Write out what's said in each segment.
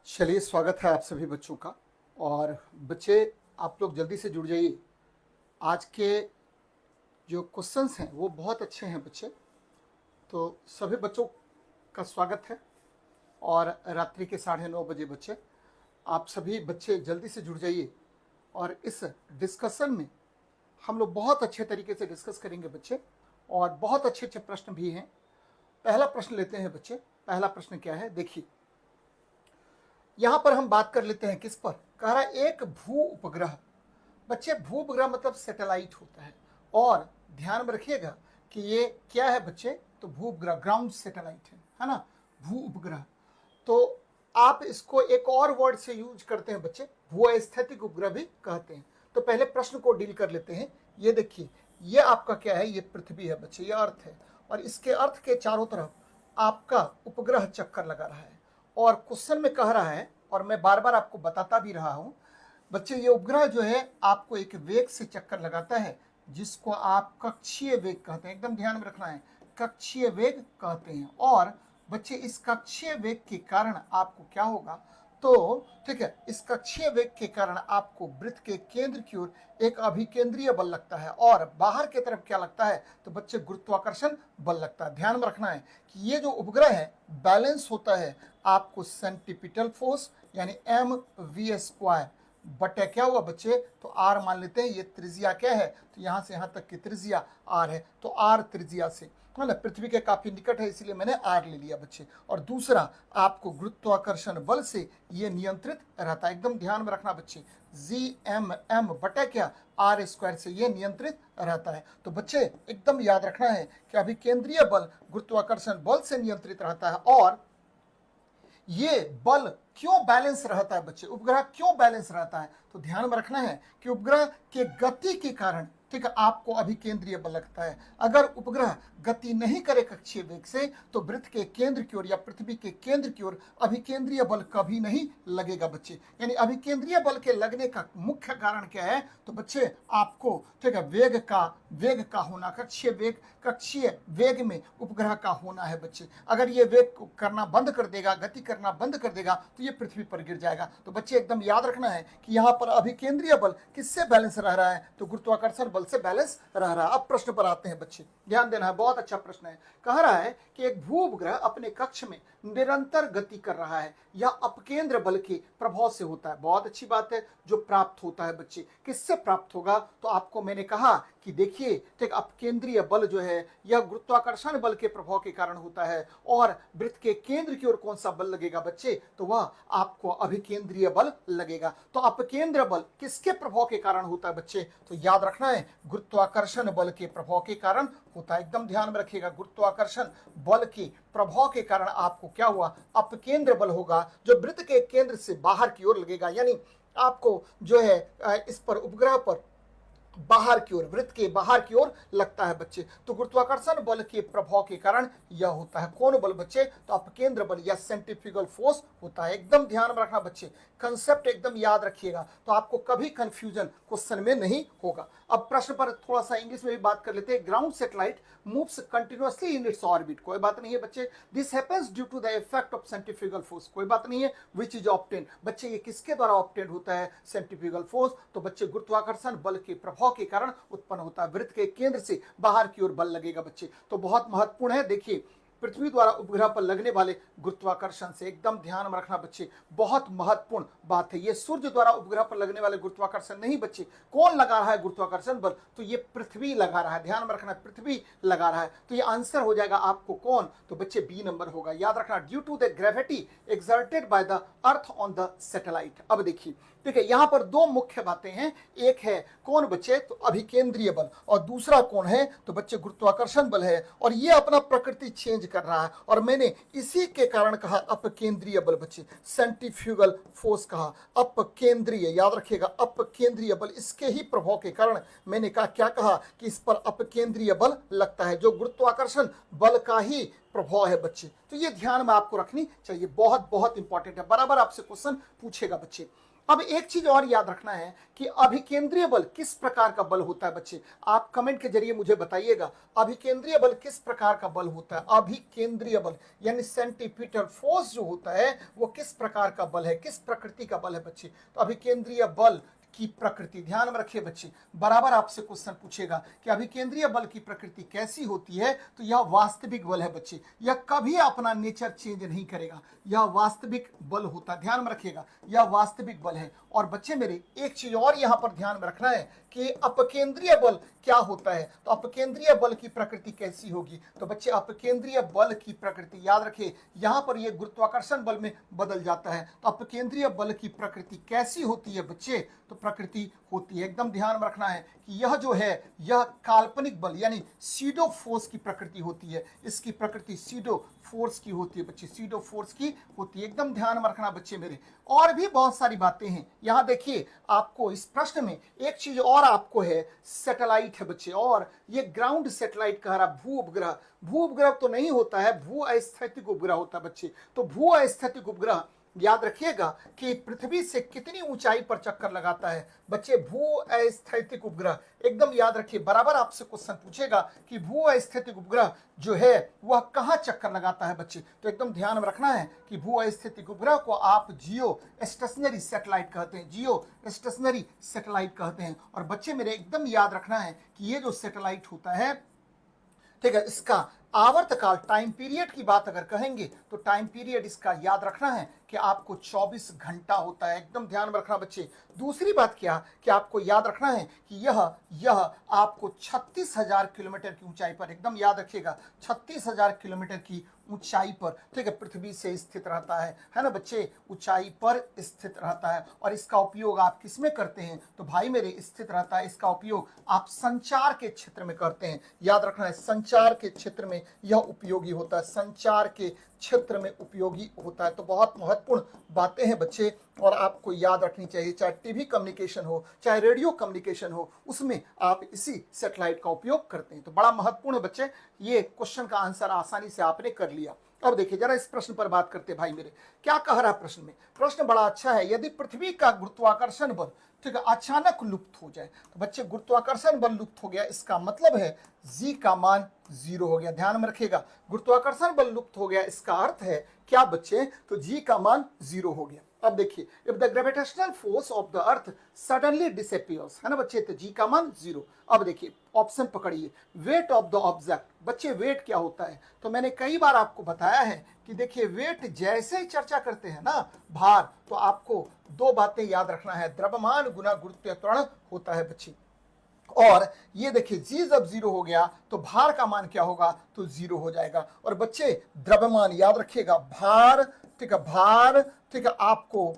चलिए, स्वागत है आप सभी बच्चों का। और बच्चे, आप लोग जल्दी से जुड़ जाइए। आज के जो क्वेश्चंस हैं वो बहुत अच्छे हैं बच्चे। तो सभी बच्चों का स्वागत है। और रात्रि के 9:30 बजे बच्चे, आप सभी बच्चे जल्दी से जुड़ जाइए। और इस डिस्कशन में हम लोग बहुत अच्छे तरीके से डिस्कस करेंगे बच्चे, और बहुत अच्छे अच्छे प्रश्न भी हैं। पहला प्रश्न लेते हैं बच्चे। पहला प्रश्न क्या है, देखिए। यहां पर हम बात कर लेते हैं किस पर। कह रहा है एक भू उपग्रह। बच्चे, भू उपग्रह मतलब सैटेलाइट होता है। और ध्यान में रखिएगा कि ये क्या है बच्चे, तो भू उपग्रह ग्राउंड सैटेलाइट है ना, भू उपग्रह। तो आप इसको एक और वर्ड से यूज करते हैं बच्चे, भू-स्थैतिक उपग्रह भी कहते हैं। तो पहले प्रश्न को डील कर लेते हैं। ये देखिए, ये आपका क्या है, ये पृथ्वी है बच्चे, ये अर्थ है। और इसके अर्थ के चारों तरफ आपका उपग्रह चक्कर लगा रहा है। और क्वेश्चन में कह रहा है, और मैं बार बार आपको बताता भी रहा हूं बच्चे, ये उपग्रह जो है आपको एक वेग से चक्कर लगाता है, जिसको आप कक्षीय वेग कहते हैं। एकदम ध्यान में रखना है, कक्षीय वेग कहते हैं। और बच्चे, इस कक्षीय वेग के कारण आपको क्या होगा, तो ठीक है, इस कक्षीय वेग के कारण आपको वृत्त के केंद्र की ओर एक अभिकेंद्रीय बल लगता है, और बाहर की तरफ क्या लगता है, तो बच्चे गुरुत्वाकर्षण बल लगता है। ध्यान में रखना है कि ये जो उपग्रह है बैलेंस होता है आपको सेंटीपिटल फोर्स यानी mv² बटे क्या हुआ बच्चे, तो r मान लेते हैं। ये त्रिज्या क्या है, तो यहां से यहां तक की त्रिज्या r है, तो r त्रिज्या से मतलब पृथ्वी के काफी निकट है, इसलिए मैंने r ले लिया बच्चे। और दूसरा, आपको गुरुत्वाकर्षण बल से ये नियंत्रित रहता है। एकदम ध्यान में रखना बच्चे, Gmm बटे क्या, r² से ये नियंत्रित रहता है। तो बच्चे एकदम याद रखना है कि अभी केंद्रीय बल गुरुत्वाकर्षण बल से नियंत्रित रहता है। और ये बल क्यों बैलेंस रहता है बच्चे, उपग्रह क्यों बैलेंस रहता है, तो ध्यान में रखना है कि उपग्रह के गति के कारण, ठीक है, आपको अभिकेंद्रीय बल लगता है। अगर उपग्रह गति नहीं करे कक्षीय वेग से, तो वृत्त के केंद्र की ओर या पृथ्वी के केंद्र की ओर अभिकेंद्रीय बल कभी नहीं लगेगा बच्चे। यानी अभिकेंद्रीय बल के लगने का मुख्य कारण क्या है, तो बच्चे आपको, ठीक है, वेग का होना, कक्षीय वेग में उपग्रह का होना है बच्चे। अगर ये वेग करना बंद कर देगा, गति करना बंद कर देगा, तो ये पृथ्वी पर गिर जाएगा। तो बच्चे एकदम याद रखना है कि यहाँ पर अभिकेंद्रीय बल किससे बैलेंस रह रहा है, तो गुरुत्वाकर्षण बल से बैलेंस रह रहा है। अब प्रश्न पर आते हैं बच्चे, ध्यान देना है, बहुत अच्छा प्रश्न है। कह रहा है कि एक भू उपग्रह अपने कक्ष में निरंतर गति कर रहा है, यह अपकेंद्र बल के प्रभाव से होता है। बहुत अच्छी बात है, जो प्राप्त होता है बच्चे, किससे प्राप्त होगा, तो आपको मैंने कहा कि देखिए, ठीक, अपकेंद्रीय बल जो है यह गुरुत्वाकर्षण बल के प्रभाव के कारण होता है। और वृत्त के केंद्र की ओर कौन सा बल लगेगा बच्चे, तो वह आपको अभिकेंद्रीय बल लगेगा। तो अपकेंद्र बल किसके प्रभाव के कारण होता है बच्चे, तो याद रखना है, गुरुत्वाकर्षण बल के प्रभाव के कारण होता है। एकदम ध्यान में रखिएगा, गुरुत्वाकर्षण बल के प्रभाव के कारण आपको क्या हुआ, अपकेंद्र बल होगा, जो वृत्त के केंद्र से बाहर की ओर लगेगा। यानी आपको जो है इस पर उपग्रह पर बाहर की ओर, वृत्त के बाहर की ओर लगता है बच्चे। तो गुरुत्वाकर्षण बल के प्रभाव के कारण यह होता है। कौन बल बच्चे, तो अपकेंद्र बल या सेंट्रीफ्यूगल फोर्स होता है। एकदम ध्यान में रखना बच्चे, कंसेप्ट एकदम याद रखिएगा, तो आपको कभी कंफ्यूजन क्वेश्चन में नहीं होगा। अब प्रश्न पर थोड़ा सा इंग्लिश में भी बात कर लेते हैं। Ground satellite moves continuously in its orbit, कोई बात नहीं है बच्चे। This happens due to the effect of centrifugal force, कोई बात नहीं है। व्हिच इज ऑब्टेन, बच्चे ये किसके द्वारा ऑब्टेन होता है, सेंट्रीफ्यूगल फोर्स। तो बच्चे गुरुत्वाकर्षण बल के प्रभाव के कारण उत्पन्न होता है, वृत्त के केंद्र से बाहर की ओर बल लगेगा बच्चे। तो बहुत महत्वपूर्ण है। देखिए, पृथ्वी द्वारा उपग्रह पर लगने वाले गुरुत्वाकर्षण से, एकदम ध्यान में रखना बच्चे, बहुत महत्वपूर्ण बात है। ये सूर्य द्वारा उपग्रह पर लगने वाले गुरुत्वाकर्षण नहीं बच्चे। कौन लगा रहा है गुरुत्वाकर्षण बल, तो ये पृथ्वी लगा रहा है। ध्यान में रखना, पृथ्वी लगा रहा है। तो ये आंसर हो जाएगा आपको कौन, तो बच्चे बी नंबर होगा। याद रखना, due to the gravity exerted by the earth on the satellite. अब देखिए, ठीक है, यहां पर दो मुख्य बातें हैं। एक है कौन बच्चे, तो अभिकेंद्रीय बल, और दूसरा कौन है, तो बच्चे गुरुत्वाकर्षण बल है। और ये अपना प्रकृति चेंज कर रहा है, और मैंने इसी के कारण कहा अपकेंद्रीय बल बच्चे, सेंट्रीफ्यूगल फोर्स कहा, अपकेंद्रीय, याद रखिएगा, अपकेंद्रीय बल। इसके ही प्रभाव के कारण मैंने कहा, क्या कहा, कि इस पर अपकेंद्रीय बल लगता है, जो गुरुत्वाकर्षण बल का ही प्रभाव है बच्चे। तो ये ध्यान में आपको रखनी चाहिए, बहुत बहुत इंपॉर्टेंट है, बराबर आपसे क्वेश्चन पूछेगा बच्चे। अब एक चीज और याद रखना है कि अभिकेंद्रीय बल किस प्रकार का बल होता है बच्चे, आप कमेंट के जरिए मुझे बताइएगा अभिकेंद्रीय बल किस प्रकार का बल होता है। अभिकेंद्रीय बल यानी सेंटीपीटल फोर्स जो होता है वो किस प्रकार का बल है, किस प्रकृति का बल है बच्चे। तो अभिकेंद्रीय बल की प्रकृति, ध्यान में रखिए बच्चे, बराबर आपसे क्वेश्चन पूछेगा कि अभिकेंद्रीय बल की प्रकृति कैसी होती है। तो यह वास्तविक बल है बच्चे, यह कभी अपना नेचर चेंज नहीं करेगा, यह वास्तविक बल होता है, ध्यान में रखिएगा, यह वास्तविक बल है। और बच्चे मेरे एक चीज और यहां पर ध्यान में रखना है कि अपकेंद्रीय बल क्या होता है। तो अपकेंद्रीय बल की प्रकृति कैसी होगी। तो बच्चे अपकेंद्रीय बल की प्रकृति याद रखिए, यहां पर यह गुरुत्वाकर्षण बल में बदल जाता है। तो अपकेंद्रीय बल की प्रकृति कैसी होती है बच्चे, तो प्रकृति होती है, एकदम ध्यान में रखना है कि यह जो है यह काल्पनिक बल यानी सीडो फोर्स की प्रकृति होती है। इसकी प्रकृति सीडो फोर्स की होती है बच्चे, सीडो फोर्स की होती है, एकदम ध्यान में रखना बच्चे मेरे। और भी बहुत सारी बातें हैं यहां देखिए, आपको इस प्रश्न में एक चीज और आपको है, सैटेलाइट है बच्चे, और ये ग्राउंड सैटेलाइट कह रहा, भू उपग्रह। भू उपग्रह तो नहीं होता है, भू अस्थैतिक उपग्रह होता है बच्चे। तो भू अस्थैतिक उपग्रह याद रखिएगा कि पृथ्वी से कितनी ऊंचाई पर चक्कर लगाता है बच्चे, भू अस्थैतिक उपग्रह, एकदम याद रखिए, बराबर आपसे क्वेश्चन पूछेगा कि भू अस्थैतिक उपग्रह जो है वह कहां चक्कर लगाता है बच्चे। तो एकदम ध्यान में रखना है कि भू अस्थैतिक उपग्रह को आप जियो स्टेशनरी सैटेलाइट कहते हैं, जियो स्टेशनरी सैटेलाइट कहते हैं। और बच्चे मेरे एकदम याद रखना है कि ये जो सैटेलाइट होता है, ठीक है, इसका आवर्तकाल, टाइम पीरियड की बात अगर कहेंगे तो टाइम पीरियड इसका याद रखना है कि आपको 24 घंटा होता है, एकदम ध्यान में रखना बच्चे। दूसरी बात क्या कि आपको याद रखना है कि यह आपको 36,000 किलोमीटर की ऊंचाई पर, एकदम याद रखिएगा, 36,000 किलोमीटर की ऊंचाई पर, ठीक है, पृथ्वी से स्थित रहता है ना बच्चे, ऊंचाई पर स्थित रहता है। और इसका उपयोग आप किस में करते हैं, तो भाई मेरे स्थित रहता है, इसका उपयोग आप संचार के क्षेत्र में करते हैं, याद रखना है, संचार के क्षेत्र में यह उपयोगी होता है, संचार के क्षेत्र में उपयोगी होता है। तो बहुत महत्वपूर्ण बातें हैं बच्चे, और आपको याद रखनी चाहिए, चाहे टीवी कम्युनिकेशन हो, चाहे रेडियो कम्युनिकेशन हो, उसमें आप इसी सैटेलाइट का उपयोग करते हैं। तो बड़ा महत्वपूर्ण है बच्चे, ये क्वेश्चन का आंसर आसानी से आपने कर लिया। अब देखिए जरा इस प्रश्न पर बात करते हैं भाई मेरे, क्या कह रहा है प्रश्न में। प्रश्न बड़ा अच्छा है, यदि पृथ्वी का गुरुत्वाकर्षण बल, ठीक है, अचानक लुप्त हो जाए, तो बच्चे गुरुत्वाकर्षण बल लुप्त हो गया, इसका मतलब है जी का मान 0 हो गया, ध्यान में रखिएगा, गुरुत्वाकर्षण बल लुप्त हो गया, इसका अर्थ है क्या बच्चे, तो जी का मान 0 हो गया। अब देखिए, if the gravitational force of the earth suddenly disappears, है ना बच्चे, तो जी का मान 0। अब देखिए ऑप्शन पकड़िए, वेट ऑफ द ऑब्जेक्ट, बच्चे वेट क्या होता है, तो मैंने कई बार आपको बताया है कि देखिए वेट जैसे ही चर्चा करते हैं ना भार, तो आपको दो बातें याद रखना है, द्रव्यमान गुना गुरुत्वीय त्वरण होता है बच्चे। और ये देखिए जी जब 0 हो गया तो भार का मान क्या होगा, तो 0 हो जाएगा। और बच्चे द्रव्यमान याद रखिएगा, भार, ठीक है, भार, ठीक है, आपको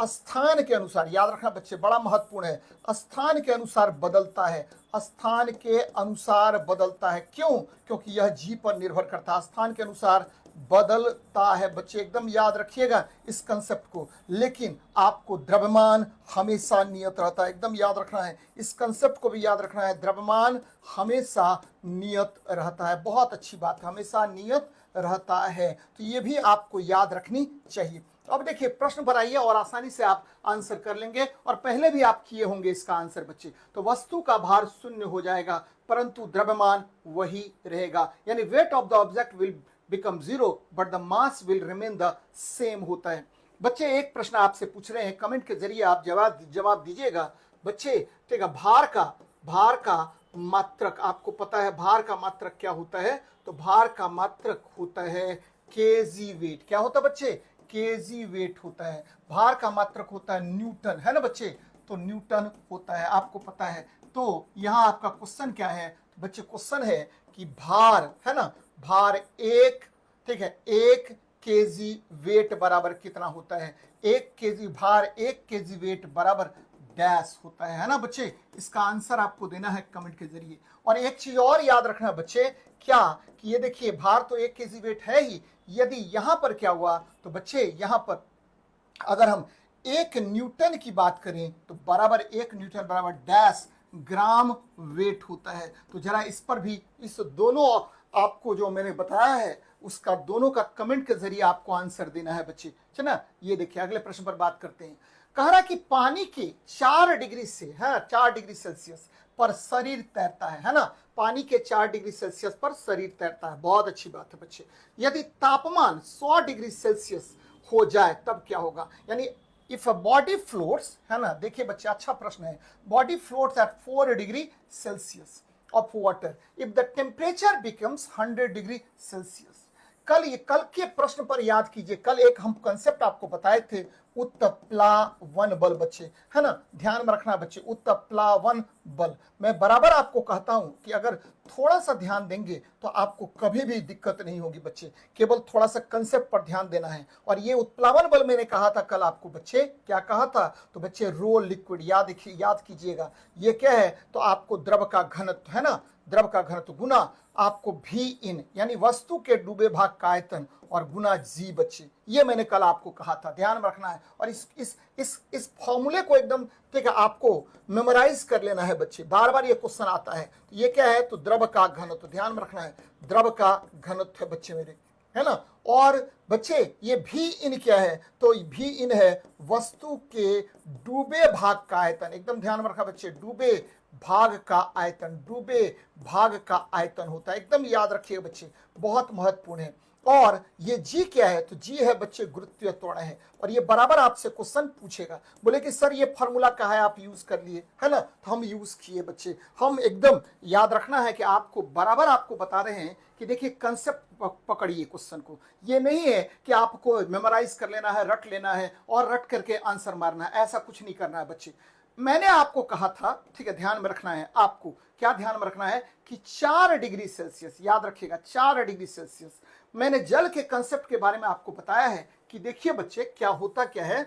स्थान के अनुसार याद रखना बच्चे, बड़ा महत्वपूर्ण है, स्थान के अनुसार बदलता है, स्थान के अनुसार बदलता है। क्यों, क्योंकि यह जी पर निर्भर करता है, स्थान के अनुसार बदलता है बच्चे, एकदम याद रखिएगा इस कंसेप्ट को। लेकिन आपको द्रव्यमान हमेशा नियत रहता है, एकदम याद रखना है, इस कंसेप्ट को भी याद रखना है, द्रव्यमान हमेशा नियत रहता है, बहुत अच्छी बात, हमेशा नियत रहता है। तो ये भी आपको याद रखनी चाहिए। अब देखिए प्रश्न पर आइए और आसानी से आप आंसर कर लेंगे, और पहले भी आप किए होंगे इसका आंसर बच्चे। तो वस्तु का भार 0 हो जाएगा परंतु द्रव्यमान वही रहेगा, यानी weight of the object will become 0 but the mass will remain the same होता है। बच्चे एक प्रश्न आपसे पूछ रहे हैं, कमेंट के जरिए आप जवाब दीजिएगा बच्चे, ठीक है, भार का मात्रक, आपको पता है भार का मात्रक क्या होता है, तो भार का मात्रक होता है केजी वेट। क्या होता है बच्चे, केजी वेट होता है। भार का मात्रक होता है न्यूटन, है ना बच्चे, तो न्यूटन होता है, आपको पता है। तो यहां आपका क्वेश्चन क्या है, तो बच्चे क्वेश्चन है कि भार, है ना, भार एक, ठीक है, 1 केजी वेट बराबर कितना होता है, 1 केजी भार, 1 केजी वेट बराबर डैश होता है ना बच्चे। इसका आंसर आपको देना है कमेंट के जरिए। और एक चीज और याद रखना बच्चे, क्या कि ये देखिए भार तो 1 केजी वेट है ही, यदि यहां पर क्या हुआ, तो बच्चे यहां पर अगर हम 1 न्यूटन की बात करें तो बराबर 1 न्यूटन बराबर डैश ग्राम वेट होता है। तो जरा इस पर भी, इस दोनों आपको जो मैंने बताया है उसका दोनों का कमेंट के जरिए आपको आंसर देना है बच्चे। चला ये देखिए अगले प्रश्न पर बात करते हैं। कह रहा कि पानी के 4 डिग्री से है 4 डिग्री सेल्सियस पर शरीर तैरता है ना। पानी के 4 डिग्री सेल्सियस पर शरीर तैरता है, बहुत अच्छी बात है बच्चे। यदि तापमान 100 डिग्री सेल्सियस हो जाए तब क्या होगा, यानी इफ अ बॉडी फ्लोट्स, है ना। देखिए बच्चे अच्छा प्रश्न है। Body floats at 4 degree Celsius of water if the temperature becomes 100 degree Celsius. कल के प्रश्न पर याद कीजिए, कल एक हम कंसेप्ट आपको बताए थे, उत्प्लावन बल बच्चे, है ना। ध्यान में रखना बच्चे, उत्प्लावन बल। मैं बराबर आपको कहता हूं कि अगर थोड़ा सा ध्यान देंगे तो आपको कभी भी दिक्कत नहीं होगी बच्चे, केवल थोड़ा सा कंसेप्ट पर ध्यान देना है। और ये उत्प्लावन बल मैंने कहा था कल आपको बच्चे, क्या कहा था, तो बच्चे रो लिक्विड, याद कीजिएगा। ये क्या है, तो आपको द्रव का घनत्व, है ना, द्रव का घनत्व गुना आपको भी इन यानी वस्तु के डूबे भाग का आयतन और गुना जी बच्चे, ये मैंने कल आपको कहा था, ध्यान में रखना है। और इस फॉर्मूले को एकदम ठीक है आपको मेमोराइज कर लेना है बच्चे, बार बार ये क्वेश्चन आता है। तो ये क्या है, तो द्रव का घनत्व, ध्यान में रखना है, द्रव का घनत्व है बच्चे मेरे, है ना। और बच्चे ये भी इन क्या है, तो भी इन है वस्तु के डूबे भाग का आयतन, एकदम ध्यान में रखा बच्चे, डूबे भाग का आयतन, डूबे भाग का आयतन होता है, एकदम याद रखिए बच्चे, बहुत महत्वपूर्ण है। और ये जी क्या है, तो जी है बच्चे गुरुत्वीय त्वरण है। और ये बराबर आपसे क्वेश्चन पूछेगा, बोले कि सर ये फॉर्मूला कहा है आप यूज कर लिए, है ना, तो हम यूज किए बच्चे। हम एकदम याद रखना है कि आपको बराबर आपको बता रहे हैं कि देखिए कंसेप्ट पकड़िए क्वेश्चन को। ये नहीं है कि आपको मेमोराइज कर लेना है, रट लेना है और रट करके आंसर मारना है, ऐसा कुछ नहीं करना है बच्चे। मैंने आपको कहा था, ठीक है, ध्यान में रखना है, आपको क्या ध्यान में रखना है कि 4 डिग्री सेल्सियस, याद रखिएगा 4 डिग्री सेल्सियस। मैंने जल के कंसेप्ट के बारे में आपको बताया है कि देखिए बच्चे क्या होता क्या है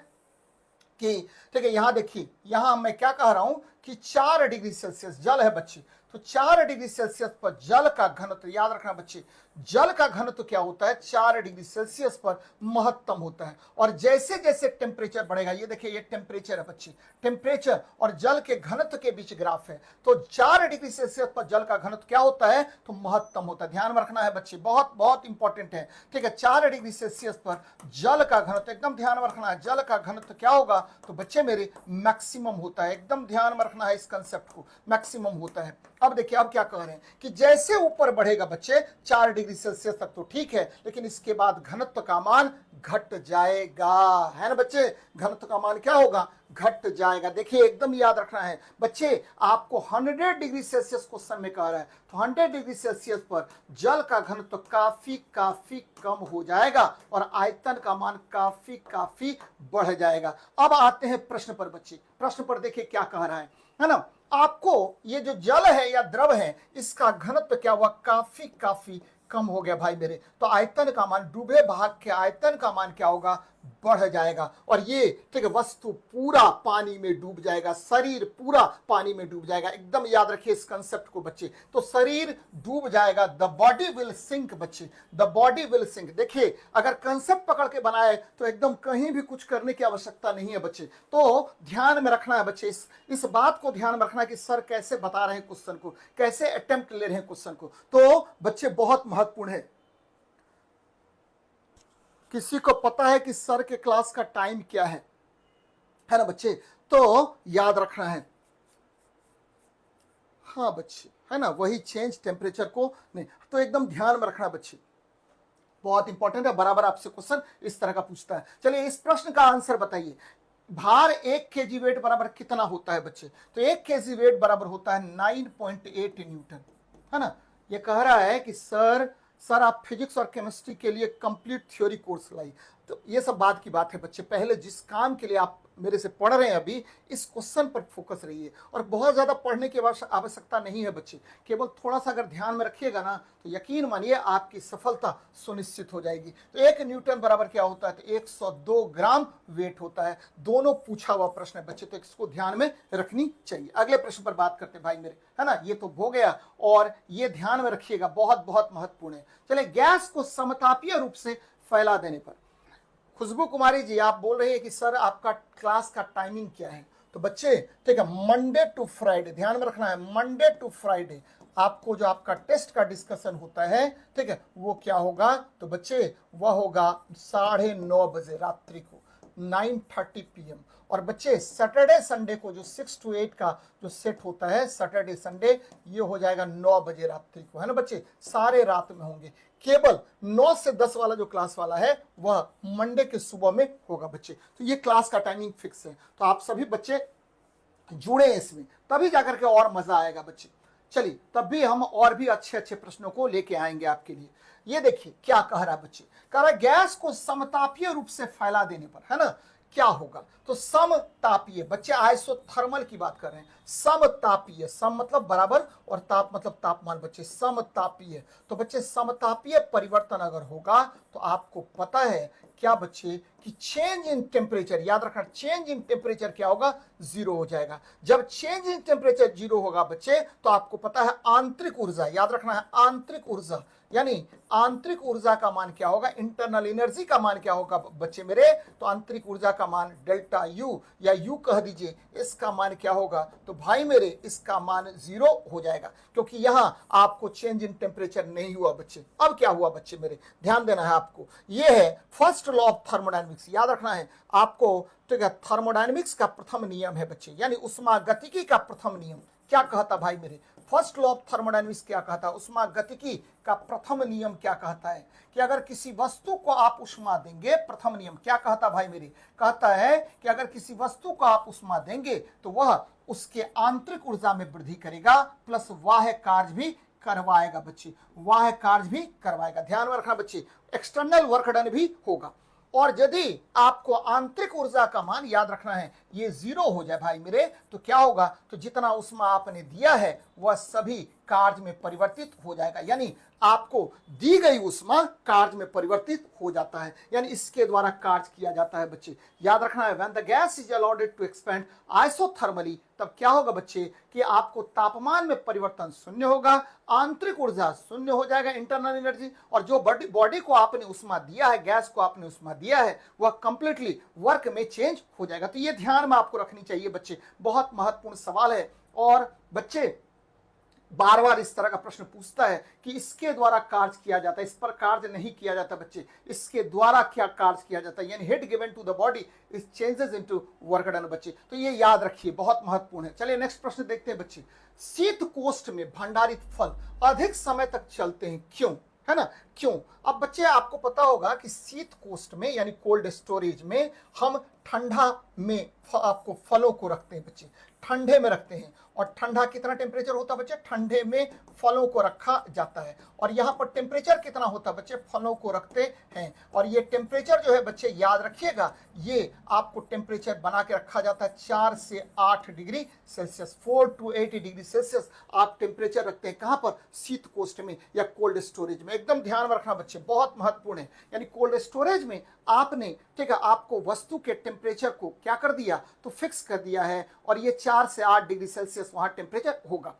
कि ठीक है, यहां देखिए, यहां मैं क्या कह रहा हूं कि 4 डिग्री सेल्सियस जल है बच्चे, तो 4 डिग्री सेल्सियस पर जल का घनत्व, याद रखना बच्चे, जल का घनत्व क्या होता है, 4 डिग्री सेल्सियस पर महत्तम होता है। और जैसे जैसे टेम्परेचर बढ़ेगा, ये देखिए ये टेम्परेचर है बच्चे, टेम्परेचर और जल के घनत्व के बीच ग्राफ है, तो 4 डिग्री सेल्सियस पर जल का घनत्व क्या होता है, तो महत्तम होता है। ध्यान में रखना है बच्चे, बहुत बहुत इंपॉर्टेंट है, ठीक है। 4 डिग्री सेल्सियस पर जल का घनत्व, एकदम ध्यान में रखना है, जल का घनत्व क्या होगा, तो बच्चे मेरे मैक्सिमम होता है, एकदम ध्यान में रखना है इस कंसेप्ट को, मैक्सिमम होता है। अब देखिए अब क्या कह रहे हैं कि जैसे ऊपर बढ़ेगा बच्चे 4 डिग्री सेल्सियस तक तो ठीक है, लेकिन इसके बाद घनत्व का मान घट जाएगा, है ना बच्चे, घनत्व का मान क्या होगा, घट जाएगा। देखिए एकदम याद रखना है बच्चे, आपको 100 डिग्री सेल्सियस क्वेश्चन में कह रहा है, तो 100 डिग्री सेल्सियस पर जल का घनत्व काफी काफी कम हो जाएगा और आयतन का मान काफी काफी बढ़ जाएगा। अब आते हैं प्रश्न पर बच्चे, प्रश्न पर देखिए क्या कह रहा है ना। आपको ये जो जल है या द्रव है, इसका घनत्व क्या हुआ, काफी काफी कम हो गया भाई मेरे, तो आयतन का मान, डूबे भाग के आयतन का मान क्या होगा, बढ़ जाएगा। और ये ठीक है वस्तु पूरा पानी में डूब जाएगा, शरीर पूरा पानी में डूब जाएगा, एकदम याद रखिए इस कंसेप्ट को बच्चे, तो शरीर डूब जाएगा, द बॉडी विल सिंक बच्चे, द बॉडी विल सिंक। देखिए अगर कंसेप्ट पकड़ के बनाए तो एकदम कहीं भी कुछ करने की आवश्यकता नहीं है बच्चे, तो ध्यान में रखना है बच्चे, इस बात को ध्यान में रखना कि सर कैसे बता रहे हैं क्वेश्चन को, कैसे अटेम्प्ट ले रहे हैं क्वेश्चन को, तो बच्चे बहुत महत्वपूर्ण है। किसी को पता है कि सर के क्लास का टाइम क्या है ना बच्चे, तो याद रखना है, हाँ बच्चे, है ना, वही चेंज टेम्परेचर को नहीं, तो एकदम ध्यान में रखना बच्चे, बहुत इंपॉर्टेंट है, बराबर आपसे क्वेश्चन इस तरह का पूछता है। चलिए इस प्रश्न का आंसर बताइए, भार 1 केजी वेट बराबर कितना होता है बच्चे, तो 1 केजी वेट बराबर होता है 9.8 न्यूटन, है ना। ये कह रहा है कि सर आप फिजिक्स और केमिस्ट्री के लिए कंप्लीट थ्योरी कोर्स लाई, तो ये सब बात की बात है बच्चे, पहले जिस काम के लिए आप मेरे से पढ़ रहे हैं अभी, इस क्वेश्चन पर फोकस रहिए, और बहुत ज्यादा पढ़ने की आवश्यकता नहीं है बच्चे, केवल थोड़ा सा अगर ध्यान में रखिएगा ना, तो यकीन मानिए आपकी सफलता सुनिश्चित हो जाएगी। तो 1 न्यूटन बराबर क्या होता है, तो 102 ग्राम वेट होता है। दोनों पूछा हुआ प्रश्न है बच्चे, तो इसको ध्यान में रखनी चाहिए। अगले प्रश्न पर बात करते हैं भाई मेरे, है ना, ये तो हो गया, और ये ध्यान में रखिएगा, बहुत बहुत महत्वपूर्ण है। चले, गैस को समतापीय रूप से फैला देने पर, खुशबू कुमारी जी आप बोल रहे हैं कि सर आपका क्लास का टाइमिंग क्या है, तो बच्चे ठीक है, मंडे टू फ्राइडे, ध्यान में रखना है, मंडे टू फ्राइडे आपको जो आपका टेस्ट का डिस्कशन होता है, ठीक है, वो क्या होगा तो बच्चे वह होगा 9:30 बजे रात्रि को 9:30 PM। और बच्चे सैटरडे संडे को जो 6 to 8 का जो सेट होता है सैटरडे संडे, ये हो जाएगा 9 बजे रात्रि को, है ना बच्चे, सारे रात में होंगे। केवल 9 से 10 वाला जो क्लास वाला है वह मंडे के सुबह में होगा बच्चे। तो ये क्लास का टाइमिंग फिक्स है, तो आप सभी बच्चे जुड़े इसमें, तभी जाकर के और मजा आएगा बच्चे। चलिए तब भी हम और भी अच्छे अच्छे प्रश्नों को लेके आएंगे आपके लिए। ये देखिए क्या कह रहा है बच्चे, कह रहा है गैस को समतापीय रूप से फैला देने पर, है ना, क्या होगा। तो समतापीय बच्चे आइसोथर्मल की बात कर रहे हैं। समतापीय, सम मतलब बराबर और ताप मतलब तापमान बच्चे, समतापीय। तो बच्चे समतापीय परिवर्तन अगर होगा तो आपको पता है क्या बच्चे कि चेंज इन टेम्परेचर, याद रखना चेंज इन टेम्परेचर क्या होगा, 0 हो जाएगा। जब चेंज इन टेम्परेचर 0 होगा बच्चे तो आपको पता है आंतरिक ऊर्जा, याद रखना है आंतरिक ऊर्जा, यानी आंतरिक ऊर्जा का मान क्या होगा, इंटरनल एनर्जी का मान क्या होगा बच्चे मेरे, तो आंतरिक ऊर्जा का मान डेल्टा यू या यू कह दीजिए, इसका मान क्या होगा तो भाई मेरे इसका मान 0 हो जाएगा, क्योंकि यहां आपको चेंज इन टेम्परेचर नहीं हुआ बच्चे। अब क्या हुआ बच्चे मेरे, ध्यान देना है आपको, यह है फर्स्ट लॉ ऑफ थर्मोडायनेमिक्स, याद रखना है आपको, ठीक है, थर्मोडायनेमिक्स का प्रथम नियम है बच्चे, यानी उष्मागतिकी का प्रथम नियम क्या कहता भाई मेरे, फर्स्ट लॉ ऑफ थर्मोडायनेमिक्स क्या कहता है, उष्मागतिकी का प्रथम नियम क्या कहता है कि अगर किसी वस्तु को आप उष्मा देंगे, प्रथम नियम क्या कहता भाई मेरे, कहता है कि अगर किसी वस्तु को आप उष्मा देंगे तो वह उसके आंतरिक ऊर्जा में वृद्धि करेगा प्लस बाह्य कार्य भी करवाएगा बच्चे, बाह्य कार्य भी करवाएगा, ध्यान में रखना बच्चे, एक्सटर्नल वर्क डन भी होगा। और यदि आपको आंतरिक ऊर्जा का मान याद रखना है ये 0 हो जाए भाई मेरे, तो क्या होगा, तो जितना उष्मा आपने दिया है वह सभी कार्य में परिवर्तित हो जाएगा, यानी आपको दी गई उष्मा कार्य में परिवर्तित हो जाता है, यानी इसके द्वारा कार्य किया जाता है बच्चे। याद रखना है when the gas is allowed to expand isothermally, तब क्या होगा बच्चे कि आपको तापमान में परिवर्तन 0 होगा, आंतरिक ऊर्जा 0 हो जाएगा, इंटरनल एनर्जी, और जो बॉडी को आपने उष्मा दिया है, गैस को आपने उष्मा दिया है, वह कंप्लीटली वर्क में चेंज हो जाएगा। तो ये ध्यान में आपको रखनी चाहिए बच्चे, बहुत महत्वपूर्ण सवाल है। और बच्चे बार बार इस तरह का प्रश्न पूछता है कि इसके द्वारा कार्य किया जाता है, इस पर कार्य नहीं किया जाता बच्चे, इसके द्वारा क्या कार्य किया जाता है, यानी heat given to the body is changes into work done बच्चे, तो ये याद रखिए बहुत महत्वपूर्ण है। चलिए नेक्स्ट प्रश्न देखते हैं बच्चे, शीत कोष्ठ में भंडारित फल अधिक समय तक चलते हैं क्यों, है ना, क्यों। अब बच्चे आपको पता होगा कि शीत कोष्ठ में यानी कोल्ड स्टोरेज में हम ठंडा में आपको फलों को रखते हैं बच्चे, ठंडे में रखते हैं। और ठंडा कितना टेम्परेचर होता है बच्चे, ठंडे में फलों को रखा जाता है। और यहाँ पर टेम्परेचर कितना होता है बच्चे, फलों को रखते हैं। और ये टेम्परेचर जो है बच्चे याद रखिएगा, ये आपको टेम्परेचर बना के रखा जाता है 4 से 8 degree Celsius, 4 to 8 degree Celsius आप टेम्परेचर रखते हैं, कहाँ पर, शीत कोष्ठ में या कोल्ड स्टोरेज में। एकदम ध्यान में रखना बच्चे, बहुत महत्वपूर्ण है। यानी कोल्ड स्टोरेज में आपने, ठीक है, आपको वस्तु के टेम्परेचर को क्या कर दिया तो फिक्स कर दिया है, और ये 4 से 8 डिग्री सेल्सियस वहां टेम्परेचर होगा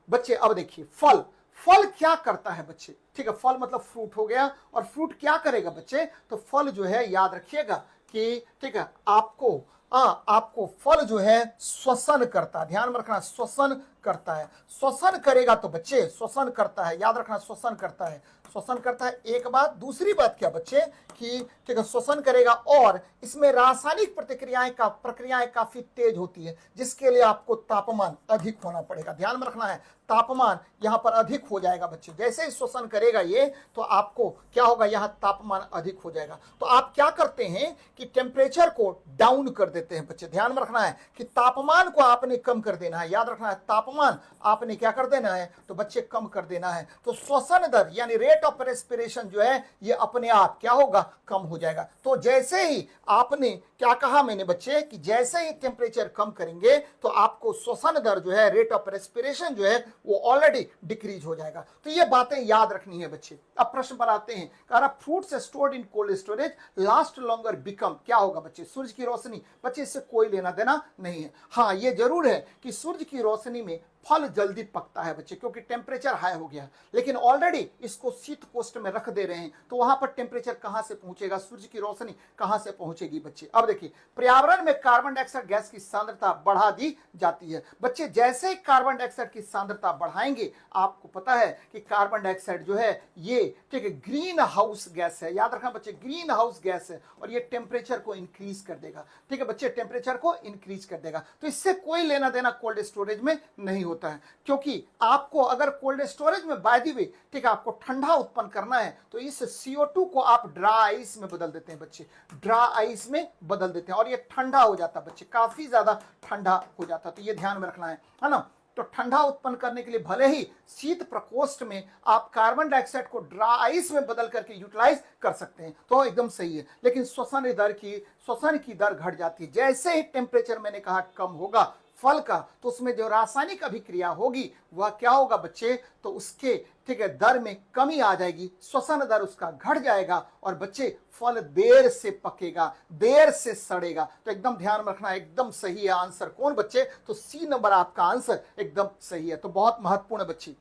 बच्चे। अब देखिए फल, फल क्या करता है बच्चे, ठीक है, फल मतलब फ्रूट हो गया, और फ्रूट क्या करेगा बच्चे, तो फल जो है याद रखिएगा कि, ठीक है, आपको फल जो है श्वसन करता है, ध्यान में रखना, श्वसन करता है। श्वसन करेगा तो बच्चे, श्वसन करता है, याद रखना श्वसन करता है, श्वसन करता है, एक बात। दूसरी बात क्या बच्चे कि, ठीक है, श्वसन करेगा और इसमें रासायनिक प्रक्रियाएं काफी तेज होती है, जिसके लिए आपको तापमान अधिक होना पड़ेगा, ध्यान में रखना है, तापमान यहां पर अधिक हो जाएगा बच्चे। जैसे ही श्वसन करेगा ये, तो आपको क्या होगा, यहां तापमान अधिक हो जाएगा। तो आप क्या करते हैं कि टेम्परेचर को डाउन कर देते हैं बच्चे, ध्यान में रखना है कि तापमान को आपने कम कर देना है, याद रखना है तापमान आपने क्या कर देना है तो बच्चे कम कर देना है। तो श्वसन दर यानी रेट ऑफ रेस्पिरेशन जो है ये अपने आप क्या होगा, कम हो जाएगा। तो जैसे ही आपने क्या कहा मैंने बच्चे कि जैसे ही टेम्परेचर कम करेंगे तो आपको श्वसन दर जो है, रेट ऑफ रेस्पिरेशन जो है वो ऑलरेडी डिक्रीज हो जाएगा। तो ये बातें याद रखनी है बच्चे। अब प्रश्न पर आते हैं, कह fruits stored in cold storage last longer become, क्या होगा बच्चे, सूरज की रोशनी, बच्चे इससे कोई लेना देना नहीं है। हाँ ये जरूर है कि सूरज की रोशनी में फल जल्दी पकता है बच्चे, क्योंकि टेम्परेचर हाई हो गया, लेकिन ऑलरेडी इसको शीत कोष्ठ में रख दे रहे हैं, तो वहां पर टेम्परेचर कहां से पहुंचेगा, सूर्य की रोशनी कहां से पहुंचेगी बच्चे। अब देखिए पर्यावरण में कार्बन डाइऑक्साइड गैस की सांद्रता बढ़ा दी जाती है बच्चे। जैसे ही कार्बन डाइऑक्साइड की सांद्रता बढ़ाएंगे। आपको पता है कि कार्बन डाइऑक्साइड जो है ये ठीक है ग्रीन हाउस गैस है, याद रखना बच्चे, ग्रीन हाउस गैस है, और ये टेम्परेचर को इंक्रीज कर देगा। ठीक है बच्चे, टेम्परेचर को इंक्रीज कर देगा। तो इससे कोई लेना देना कोल्ड स्टोरेज में नहीं होता है, क्योंकि आपको अगर कोल्ड स्टोरेज में बाय द वे ठीक है आपको ठंडा उत्पन्न करना है तो इस CO2 को आप ड्राई आइस में बदल देते हैं बच्चे, ड्राई आइस में बदल देते हैं, और ये ठंडा हो जाता है बच्चे, काफी ज्यादा ठंडा हो जाता है। तो ये ध्यान में रखना है ना। तो ठंडा उत्पन्न करने के लिए भले ही शीत प्रकोष्ठ में आप कार्बन डाइऑक्साइड को ड्राई आइस में बदल करके यूटिलाइज कर सकते हैं, तो एकदम सही है, लेकिन श्वसन की दर घट जाती है। जैसे ही टेम्परेचर मैंने कहा कम होगा फल का, तो उसमें जो रासायनिक अभिक्रिया होगी वह क्या होगा बच्चे, तो उसके ठीक है दर में कमी आ जाएगी, श्वसन दर उसका घट जाएगा, और बच्चे फल देर से पकेगा, देर से सड़ेगा। तो एकदम ध्यान में रखना, एकदम सही है आंसर कौन बच्चे, तो C नंबर आपका आंसर एकदम सही है। तो बहुत महत्वपूर्ण है बच्चे,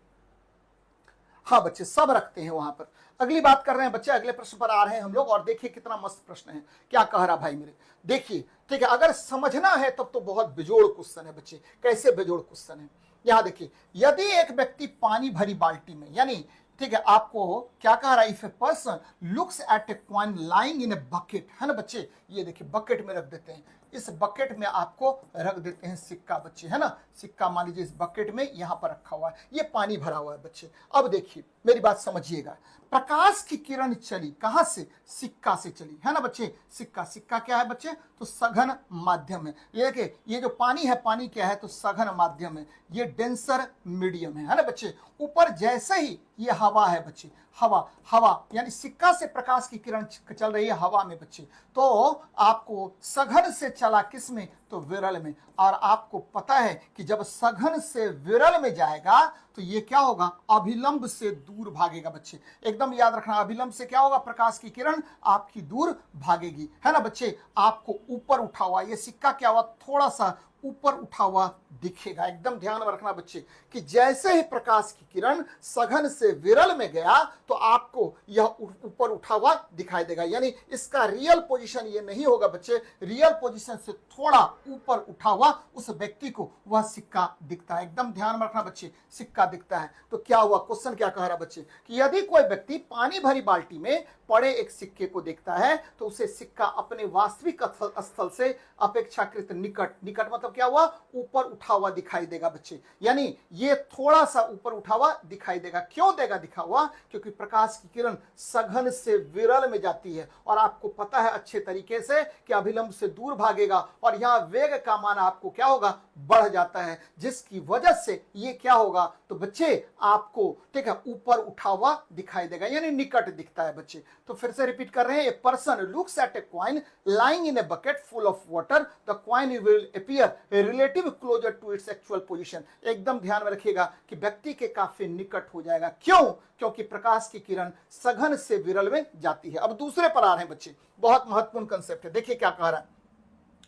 हाँ बच्चे सब रखते हैं वहां पर। अगली बात कर रहे हैं बच्चे, अगले प्रश्न पर आ रहे हैं हम लोग, और देखिए कितना मस्त प्रश्न है, क्या कह रहा भाई मेरे, देखिए ठीक है, अगर समझना है तब तो बहुत बेजोड़ क्वेश्चन है बच्चे। कैसे बेजोड़ क्वेश्चन है, यहां देखिए, यदि एक व्यक्ति पानी भरी बाल्टी में, यानी ठीक है आपको क्या कह रहा है, if A person looks at a coin lying in a bucket, है ना बच्चे, ये देखिए बकेट में रख देते हैं, इस बकेट में आपको रख देते हैं सिक्का बच्चे, है ना, सिक्का मान लीजिए इस बकेट में यहां पर रखा हुआ है, ये पानी भरा हुआ है बच्चे। अब देखिए मेरी बात समझिएगा, प्रकाश की किरण चली कहां से, सिक्का से चली, है ना बच्चे, सिक्का क्या है बच्चे, तो सघन माध्यम है। ये देखिए ये जो पानी है, पानी क्या है, तो सघन माध्यम है, ये डेंसर मीडियम है ना बच्चे। ऊपर जैसे ही ये हवा है बच्चे, हवा यानी सिक्का से प्रकाश की किरण चल रही है हवा में बच्चे, तो आपको सघन से चला किस में, तो विरल में, और आपको पता है कि जब सघन से विरल में जाएगा तो ये क्या होगा, अभिलंब से दूर भागेगा बच्चे। एकदम याद रखना, अभिलंब से क्या होगा, प्रकाश की किरण आपकी दूर भागेगी, है ना बच्चे। आपको ऊपर उठा हुआ ये सिक्का क्या हुआ, थोड़ा सा ऊपर उठा हुआ दिखेगा। एकदम ध्यान में रखना बच्चे कि जैसे ही प्रकाश की किरण सघन से विरल में गया तो आपको यह ऊपर उठा हुआ दिखाई देगा, यानी इसका रियल पोजीशन ये नहीं होगा बच्चे, रियल पोजीशन से थोड़ा ऊपर उठा हुआ उस व्यक्ति को वह सिक्का दिखता है। एकदम ध्यान में रखना बच्चे, सिक्का दिखता है। तो क्या हुआ, क्वेश्चन क्या कह रहा बच्चे कि यदि कोई व्यक्ति पानी भरी बाल्टी में पड़े एक सिक्के को देखता है तो उसे सिक्का अपने वास्तविक स्थल से अपेक्षाकृत निकट मतलब क्या हुआ, ऊपर उठा हुआ दिखाई देगा बच्चे, यानी ये थोड़ा सा ऊपर उठा हुआ दिखाई देगा। क्यों देगा दिखा हुआ, क्योंकि प्रकाश की किरण सघन से विरल में जाती है, और आपको पता है अच्छे तरीके से कि अभिलंब से दूर भागेगा, और यहाँ वेग का मान आपको क्या होगा, बढ़ जाता है, जिसकी वजह से ये क्या होगा, तो बच्चे आपको ठीक है ऊपर उठा हुआ दिखाई देगा, यानी निकट दिखता है बच्चे। तो फिर से रिपीट कर रहे हैं, a person looks at a coin lying in a bucket full of water, the coin will appear relative closer to its actual position. एकदम ध्यान में रखिएगा कि व्यक्ति के काफी निकट हो जाएगा। क्यों, क्योंकि प्रकाश की किरण सघन से विरल में जाती है। अब दूसरे पर आ रहे हैं बच्चे, बहुत महत्वपूर्ण कंसेप्ट है, देखिए क्या कह रहा है।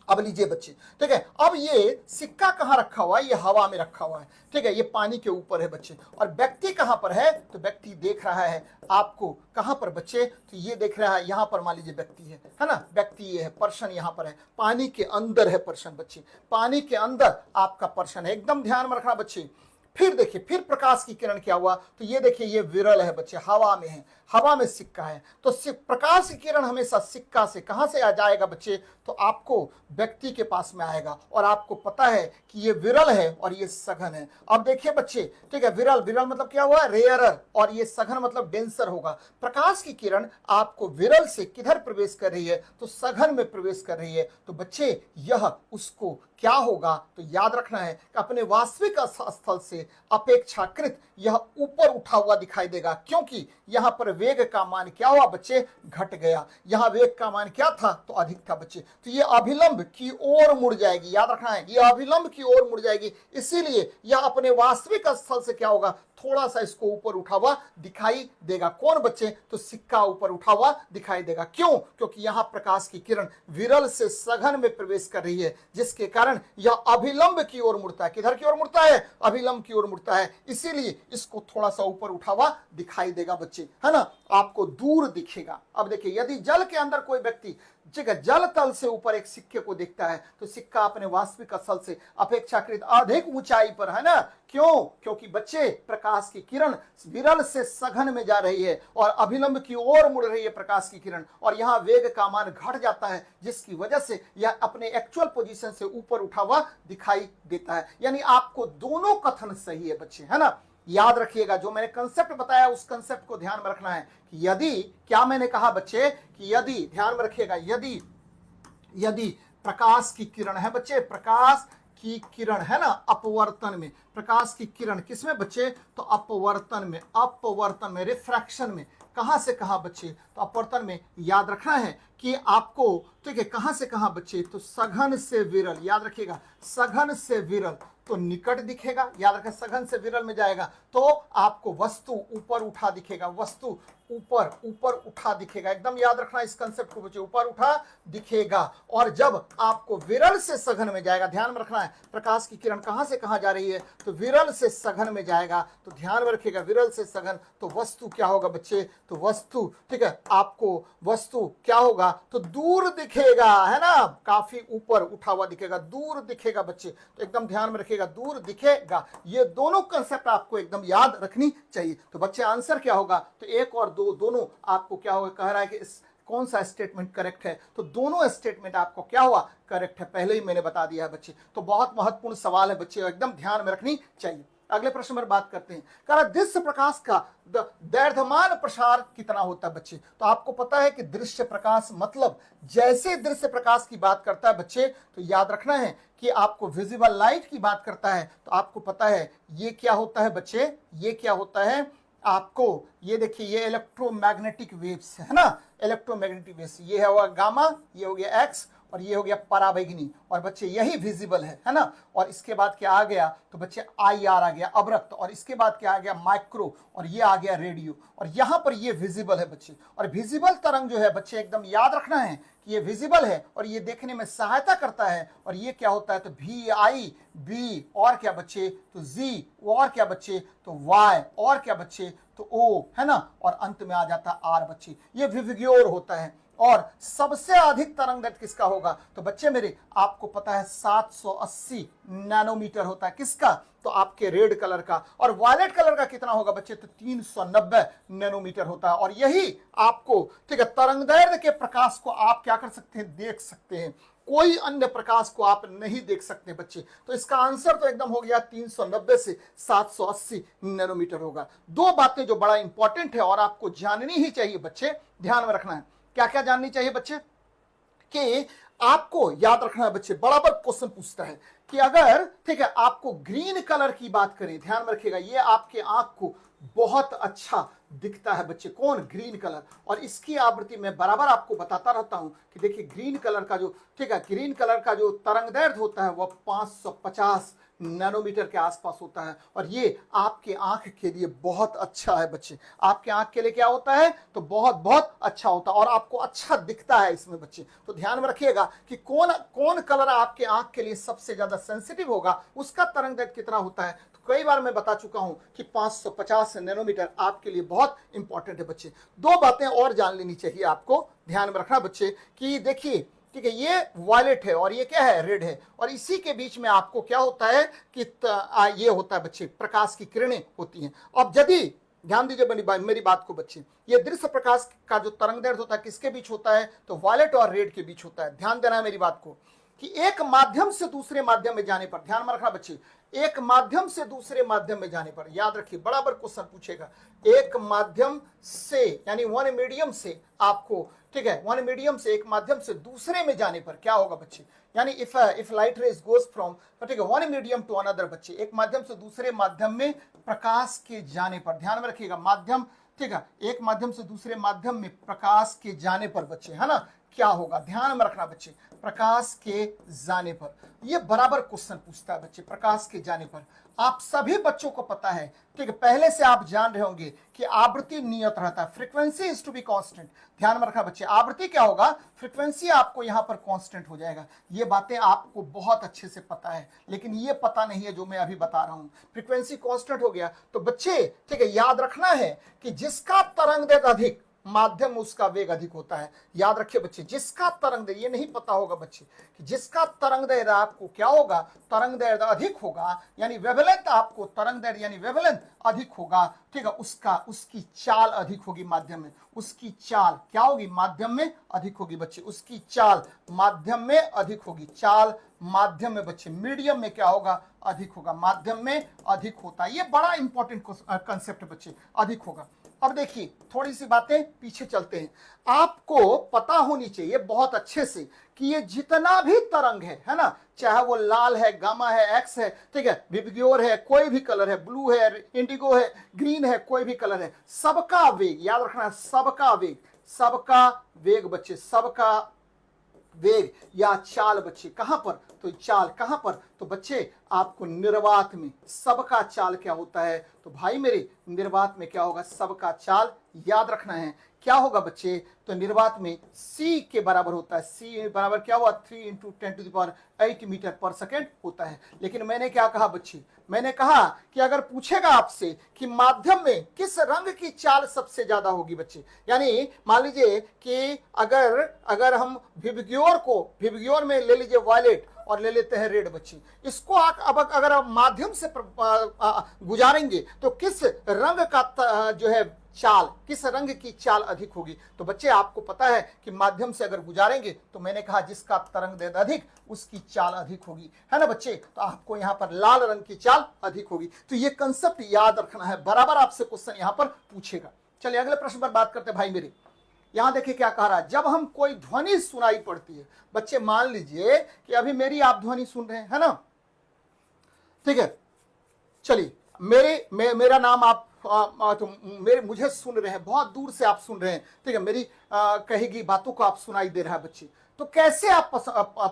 अब लीजिए बच्चे, ठीक है, अब ये सिक्का कहां रखा हुआ है, ये हवा में रखा हुआ है, ठीक है, ये पानी के ऊपर है बच्चे, और व्यक्ति कहां पर है, तो व्यक्ति देख रहा है आपको कहां पर बच्चे, तो ये देख रहा है यहां पर, मान लीजिए व्यक्ति है ना, व्यक्ति ये है, पर्सन यहां पर है, पानी के अंदर है पर्सन बच्चे, पानी के अंदर आपका पर्सन है। एकदम ध्यान में रखना बच्चे। फिर देखिए, फिर प्रकाश की किरण क्या हुआ, तो ये देखिए ये विरल है बच्चे, हवा में है, हवा में सिक्का है, तो प्रकाश की किरण हमेशा सिक्का से कहां से आ जाएगा बच्चे, तो आपको व्यक्ति के पास में आएगा, और आपको पता है कि ये विरल है और ये सघन है। अब देखिए बच्चे, ठीक है, विरल मतलब क्या हुआ, रेयरर, और ये सघन मतलब डेंसर होगा। प्रकाश की किरण आपको विरल से किधर प्रवेश कर रही है, तो सघन में प्रवेश कर रही है, तो बच्चे यह उसको क्या होगा, तो याद रखना है कि अपने वास्तविक स्थल से अपेक्षाकृत यह ऊपर उठा हुआ दिखाई देगा, क्योंकि यहां पर वेग का मान क्या हुआ बच्चे, घट गया। यहां वेग का मान क्या था, तो अधिक था बच्चे, तो ये अभिलंब की ओर मुड़ जाएगी, याद रखना है, ये अभिलंब की ओर मुड़ जाएगी, इसीलिए यह अपने वास्तविक स्थल से क्या होगा, थोड़ा सा इसको ऊपर उठा हुआ दिखाई देगा। कौन बच्चे, तो सिक्का ऊपर उठा हुआ दिखाई देगा। क्यों, क्योंकि यहां प्रकाश की किरण विरल से सघन में प्रवेश कर रही है, जिसके कारण यह अभिलंब की ओर मुड़ता है। किधर की ओर मुड़ता है, अभिलंब की ओर मुड़ता है, इसीलिए इसको थोड़ा सा ऊपर उठा हुआ दिखाई देगा बच्चे, है ना, आपको दूर दिखेगा। अब देखिए, यदि जल के अंदर कोई व्यक्ति ठीक है, जल तल से ऊपर एक सिक्के को देखता है तो सिक्का अपने वास्तविक असल से अपेक्षाकृत अधिक ऊंचाई पर है ना। क्यों? क्योंकि बच्चे प्रकाश की किरण विरल से सघन में जा रही है और अभिलंब की ओर मुड़ रही है प्रकाश की किरण, और यहां वेग का मान घट जाता है जिसकी वजह से यह अपने एक्चुअल पोजीशन से ऊपर उठा हुआ दिखाई देता है। यानी आपको दोनों कथन सही है बच्चे, है ना। याद रखिएगा, जो मैंने कंसेप्ट बताया उस कंसेप्ट को ध्यान में रखना है कि यदि, क्या मैंने कहा बच्चे, कि यदि, ध्यान में रखिएगा, यदि प्रकाश की किरण है बच्चे, प्रकाश की किरण है ना अपवर्तन में, प्रकाश की किरण किसमें बच्चे, तो अपवर्तन में रिफ्रैक्शन में, कहां से कहां बच्चे, तो अपवर्तन में। याद रखना है कि आपको, ठीक है, कहां से कहां बच्चे, तो सघन से विरल, याद रखिएगा, सघन से विरल तो निकट दिखेगा, याद रखें, सघन से विरल में जाएगा तो आपको वस्तु ऊपर उठा दिखेगा, वस्तु ऊपर उठा दिखेगा। एकदम याद रखना इस कंसेप्ट को बच्चे, ऊपर उठा दिखेगा। और जब आपको विरल से सघन में जाएगा, ध्यान में रखना है, प्रकाश की किरण कहां से कहां जा रही है, तो विरल से सघन में जाएगा, तो ध्यान में रखिएगा, विरल से सघन, तो वस्तु क्या होगा बच्चे, तो वस्तु, ठीक है, आपको वस्तु क्या होगा, तो दूर दिखेगा, है ना, काफी ऊपर उठा हुआ दिखेगा, दूर दिखेगा बच्चे, तो एकदम ध्यान में रखिएगा, दूर दिखेगा। ये दोनों कंसेप्ट आपको एकदम याद रखनी चाहिए। तो बच्चे आंसर क्या होगा, तो एक और दो, दोनों आपको क्या होगा, कह रहा है कि कौन सा स्टेटमेंट करेक्ट है, तो दोनों स्टेटमेंट आपको क्या हुआ, करेक्ट है, पहले ही मैंने बता दिया है बच्चे। तो बहुत महत्वपूर्ण सवाल है बच्चे, एकदम ध्यान में रखनी चाहिए। अगले प्रश्न पर बात करते हैं, कह रहा दृश्य प्रकाश का दैर्घ्यमान प्रसार कितना होता है बच्चे। तो आपको पता है कि दृश्य प्रकाश मतलब, जैसे दृश्य प्रकाश की बात करता है बच्चे, तो याद रखना है कि आपको विजिबल लाइट की बात करता है, तो आपको पता है ये क्या होता है बच्चे, ये क्या होता है, आपको ये देखिए, ये इलेक्ट्रोमैग्नेटिक वेव्स है ना, इलेक्ट्रोमैग्नेटिक वेव्स, ये है हुआ गामा, ये हो गया एक्स, और ये हो गया पराबैंगनी, और बच्चे यही विजिबल है ना। और इसके बाद क्या आ गया, तो बच्चे IR आ गया, अवरक्त, और इसके बाद क्या आ गया, माइक्रो, और ये आ गया रेडियो, और यहां पर ये विजिबल है बच्चे। और विजिबल तरंग जो है बच्चे, एकदम याद रखना है कि ये विजिबल है और ये देखने में सहायता करता है, और ये क्या होता है, तो VI B, और क्या बच्चे, तो Z, और क्या बच्चे, तो Y, और क्या बच्चे, तो O, है ना, और अंत में आ जाता है R बच्चे, ये विविग्योर होता है। और सबसे अधिक तरंग दैर्घ्य किसका होगा, तो बच्चे मेरे आपको पता है 780 नैनोमीटर होता है, किसका, तो आपके रेड कलर का। और वायलेट कलर का कितना होगा बच्चे, तो 390 नैनोमीटर होता है। और यही आपको, ठीक है, तरंग दैर्घ्य के प्रकाश को आप क्या कर सकते हैं, देख सकते हैं, कोई अन्य प्रकाश को आप नहीं देख सकते बच्चे। तो इसका आंसर तो एकदम हो गया 390 से 780 नैनोमीटर होगा। दो बातें जो बड़ा इंपॉर्टेंट है और आपको जाननी ही चाहिए बच्चे, ध्यान में रखना है, क्या क्या जाननी चाहिए बच्चे, कि आपको याद रखना है बच्चे, बराबर क्वेश्चन पूछता है कि अगर, ठीक है, आपको ग्रीन कलर की बात करें, ध्यान में रखिएगा, ये आपके आंख को बहुत अच्छा दिखता है बच्चे, कौन, ग्रीन कलर। और इसकी आवृत्ति मैं बराबर आपको बताता रहता हूं कि देखिए ग्रीन कलर का जो, ठीक है, ग्रीन कलर का जो तरंग दैर्घ्य होता है वह 550 नैनोमीटर के आसपास होता है। और ये आपके आंख के लिए बहुत अच्छा है बच्चे, आपके आंख के लिए क्या होता है, तो बहुत बहुत अच्छा होता है, और आपको अच्छा दिखता है इसमें बच्चे। तो ध्यान में रखिएगा कि कौन कौन कलर आपके आंख के लिए सबसे ज्यादा सेंसिटिव होगा, उसका तरंग दैर्घ्य कितना होता है। तो कई बार मैं बता चुका हूं कि 550 नैनोमीटर आपके लिए बहुत इंपॉर्टेंट है बच्चे। दो बातें और जान लेनी चाहिए आपको, ध्यान में रखना बच्चे, कि देखिए, ठीक है, ये वायलेट है और ये क्या है, रेड है, और इसी के बीच में आपको क्या होता है कि ये होता है बच्चे, प्रकाश की किरणें होती हैं। अब यदि, ध्यान दीजिए मेरी बात को बच्चे, ये दृश्य प्रकाश का जो तरंग दैर्घ्य होता है किसके बीच होता है, तो वायलेट और रेड के बीच होता है। ध्यान देना है मेरी बात को, कि एक माध्यम से दूसरे माध्यम में जाने पर, ध्यान में रखना बच्चे, एक माध्यम से दूसरे माध्यम में जाने पर, याद रखिए बराबर क्वेश्चन पूछेगा, एक माध्यम से, यानी वन मीडियम से आपको, ठीक है, वन मीडियम से एक माध्यम से दूसरे में जाने पर क्या होगा बच्चे, यानी if light rays goes from, ठीक है, वन मीडियम टू अनदर बच्चे, एक माध्यम से दूसरे माध्यम में प्रकाश के जाने पर, ध्यान में रखिएगा, माध्यम, ठीक है, एक माध्यम से दूसरे माध्यम में प्रकाश के जाने पर बच्चे, है ना, क्या होगा, ध्यान में रखना बच्चे, प्रकाश के जाने पर। ये बराबर क्वेश्चन पूछता है बच्चे, प्रकाश के जाने पर। आप सभी बच्चों को पता है, ठीक है, पहले से आप जान रहे होंगे कि आवृत्ति नियत रहता है, frequency is to be constant. ध्यान में रखना बच्चे, आवृत्ति क्या होगा, फ्रीक्वेंसी आपको यहां पर कांस्टेंट हो जाएगा। ये बातें आपको बहुत अच्छे से पता है, लेकिन ये पता नहीं है जो मैं अभी बता रहा हूं। फ्रीक्वेंसी कांस्टेंट हो गया तो बच्चे, ठीक है, याद रखना है कि जिसका तरंग दैर्घ्य अधिक, माध्यम में उसका वेग अधिक होता है। याद रखिए बच्चे, जिसका तरंग दैर्ध्य, ये नहीं पता होगा बच्चे कि जिसका तरंग दैर्ध्य आपको क्या होगा, तरंग दैर्ध्य अधिक होगा, यानी वेवलेंथ आपको तरंग दैर्ध्य यानी वेवलेंथ अधिक होगा, ठीक है, उसकी चाल अधिक होगी माध्यम में, उसकी चाल क्या होगी, माध्यम में अधिक होगी बच्चे, उसकी चाल माध्यम में अधिक होगी, चाल माध्यम में बच्चे, मीडियम में क्या होगा, अधिक होगा, माध्यम में अधिक होता है। ये बड़ा इंपॉर्टेंट कंसेप्ट बच्चे, अधिक होगा। अब देखिए थोड़ी सी बातें पीछे चलते हैं। आपको पता होनी चाहिए बहुत अच्छे से कि ये जितना भी तरंग है ना, चाहे वो लाल है, गामा है, एक्स है, ठीक है, विबग्योर है, कोई भी कलर है, ब्लू है, इंडिगो है, ग्रीन है, कोई भी कलर है, सबका वेग याद रखना है, सबका वेग बच्चे, सबका वेग या चाल बच्चे कहां पर, तो चाल कहां पर, तो बच्चे आपको निर्वात में सबका चाल क्या होता है, तो भाई मेरे निर्वात में क्या होगा, सबका चाल याद रखना है क्या होगा बच्चे, तो निर्वात में c के बराबर होता है, c बराबर क्या हुआ 3 × 10⁸ मीटर पर सेकेंड होता है। लेकिन मैंने क्या कहा बच्चे, मैंने कहा कि अगर पूछेगा आपसे कि माध्यम में किस रंग की चाल सबसे ज्यादा होगी बच्चे, यानी मान लीजिए कि अगर हम विबग्योर में ले लीजिए वायलेट और ले लेते हैं रेड बच्चे, इसको अब अगर आप माध्यम से गुजारेंगे तो किस रंग का जो है चाल, किस रंग की चाल अधिक होगी, तो बच्चे आपको पता है कि माध्यम से अगर गुजारेंगे तो मैंने कहा जिसका तरंग दैर्ध्य अधिक उसकी चाल अधिक होगी, है ना बच्चे, तो आपको यहां पर लाल रंग की चाल अधिक होगी। तो ये कंसेप्ट याद रखना है, बराबर आपसे क्वेश्चन यहां पर पूछेगा। चलिए अगले प्रश्न पर बात करते हैं भाई मेरे। यहां देखिए क्या कह रहा है, जब हम कोई ध्वनि सुनाई पड़ती है बच्चे, मान लीजिए कि अभी मेरी आप ध्वनि सुन रहे हैं, है ना, ठीक है, चलिए मेरा नाम आप तो मुझे सुन रहे हैं, बहुत दूर से आप सुन रहे हैं, ठीक है, मेरी कहेगी बातों को आप सुनाई दे रहा है बच्चे, तो कैसे आप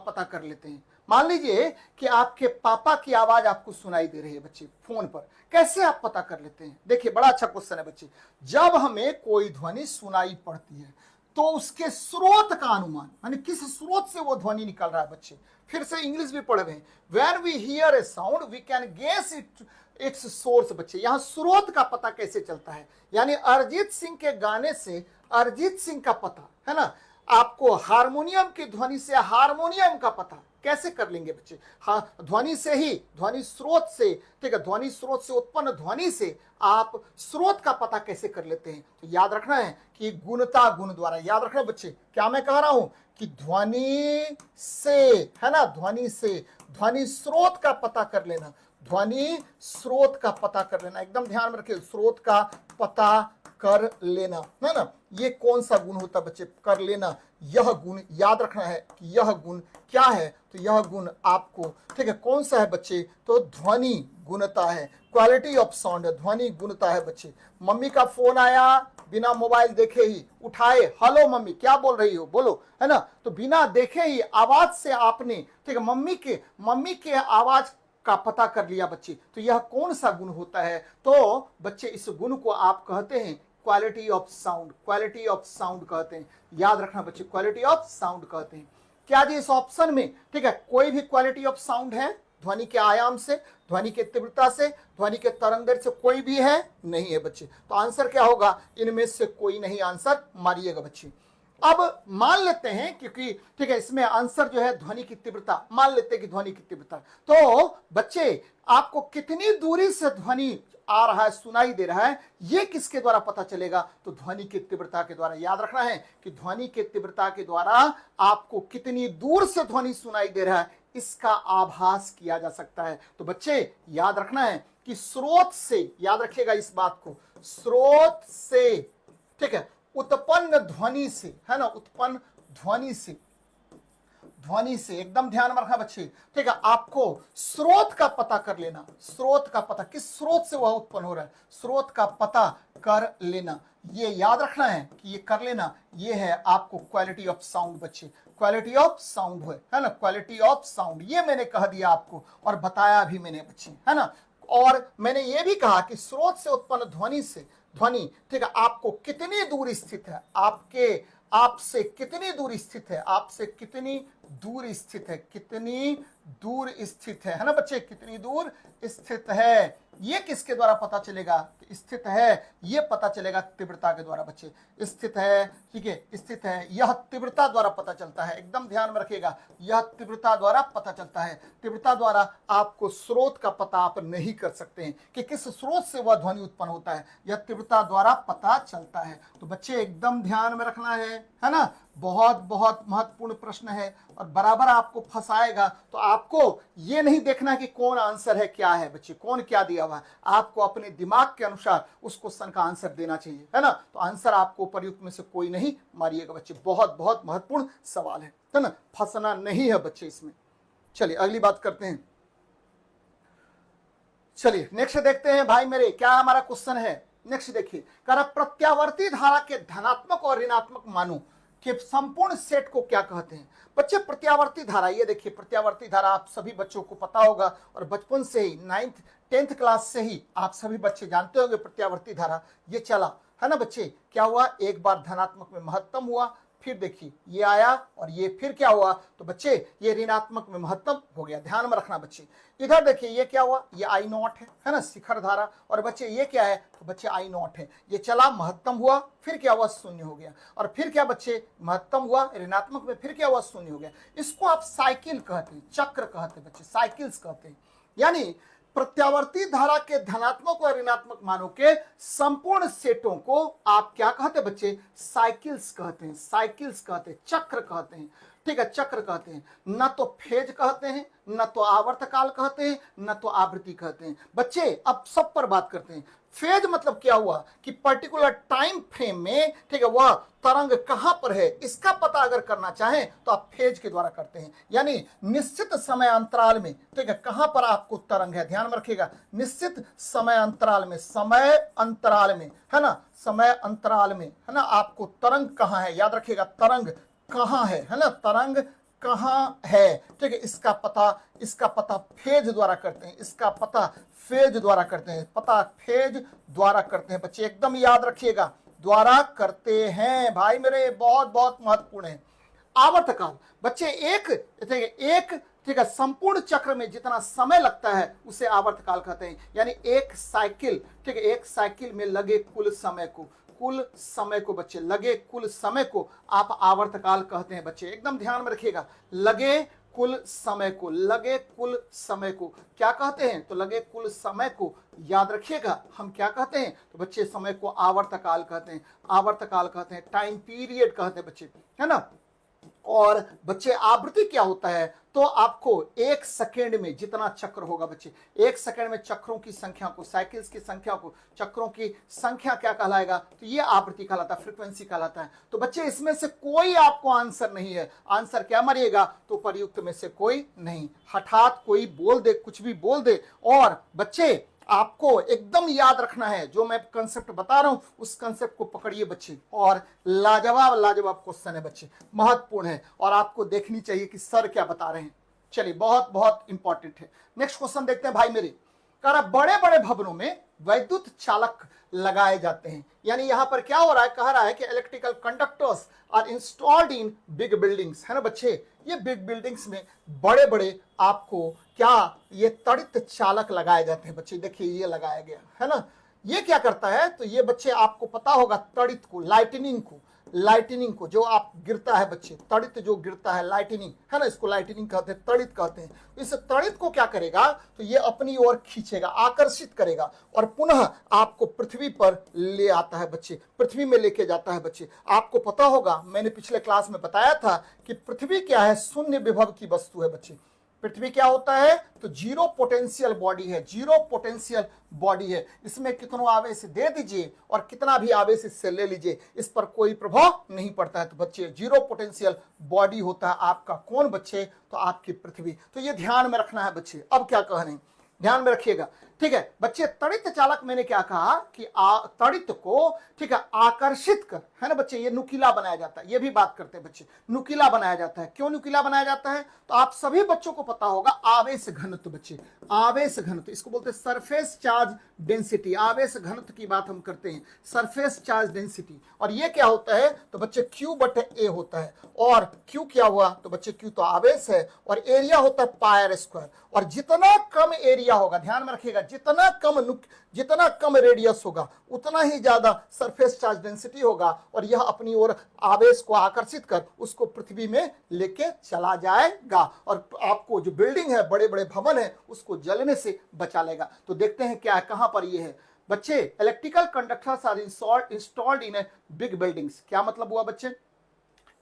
पता कर लेते हैं। मान लीजिए कि आपके पापा की आवाज आपको सुनाई दे रही है बच्चे फोन पर, कैसे आप पता कर लेते हैं। देखिए बड़ा अच्छा क्वेश्चन है बच्चे, जब हमें कोई ध्वनि सुनाई पड़ती है तो उसके स्रोत का अनुमान, यानी किस स्रोत से वो ध्वनि निकल रहा है बच्चे, फिर से इंग्लिश भी पढ़ रहे हैं, when we hear a sound we can guess its source बच्चे, यहां स्रोत का पता कैसे चलता है, यानी अरिजीत सिंह के गाने से अरिजीत सिंह का पता, है ना, आपको हारमोनियम की ध्वनि से हारमोनियम का पता कैसे कर लेंगे बच्चे, हाँ ध्वनि से ही, ध्वनि स्रोत से, ठीक है, ध्वनि स्रोत से उत्पन्न ध्वनि से आप स्रोत का पता कैसे कर लेते हैं। तो याद रखना है कि गुणता गुण द्वारा, याद रखना बच्चे, क्या मैं कह रहा हूं कि ध्वनि से, है ना, ध्वनि से ध्वनि स्रोत का पता कर लेना, ध्वनि स्रोत का पता कर लेना, एकदम ध्यान में रखिए, स्रोत का पता कर लेना, है ना, ये कौन सा गुण होता है बच्चे, कर लेना, यह गुण याद रखना है कि यह गुण क्या है, तो यह गुण आपको, ठीक है, कौन सा है बच्चे, तो ध्वनि गुणता है, क्वालिटी ऑफ साउंड है, ध्वनि गुणता है बच्चे। मम्मी का फोन आया, बिना मोबाइल देखे ही उठाए, हेलो मम्मी क्या बोल रही हो बोलो, है ना, तो बिना देखे ही आवाज से आपने, ठीक है, मम्मी के आवाज का पता कर लिया बच्चे, तो यह कौन सा गुण होता है, तो बच्चे इस गुण को आप कहते हैं quality of sound, quality of sound कहते हैं, याद रखना बच्चे, क्वालिटी ऑफ साउंड कहते हैं। क्या जी इस ऑप्शन में, ठीक है, कोई भी क्वालिटी ऑफ साउंड है, ध्वनि के आयाम से, ध्वनि के तीव्रता से, ध्वनि के तरंग दैर्ध्य से कोई भी है, नहीं है बच्चे, तो आंसर क्या होगा, इनमें से कोई नहीं, आंसर मारिएगा बच्चे। अब मान लेते हैं, क्योंकि ठीक है इसमें आंसर जो है ध्वनि की तीव्रता, मान लेते हैं कि ध्वनि की तीव्रता, तो बच्चे आपको कितनी दूरी से ध्वनि आ रहा है, सुनाई दे रहा है, ये किसके द्वारा पता चलेगा, तो ध्वनि की तीव्रता के द्वारा। याद रखना है कि ध्वनि की तीव्रता के द्वारा आपको कितनी दूर से ध्वनि सुनाई दे रहा है इसका आभास किया जा सकता है। तो बच्चे याद रखना है कि स्रोत से, याद रखिएगा इस बात को, स्रोत से, ठीक है, उत्पन्न ध्वनि से, है ना, उत्पन्न ध्वनि से एकदम ध्यान में रखना बच्चे, ठीक है, आपको स्रोत का पता कर लेना, स्रोत का पता, किस स्रोत से वह उत्पन्न हो रहा है, स्रोत का पता कर लेना, ये याद रखना है कि ये कर लेना, ये है आपको क्वालिटी ऑफ साउंड बच्चे, क्वालिटी ऑफ साउंड है ना, क्वालिटी ऑफ साउंड, ये मैंने कह दिया आपको और बताया भी मैंने बच्चे, है ना, और मैंने ये भी कहा कि स्रोत से उत्पन्न ध्वनि से, ध्वनि, ठीक है, आपको कितनी दूर स्थित है, आपसे कितनी दूर स्थित है, आपसे कितनी दूर स्थित है, कितनी दूर स्थित है ना बच्चे, कितनी दूर स्थित है, ये किसके द्वारा पता चलेगा? स्थित है, ये पता चलेगा तीव्रता के द्वारा बच्चे। स्थित है, ठीक है, स्थित है, यह तीव्रता द्वारा पता चलता है। एकदम ध्यान में रखिएगा, यह तीव्रता द्वारा पता चलता है। तीव्रता द्वारा आपको स्रोत का पता आप नहीं कर सकते हैं कि किस स्रोत से वह ध्वनि उत्पन्न होता है, यह तीव्रता द्वारा पता चलता है। तो बच्चे एकदम ध्यान में रखना है ना। बहुत बहुत महत्वपूर्ण प्रश्न है और बराबर आपको फंसाएगा। तो आपको ये नहीं देखना कि कौन आंसर है, क्या है बच्चे, कौन क्या दिया हुआ है। आपको अपने दिमाग के अनुसार उस क्वेश्चन का आंसर देना चाहिए, है ना। तो आंसर आपको प्रयुक्त में से कोई नहीं मारिएगा बच्चे। बहुत बहुत महत्वपूर्ण सवाल है ना, फंसना नहीं है बच्चे इसमें। चलिए अगली बात करते हैं। चलिए नेक्स्ट देखते हैं भाई मेरे, क्या हमारा क्वेश्चन है। नेक्स्ट देखिए, कह रहा प्रत्यावर्ती धारा के धनात्मक और ऋणात्मक मानों के संपूर्ण सेट को क्या कहते हैं। बच्चे प्रत्यावर्ती धारा, ये देखिए प्रत्यावर्ती धारा आप सभी बच्चों को पता होगा और बचपन से ही 9th 10th क्लास से ही आप सभी बच्चे जानते होंगे प्रत्यावर्ती धारा। ये चला है ना बच्चे, क्या हुआ, एक बार धनात्मक में महत्तम हुआ, फिर देखिए ये आया और ये फिर क्या हुआ, तो बच्चे ये ऋणात्मक में महत्तम हो गया। ध्यान में रखना बच्चे। इधर देखिए ये क्या हुआ, ये आई नॉट है ना, शिखर धारा। और बच्चे ये क्या है, तो बच्चे आई नॉट है। ये चला, महत्तम हुआ, फिर क्या हुआ, शून्य हो गया। और फिर क्या बच्चे, महत्तम हुआ ऋणात्मक में, फिर क्या हुआ, शून्य हो गया। इसको आप साइकिल कहते हैं, चक्र कहते हैं बच्चे, साइकिल्स कहते हैं। यानी प्रत्यावर्ती धारा के धनात्मक और ऋणात्मक मानों के संपूर्ण सेटों को आप क्या कहते हैं बच्चे, साइकिल्स कहते हैं, साइकिल्स कहते हैं, चक्र कहते हैं। ठीक है, चक्र कहते हैं। न तो फेज कहते हैं, न तो आवर्तकाल कहते हैं, न तो आवृत्ति कहते हैं। बच्चे अब सब पर बात करते हैं। फेज मतलब क्या हुआ कि पर्टिकुलर टाइम फ्रेम में, ठीक है, वह तरंग कहां पर है इसका पता अगर करना चाहें तो आप फेज के द्वारा करते हैं। यानी निश्चित समय अंतराल में, ठीक है, कहां पर आपको तरंग है, ध्यान में रखिएगा, निश्चित समय अंतराल में, समय अंतराल में, है ना, समय अंतराल में, है ना, आपको तरंग कहां है, याद रखिएगा, तरंग कहां है ना, तरंग कहां है, ठीक है, इसका पता फेज द्वारा करते हैं, इसका पता फेज द्वारा करते हैं, पता फेज द्वारा करते हैं बच्चे, एकदम याद रखिएगा, द्वारा करते हैं भाई मेरे, बहुत बहुत महत्वपूर्ण है। आवर्तकाल बच्चे एक ठीक है, संपूर्ण चक्र में जितना समय लगता है उसे आवर्तकाल कहते हैं। यानी एक साइकिल, ठीक है, एक साइकिल में लगे कुल समय को बच्चे, लगे कुल समय को आप आवर्तकाल कहते हैं बच्चे। एकदम ध्यान में रखिएगा, लगे कुल समय को, लगे कुल समय को क्या कहते हैं, तो लगे कुल समय को याद रखिएगा, हम क्या कहते हैं, तो बच्चे समय को आवर्तकाल कहते हैं, आवर्तकाल कहते हैं, टाइम पीरियड कहते हैं बच्चे, है ना। और बच्चे आवृत्ति क्या होता है, तो आपको एक सेकेंड में जितना चक्र होगा बच्चे, एक सेकेंड में चक्रों की संख्या को, साइकिल्स की संख्या को, चक्रों की संख्या क्या कहलाएगा, तो ये आवृत्ति कहलाता है, फ्रीक्वेंसी कहलाता है। तो बच्चे इसमें से कोई आपको आंसर नहीं है, आंसर क्या मारिएगा, तो प्रयुक्त में से कोई नहीं। हठात कोई बोल दे, कुछ भी बोल दे, और बच्चे आपको एकदम याद रखना है, जो मैं कंसेप्ट बता रहा हूं उस कंसेप्ट को पकड़िए बच्चे। और लाजवाब लाजवाब क्वेश्चन है बच्चे, महत्वपूर्ण है और आपको देखनी चाहिए कि सर क्या बता रहे हैं। चलिए बहुत बहुत इंपॉर्टेंट है। नेक्स्ट क्वेश्चन देखते हैं भाई मेरे, कह रहा बड़े बड़े भवनों में वैद्युत चालक लगाए जाते हैं। यानी यहां पर क्या हो रहा है, कह रहा है कि electrical conductors are installed in big buildings, है ना बच्चे। ये बिग बिल्डिंग्स में बड़े बड़े आपको क्या, ये तड़ित चालक लगाए जाते हैं बच्चे। देखिए ये लगाया गया है ना, ये क्या करता है, तो ये बच्चे आपको पता होगा तड़ित को, लाइटनिंग को जो आप गिरता है बच्चे, तड़ित जो गिरता है, लाइटनिंग, है ना, इसको लाइटनिंग कहते हैं, तड़ित कहते हैं। इस तड़ित को क्या करेगा, तो ये अपनी ओर खींचेगा, आकर्षित करेगा और पुनः आपको पृथ्वी पर ले आता है बच्चे, पृथ्वी में लेके जाता है बच्चे। आपको पता होगा, मैंने पिछले क्लास में बताया था कि पृथ्वी क्या है, शून्य विभव की वस्तु है बच्चे। पृथ्वी क्या होता है, तो जीरो पोटेंशियल बॉडी है, जीरो पोटेंशियल बॉडी है। इसमें कितना आवेश दे दीजिए और कितना भी आवेश इससे ले लीजिए, इस पर कोई प्रभाव नहीं पड़ता है। तो बच्चे जीरो पोटेंशियल बॉडी होता है आपका कौन बच्चे, तो आपकी पृथ्वी। तो ये ध्यान में रखना है बच्चे। अब क्या कह रहे हैं, ध्यान में रखिएगा, ठीक है बच्चे। तड़ित चालक मैंने क्या कहा कि तड़ित को, ठीक है, आकर्षित कर, है ना बच्चे, ये नुकीला बनाया जाता है। ये भी बात करते हैं बच्चे, नुकीला बनाया जाता है। क्यों नुकीला बनाया जाता है, तो आप सभी बच्चों को पता होगा आवेश घनत्व बच्चे, आवेश घनत्व, इसको बोलते हैं सरफेस चार्ज डेंसिटी। आवेश घनत्व की बात हम करते हैं, सरफेस चार्ज डेंसिटी। और ये क्या होता है, तो बच्चे Q/A होता है। और Q क्या हुआ, तो बच्चे Q तो आवेश है और एरिया होता है पायर स्क्वायर। और जितना कम एरिया होगा, ध्यान में रखिएगा, जितना कम रेडियस होगा उतना ही ज्यादा सरफेस चार्ज डेंसिटी होगा और यह अपनी ओर आवेश को आकर्षित कर उसको पृथ्वी में लेके चला जाएगा और आपको जो बिल्डिंग है, बड़े बड़े भवन है, उसको जलने से बचा लेगा। तो देखते हैं क्या है, कहां पर ये है बच्चे, electrical conductors are installed in a big buildings. क्या मतलब हुआ बच्चे,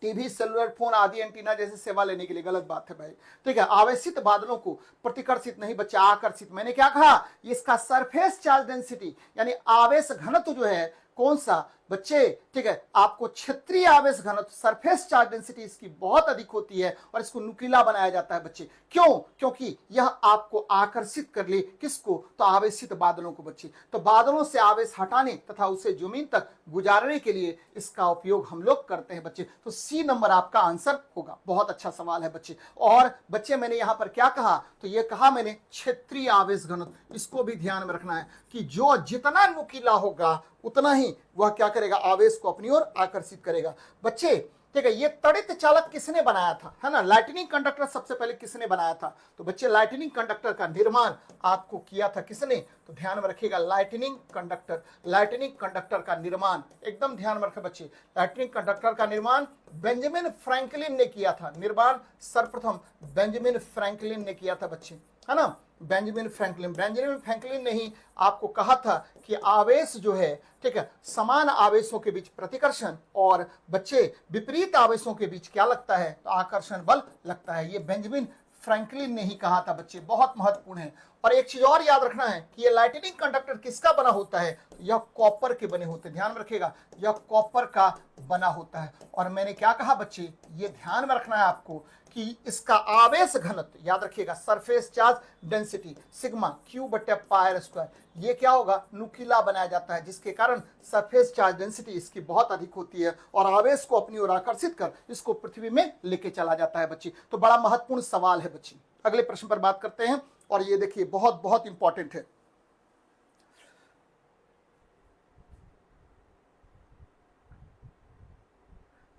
टीवी, सेलुलर फोन आदि एंटीना जैसे सेवा लेने के लिए। गलत बात है भाई, ठीक है। आवेशित बादलों को प्रतिकर्षित नहीं बच्चे, आकर्षित। मैंने क्या कहा, इसका सरफेस चार्ज डेंसिटी यानी आवेश घनत्व जो है, कौन सा बच्चे, ठीक है, आपको क्षेत्रीय आवेश घनत्व सरफेस चार्ज डेंसिटी इसकी बहुत अधिक होती है और इसको नुकीला बनाया जाता है बच्चे। क्यों? क्योंकि यह आपको आकर्षित कर ले, किसको, तो आवेशित बादलों को बच्चे। तो बादलों से आवेश हटाने तथा उसे जमीन तक गुजारने के लिए इसका उपयोग हम लोग करते हैं बच्चे। तो सी नंबर आपका आंसर होगा। बहुत अच्छा सवाल है बच्चे। और बच्चे मैंने यहां पर क्या कहा, तो ये कहा मैंने क्षेत्रीय आवेश घनत्व। इसको भी ध्यान में रखना है कि जो जितना नुकीला होगा उतना ही वह क्या करेगा, आवेश को अपनी ओर आकर्षित करेगा बच्चे, ठीक है। ये तड़ित चालक किसने बनाया था, है ना, लाइटनिंग कंडक्टर सबसे पहले किसने बनाया था, तो बच्चे लाइटनिंग कंडक्टर का निर्माण आपको किया था किसने, तो ध्यान में रखिएगा, लाइटनिंग कंडक्टर का निर्माण एकदम ध्यान में रखे बच्चे। लाइटनिंग कंडक्टर का निर्माण बेंजामिन फ्रैंकलिन ने किया था। निर्माण सर्वप्रथम बेंजामिन फ्रैंकलिन ने किया था बच्चे, है ना। बेंजामिन फ्रैंकलिन ने ही आपको कहा था कि आवेश जो है, ठीक है, समान आवेशों के बीच प्रतिकर्षण और बच्चे विपरीत आवेशों के बीच क्या लगता है, तो आकर्षण बल लगता है। ये बेंजामिन फ्रैंकलिन ने ही कहा था बच्चे, बहुत महत्वपूर्ण है। और एक चीज और याद रखना है कि ये लाइटनिंग कंडक्टर किसका बना होता है, यह कॉपर के बने होते हैं। ध्यान में रखिएगा, यह कॉपर का बना होता है। और मैंने क्या कहा बच्चे, ये ध्यान में रखना है आपको कि इसका आवेश घनत्व याद रखिएगा, surface charge density sigma Q बटे पाई स्क्वायर, ये क्या होगा, नुकीला बनाया जाता है, जिसके कारण सरफेस चार्ज डेंसिटी इसकी बहुत अधिक होती है और आवेश को अपनी ओर आकर्षित कर इसको पृथ्वी में लेके चला जाता है बच्चे। तो बड़ा महत्वपूर्ण सवाल है बच्चे। अगले प्रश्न पर बात करते हैं और ये देखिए बहुत बहुत इंपॉर्टेंट है।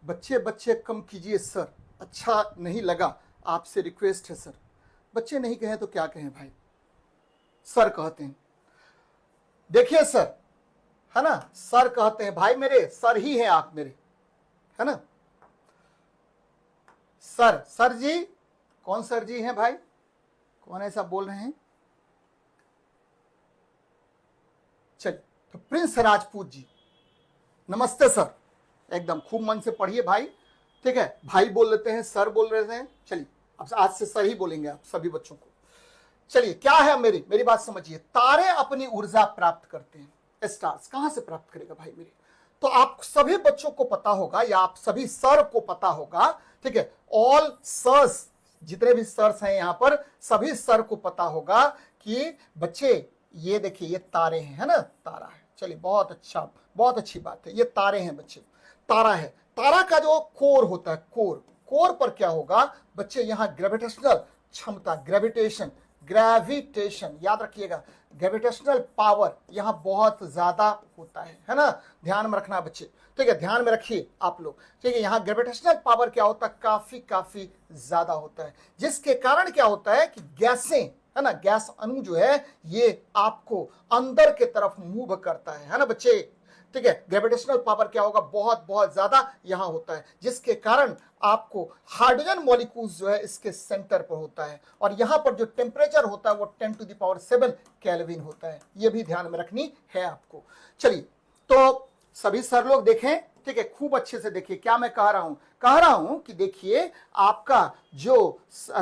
बच्चे कम कीजिए सर, अच्छा नहीं लगा, आपसे रिक्वेस्ट है सर। बच्चे नहीं कहें तो क्या कहें भाई, सर कहते हैं। देखिए सर, है ना, सर कहते हैं भाई, मेरे सर ही हैं आप मेरे, है ना। सर जी, कौन सर जी हैं भाई, कौन ऐसा बोल रहे हैं। चलिए, तो प्रिंस राजपूत जी, नमस्ते सर। एकदम खूब मन से पढ़िए भाई, ठीक है। भाई बोल लेते हैं, सर बोल रहे हैं। चलिए, अब आज से सर ही बोलेंगे आप सभी बच्चों को। चलिए, क्या है, मेरी बात समझिए। तारे अपनी ऊर्जा प्राप्त करते हैं, स्टार्स कहां से प्राप्त करेगा भाई मेरे, तो आप सभी बच्चों को पता होगा या आप सभी सर को पता होगा, ठीक है। ऑल सर्स, जितने भी सर्स हैं यहां पर, सभी सर को पता होगा कि बच्चे ये देखिए, ये तारे हैं, है ना, तारा है। चलिए, बहुत अच्छा, बहुत अच्छी बात है, ये तारे हैं बच्चे, तारा है। तारा का जो कोर होता है, कोर पर क्या होगा बच्चे, यहां ग्रेविटेशनल क्षमता, ग्रेविटेशन याद रखिएगा, ग्रेविटेशनल पावर यहां बहुत ज्यादा होता है ना। ध्यान में रखना बच्चे, ठीक है, ध्यान में रखिए आप लोग, ठीक है। यहां ग्रेविटेशनल पावर क्या होता है, काफी ज्यादा होता है, जिसके कारण क्या होता है कि गैसें, है ना, गैस अणु जो है ये आपको अंदर के तरफ मूव करता है ना बच्चे, ठीक है। ग्रेविटेशनल पावर क्या होगा, बहुत ज्यादा यहां होता है, जिसके कारण आपको हाइड्रोजन मॉलिक्यूल्स जो है इसके सेंटर पर होता है और यहां पर जो टेम्परेचर होता है वो 10⁷ केल्विन होता है। ये भी ध्यान में रखनी है आपको। चलिए, तो सभी सर लोग देखें, ठीक है, खूब अच्छे से देखिए क्या मैं कह रहा हूं कि देखिए, आपका जो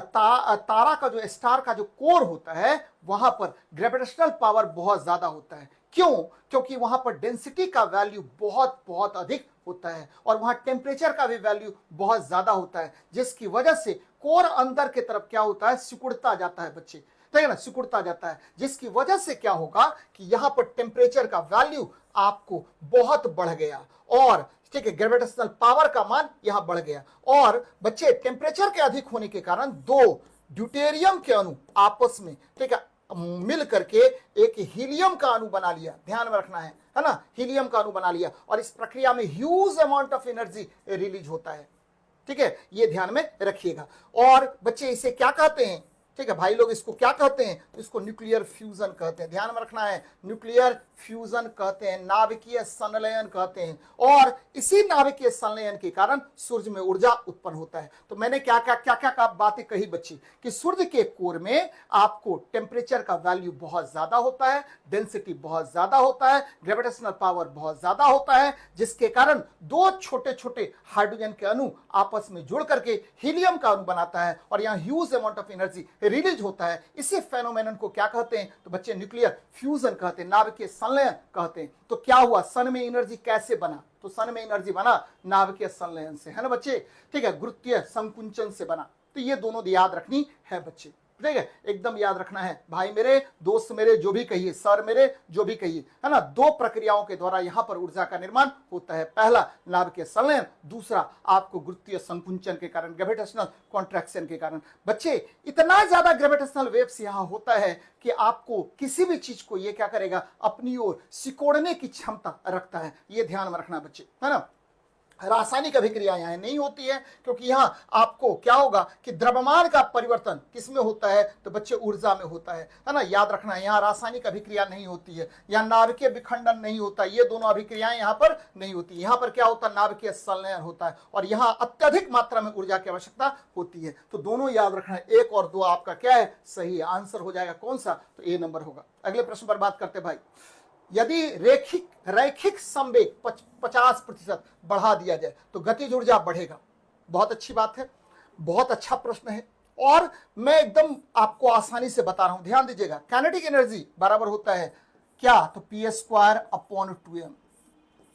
तारा का जो स्टार का जो कोर होता है वहां पर ग्रेविटेशनल पावर बहुत ज्यादा होता है। क्यों? क्योंकि वहां पर डेंसिटी का वैल्यू बहुत अधिक होता है और वहां टेम्परेचर का भी वैल्यू बहुत ज्यादा होता है, जिसकी वजह से कोर अंदर की तरफ क्या होता है, सिकुड़ता जाता है बच्चे, ठीक है ना, सिकुड़ता जाता है, जिसकी वजह से क्या होगा कि यहां पर टेम्परेचर का वैल्यू आपको बहुत बढ़ गया और, ठीक है, ग्रेविटेशनल पावर का मान यहां बढ़ गया और बच्चे टेम्परेचर के अधिक होने के कारण दो ड्यूटेरियम के अणु आपस में, ठीक है, मिल करके एक हीलियम का अणु बना लिया। ध्यान में रखना है ना, हीलियम का अणु बना लिया और इस प्रक्रिया में huge amount of energy release होता है, ठीक है, ये ध्यान में रखिएगा। और बच्चे इसे क्या कहते हैं, ठीक है भाई लोग, इसको क्या कहते हैं? तो इसको न्यूक्लियर फ्यूजन कहते हैं। ध्यान में रखना है, न्यूक्लियर फ्यूजन कहते हैं, नाभिकीय संलयन कहते हैं। और इसी नाभिकीय संलयन के कारण सूर्य में ऊर्जा उत्पन्न होता है। तो मैंने क्या क्या बातें कही बच्ची, कि सूर्य के कोर में आपको टेम्परेचर का वैल्यू बहुत ज्यादा होता है, डेंसिटी बहुत ज्यादा होता है, ग्रेविटेशनल पावर बहुत ज्यादा होता है, जिसके कारण दो छोटे छोटे हाइड्रोजन के अणु आपस में जुड़ करके हीलियम का अणु बनाता है और यहाँ huge amount of energy release होता है। इसी फेनोमेनन को क्या कहते हैं? तो बच्चे न्यूक्लियर फ्यूजन कहते हैं, नाभिकीय संलयन कहते हैं। तो क्या हुआ, सन में एनर्जी कैसे बना? तो सन में एनर्जी बना नाभिकीय संलयन से, है ना बच्चे? ठीक है, गुरुत्वीय संकुंचन से बना। तो ये दोनों याद रखनी है बच्चे, ठीक है, एकदम याद रखना है। भाई मेरे, दोस्त मेरे, जो भी कहिए, सर मेरे, जो भी कहिए, है ना, दो प्रक्रियाओं के द्वारा यहां पर ऊर्जा का निर्माण होता है। पहला नाभिकीय संलयन, दूसरा आपको गुरुत्वीय संकुंचन के कारण, ग्रेविटेशनल कॉन्ट्रैक्शन के कारण। बच्चे इतना ज्यादा ग्रेविटेशनल वेव्स यहां होता है कि आपको किसी भी चीज को ये क्या करेगा, अपनी ओर सिकोड़ने की क्षमता रखता है। ये ध्यान में रखना बच्चे, है ना। रासायनिक अभिक्रिया यहां नहीं होती है, क्योंकि यहां आपको क्या होगा कि द्रव्यमान का परिवर्तन किसमें होता है? तो बच्चे ऊर्जा में होता है ना, याद रखना है। यहां रासायनिक अभिक्रिया नहीं होती है, यहां नाभिकीय विखंडन नहीं होता, ये दोनों अभिक्रियाएं यहां पर नहीं होती। यहां पर क्या होता है? नाभिकीय संलयन होता है, और यहां अत्यधिक मात्रा में ऊर्जा की आवश्यकता होती है। तो दोनों याद रखना है, 1 और 2 आपका क्या है? सही आंसर हो जाएगा। कौन सा? तो ए नंबर होगा। अगले प्रश्न पर बात करते भाई। यदि रैखिक संवेग 50% बढ़ा दिया जाए तो गतिज ऊर्जा बढ़ेगा। बहुत अच्छी बात है, बहुत अच्छा प्रश्न है, और मैं एकदम आपको आसानी से बता रहा हूं, ध्यान दीजिएगा। काइनेटिक एनर्जी बराबर होता है क्या? तो p² /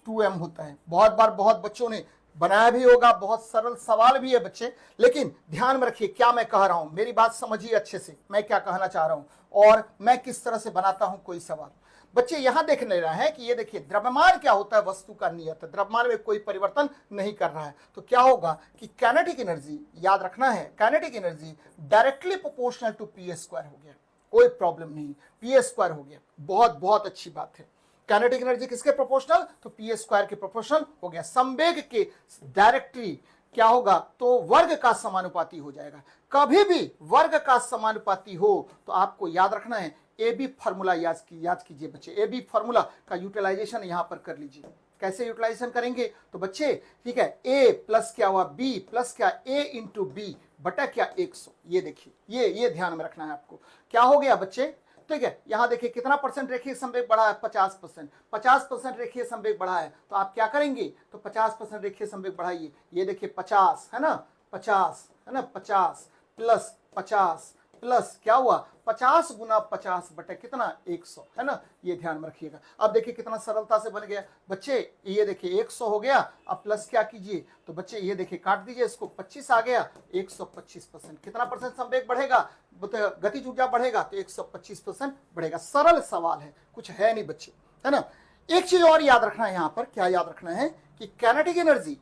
2m होता है। बहुत बार बहुत बच्चों ने बनाया भी होगा, बहुत सरल सवाल भी है बच्चे, लेकिन ध्यान में रखिए क्या मैं कह रहा हूं, मेरी बात समझिए अच्छे से, मैं क्या कहना चाह रहा हूं और मैं किस तरह से बनाता हूं कोई सवाल। बच्चे यहां देखने रहा है कि ये देखिए, द्रव्यमान क्या होता है? वस्तु का नियत है, द्रव्यमान में कोई परिवर्तन नहीं कर रहा है। तो क्या होगा कि काइनेटिक एनर्जी, याद रखना है, kinetic energy directly proportional to p² हो गया। कोई प्रॉब्लम नहीं, p² हो गया। बहुत बहुत अच्छी बात है। काइनेटिक एनर्जी किसके प्रोपोर्शनल? तो p² के प्रोपोर्शनल हो गया। संवेग के डायरेक्टली क्या होगा? तो वर्ग का समानुपाती हो जाएगा। कभी भी वर्ग का समानुपाती हो तो आपको याद रखना है, ए बी फॉर्मूला याद कीजिए बच्चे। ए बी फॉर्मूला का यूटिलाइजेशन यहां पर कर लीजिए। कैसे यूटिलाइजेशन करेंगे? तो बच्चे ठीक है, ए प्लस क्या हुआ? बी प्लस क्या? ए इंटू बी बटा क्या? 100। ये देखिए, ये ध्यान में रखना है आपको। क्या हो गया बच्चे? ठीक है, यहां देखिए कितना परसेंट रेखीय संवेग बढ़ा है? 50%। 50% रेखीय संवेग बढ़ा है, तो आप क्या करेंगे? तो 50% रेखीय संवेग बढ़ाइए। ये देखिए 50 है ना, 50 है ना, 50 प्लस 50 प्लस क्या हुआ? 50 गुना 50 बटे कितना? 100, है ना। ये ध्यान में रखिएगा। अब देखिए कितना सरलता से बन गया बच्चे। ये देखिए 100 हो गया, अब प्लस क्या कीजिए? तो बच्चे ये देखिए काट दीजिए इसको, 25 आ गया, 125%। कितना परसेंट संवेग बढ़ेगा? गतिज ऊर्जा बढ़ेगा तो 125% बढ़ेगा। सरल सवाल है, कुछ है नहीं बच्चे, है ना। एक चीज और याद रखना है यहां पर, क्या याद रखना है कि काइनेटिक एनर्जी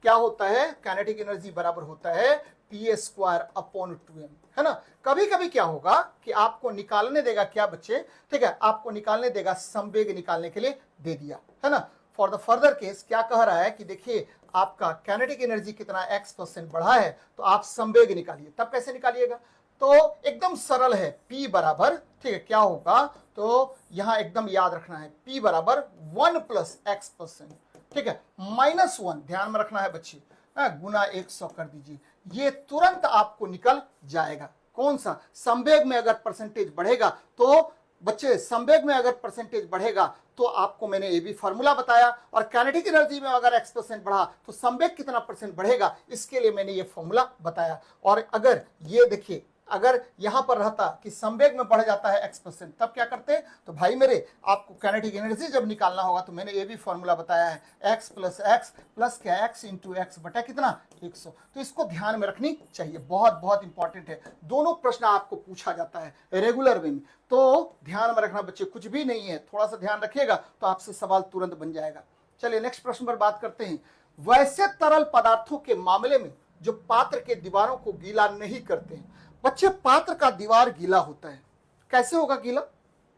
क्या होता है? काइनेटिक एनर्जी बराबर होता है p² / 2m, है ना। कभी कभी क्या होगा कि आपको निकालने देगा क्या बच्चे? ठीक है, आपको निकालने देगा, संवेग निकालने के लिए दे दिया, है ना। फॉर द फर्दर केस क्या कह रहा है कि देखिए आपका काइनेटिक एनर्जी कितना x% बढ़ा है, तो आप संवेग निकालिए। तब कैसे निकालिएगा? तो एकदम सरल है, p बराबर, ठीक है, क्या होगा? तो यहां एकदम याद रखना है, p बराबर 1 + x%, ठीक है, -1 ध्यान में रखना है बच्चे, गुना 100 कर दीजिए। ये तुरंत आपको निकल जाएगा। कौन सा? संवेग में अगर परसेंटेज बढ़ेगा तो बच्चे, संवेग में अगर परसेंटेज बढ़ेगा तो आपको मैंने ये भी फॉर्मूला बताया, और काइनेटिक एनर्जी में अगर x% बढ़ा तो संवेग कितना परसेंट बढ़ेगा, इसके लिए मैंने ये फॉर्मूला बताया। और अगर ये देखिए, अगर यहां पर रहता कि संवेग में बढ़ जाता है x%, तब क्या करते? तो भाई मेरे, आपको काइनेटिक एनर्जी जब निकालना होगा तो मैंने ये भी फॉर्मूला बताया है, x + x प्लस क्या? x इंटू x बटा कितना? 100। तो इसको ध्यान में रखनी चाहिए, बहुत बहुत इंपॉर्टेंट है। दोनों प्रश्न आपको पूछा जाता है रेगुलर वे में, तो ध्यान में रखना बच्चे, कुछ भी नहीं है, थोड़ा सा ध्यान रखिएगा तो आपसे सवाल तुरंत बन जाएगा। चलिए नेक्स्ट प्रश्न पर बात करते हैं। वैसे तरल पदार्थों के मामले में जो पात्र के दीवारों को गीला नहीं करते हैं। बच्चे, पात्र का दीवार गीला होता है, कैसे होगा गीला,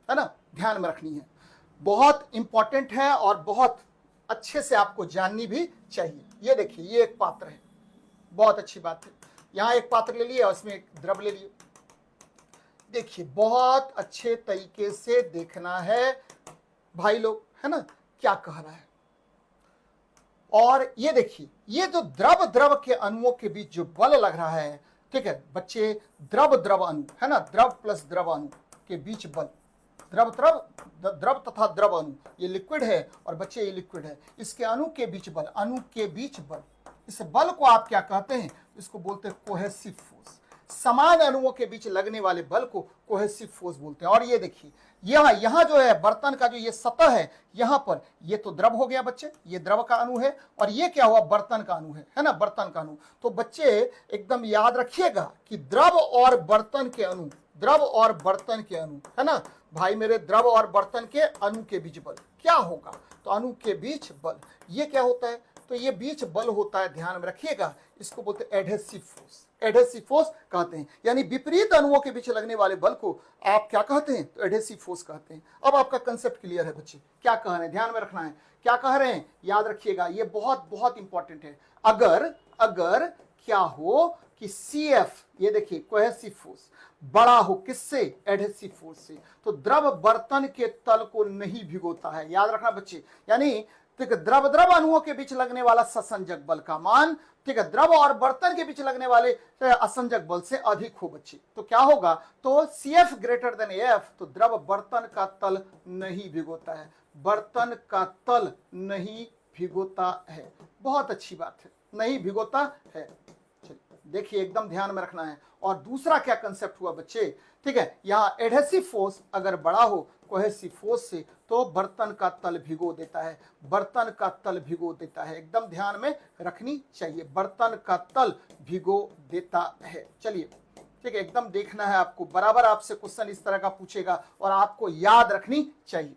है ना, ध्यान में रखनी है, बहुत इंपॉर्टेंट है और बहुत अच्छे से आपको जाननी भी चाहिए। ये देखिए, ये एक पात्र है, बहुत अच्छी बात है। यहां एक पात्र ले लिया, उसमें एक द्रव ले लिए। देखिए बहुत अच्छे तरीके से देखना है भाई लोग, है ना, क्या कह रहा है। और ये देखिए, ये जो द्रव द्रव के अणुओं के बीच जो बल लग रहा है, ठीक है बच्चे, द्रव द्रव अणु, है ना, द्रव प्लस द्रव अणु के बीच बल, द्रव द्रव द्रव तथा द्रव अणु, ये लिक्विड है और बच्चे ये लिक्विड है, इसके अणु के बीच बल, अणु के बीच बल, इस बल को आप क्या कहते हैं, इसको बोलते हैं कोहेसिव फोर्स। समान अणुओं के बीच लगने वाले बल को कोहेसिव फोर्स बोलते हैं। और ये देखिए यहां जो है बर्तन का जो ये सतह है, यहां पर ये तो द्रव हो गया बच्चे, ये द्रव का अणु है, और ये क्या हुआ, बर्तन का अणु है ना, बर्तन का अणु। तो बच्चे एकदम याद रखिएगा कि द्रव और बर्तन के अणु, द्रव और बर्तन के अणु, है ना भाई मेरे, द्रव और बर्तन के अणु के बीच बल क्या होगा, तो अणु के बीच बल, ये क्या होता है, तो ये बीच बल होता है, ध्यान में रखिएगा, इसको बोलते हैं एडहेसिव फोर्स। एडहेसिव फोर्स कहते हैं, यानी विपरीत अणुओं के बीच लगने वाले बल को आप क्या कहते हैं, तो एडहेसिव फोर्स कहते हैं। अब आपका कंसेप्ट क्लियर है बच्चे, क्या कह रहे हैं, ध्यान में रखना है, क्या कह रहे हैं, याद रखिएगा, ये बहुत बहुत इंपॉर्टेंट है। अगर क्या हो कि CF, ये देखिए कोहेसिव फोर्स बड़ा हो किससे, एडहेसिव फोर्स से, तो द्रव बर्तन के तल को नहीं भिगोता है, याद रखना बच्चे। यानी ठीक है, द्रव द्रव अणुओं के बीच लगने वाला ससंजक बल का मान, ठीक है, द्रव और बर्तन के बीच लगने वाले असंजक बल से अधिक हो बच्चे, तो क्या होगा, तो CF ग्रेटर देन AF, तो द्रव बर्तन का तल नहीं भिगोता है, बर्तन का तल नहीं भिगोता है। बहुत अच्छी बात है, नहीं भिगोता है। देखिए एकदम ध्यान में रखना है। और दूसरा क्या कंसेप्ट हुआ बच्चे, ठीक है, यहाँ एडहेसिव फोर्स अगर बड़ा हो कोहेसिव फोर्स से, तो बर्तन का तल भिगो देता है, बर्तन का तल भिगो देता है, एकदम ध्यान में रखनी चाहिए, बर्तन का तल भिगो देता है। चलिए ठीक है, एकदम देखना है आपको, बराबर आपसे क्वेश्चन इस तरह का पूछेगा और आपको याद रखनी चाहिए।